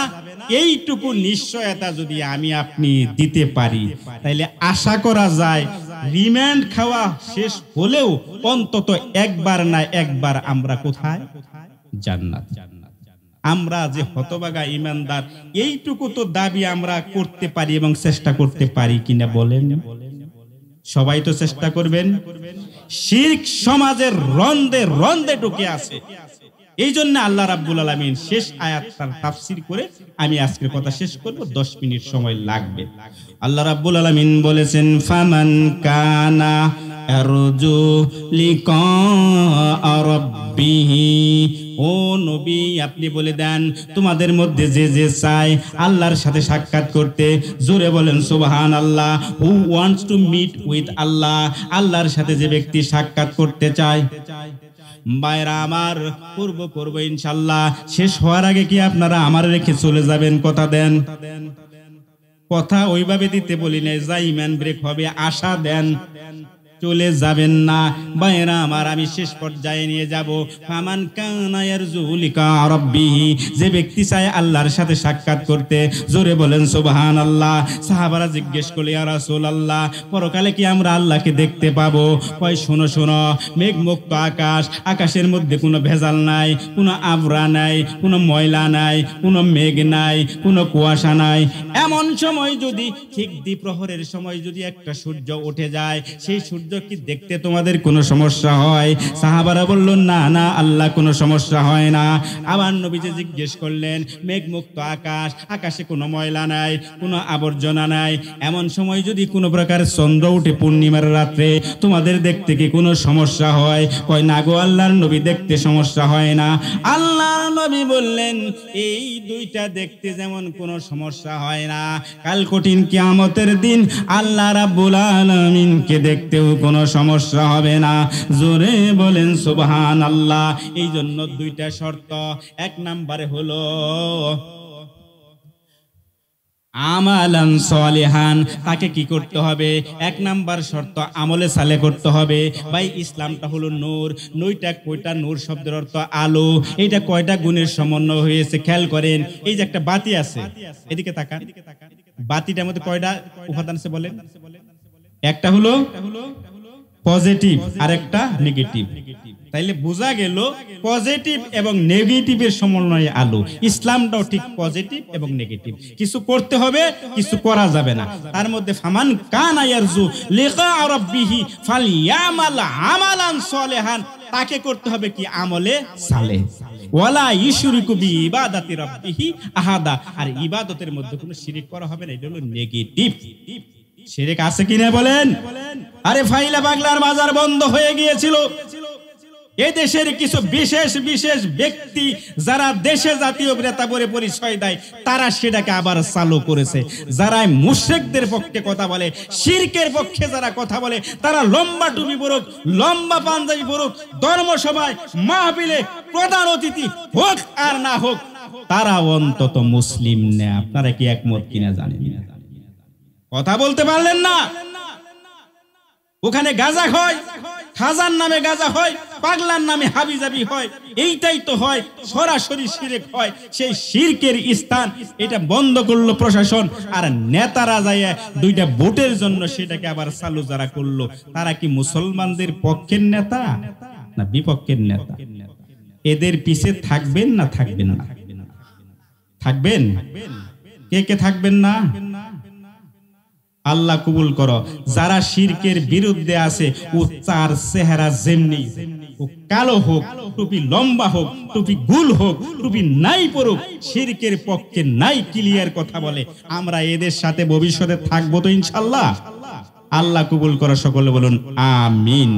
এইটুকু নিশ্চয়তা যদি আমি আপনি দিতে পারি, তাইলে আশা করা যায় রিমান্ড খাওয়া শেষ হলেও অন্তত একবার না একবার আমরা কোথায়? জান্নাত। আমরা যে হতভাগা ঈমানদার, এইটুকু তো দাবি আমরা করতে পারি এবং চেষ্টা করতে পারি কিনা বলেন? সবাই তো চেষ্টা করবেন। শিরক সমাজের রন্ধে রন্ধে ঢুকে আছে। এই জন্য আল্লাহ রাব্বুল আলামিন শেষ আয়াতটার তাফসীর করে আমি আজকের কথা শেষ করব, 10 মিনিট সময় লাগবে। আল্লাহ রাব্বুল আলামিন বলেছেন, ফামান কানা আরজু লিকা রাব্বিহি, ও নবী আপনি বলে দেন, তোমাদের মধ্যে যে যে চায় আল্লাহর সাথে সাক্ষাৎ করতে, জোরে বলেন সুবহানাল্লাহ। Who wants to meet with Allah, আল্লাহর সাথে যে ব্যক্তি সাক্ষাৎ করতে চায়, ভাইরা আমার, করব ইনশাআল্লাহ। শেষ হওয়ার আগে কি আপনারা আমার রেখে চলে যাবেন? কথা দেন। কথা ওইভাবে দিতে বলি নাই, যা ইমান ব্রেক হবে আশা দেন, চলে যাবেন না ভাইরা আমার। আমি শেষ পর্যায়ে নিয়ে যাব। ফামান কানা ইয়ারজু লিকা রাব্বিহি, যে ব্যক্তি চায় আল্লাহর সাথে সাক্ষাৎ করতে, জোরে বলেন সুবহানাল্লাহ। সাহাবারা জিজ্ঞেস করলে ইয়া রাসূলুল্লাহ, পরকালে কি আমরা আল্লাহকে দেখতে পাবো? কয় শোনো শোনো, মেঘমুক্ত আকাশ, আকাশের মধ্যে কোনো ভেজাল নাই, কোনো আবরা নাই, কোনো ময়লা নাই, কোনো মেঘ নাই, কোনো কুয়াশা নাই। এমন সময় যদি ঠিক দ্বিপ্রহরের সময় যদি একটা সূর্য উঠে যায়, সেই সূর্য কি দেখতে তোমাদের কোনো সমস্যা হয়? সাহাবারা বলল না না আল্লাহ, কোনো সমস্যা হয় না। আবার নবীজি জিজ্ঞেস করলেন, মেঘমুক্ত আকাশ, আকাশে কোনো ময়লা নাই, কোনো আবর্জনা নাই, এমন সময় যদি কোনো প্রকার চন্দ্র উঠে পূর্ণিমার রাত্রে, তোমাদের দেখতে কি কোনো সমস্যা হয়? কয় না গো আল্লাহর নবী, দেখতে সমস্যা হয় না। আল্লাহর নবী বললেন, এই দুইটা দেখতে যেমন কোনো সমস্যা হয় না, কাল কঠিন কিয়ামতের দিন আল্লাহ রাব্বুল আলামিনকে দেখতেও কোনো সমস্যা হবে না। জোরে বলেন সুবহানাল্লাহ। এই জন্য দুইটা শর্ত। এক নম্বরে হলো আমালান সলিহান, তাকে কি করতে হবে? এক নাম্বার শর্ত আমলে সালে করতে হবে। ভাই ইসলামটা হলো নূর। নূরটা কয়টা? নূর শব্দের অর্থ আলো। এইটা কয়টা গুণের সমন্বয় হয়েছে খেয়াল করেন। এই যে একটা বাতি আছে, এদিকে তাকান, বাতিটার মধ্যে কয়টা উপাদান আছে বলেন? একটা হলো পজিটিভ আর একটা নেগেটিভ। তাইলে বোঝা গেল পজিটিভ এবং নেগেটিভের সমন্বয়ে আলো। ইসলামটাও ঠিক পজিটিভ এবং নেগেটিভ, কিছু করতে হবে, কিছু করা যাবে না। তার মধ্যে ফামান কানা ইয়ারজু লিকা রাব্বিহি ফালইয়ামাল আমালান সলিহান, তাকে করতে হবে কি? আমলে সালেহ। ওয়ালা ইশরিকু বিইবাদাতি রাব্বিহি আহাদা, আর ইবাদতের মধ্যে কোনো শিরিক করা হবে না। এটা হলো নেগেটিভ। শিরিক আছে কিনা বলেন? আরে ফাইলা বাংলার বাজার বন্ধ হয়ে গিয়েছিল। এই দেশের কিছু বিশেষ বিশেষ ব্যক্তি যারা দেশে জাতীয় নেতা বলে পরিচয় দেয়, তারা সেটাকে আবার চালু করেছে। যারা মুশরিকদের পক্ষে কথা বলে, শিরকের পক্ষে যারা কথা বলে, তারা লম্বা টুপি পরুক, লম্বা পাঞ্জাবি পরুক, ধর্মসভায় মাহফিলে প্রধান অতিথি হোক আর না হোক, তারা অন্তত মুসলিম না। আপনারা কি একমত কিনা জানেন না? কথা বলতে পারলেন না? ওখানে গাঁজা হয়, খাজার নামে গাঁজা হয়, পাগলার নামে হাবিজাবি হয়, এইটাই তো হয়, সরাসরি শিরক হয়। সেই শিরকের স্থান এটা বন্ধ করলো প্রশাসন, আর নেতারা যাইয়া দুইটা ভোটের জন্য সেটাকে আবার চালু যারা করলো, তারা কি মুসলমানদের পক্ষের নেতা না বিপক্ষের নেতা? এদের পিছে থাকবেন না থাকবেন না? থাকবেন? কে কে থাকবেন না? আল্লাহ কবুল করো। যারা শিরকের বিরুদ্ধে আছে, ও চার চেহারা যেমনি, ও কালো হোক, টুপি লম্বা হোক, টুপি গুল হোক, টুপি নাই পড়ুক, শিরকের পক্ষে নাই, ক্লিয়ার কথা বলে, আমরা এদের সাথে ভবিষ্যতে থাকবো তো ইনশাআল্লাহ। আল্লাহ কবুল করো। সকলে বলুন আমিন।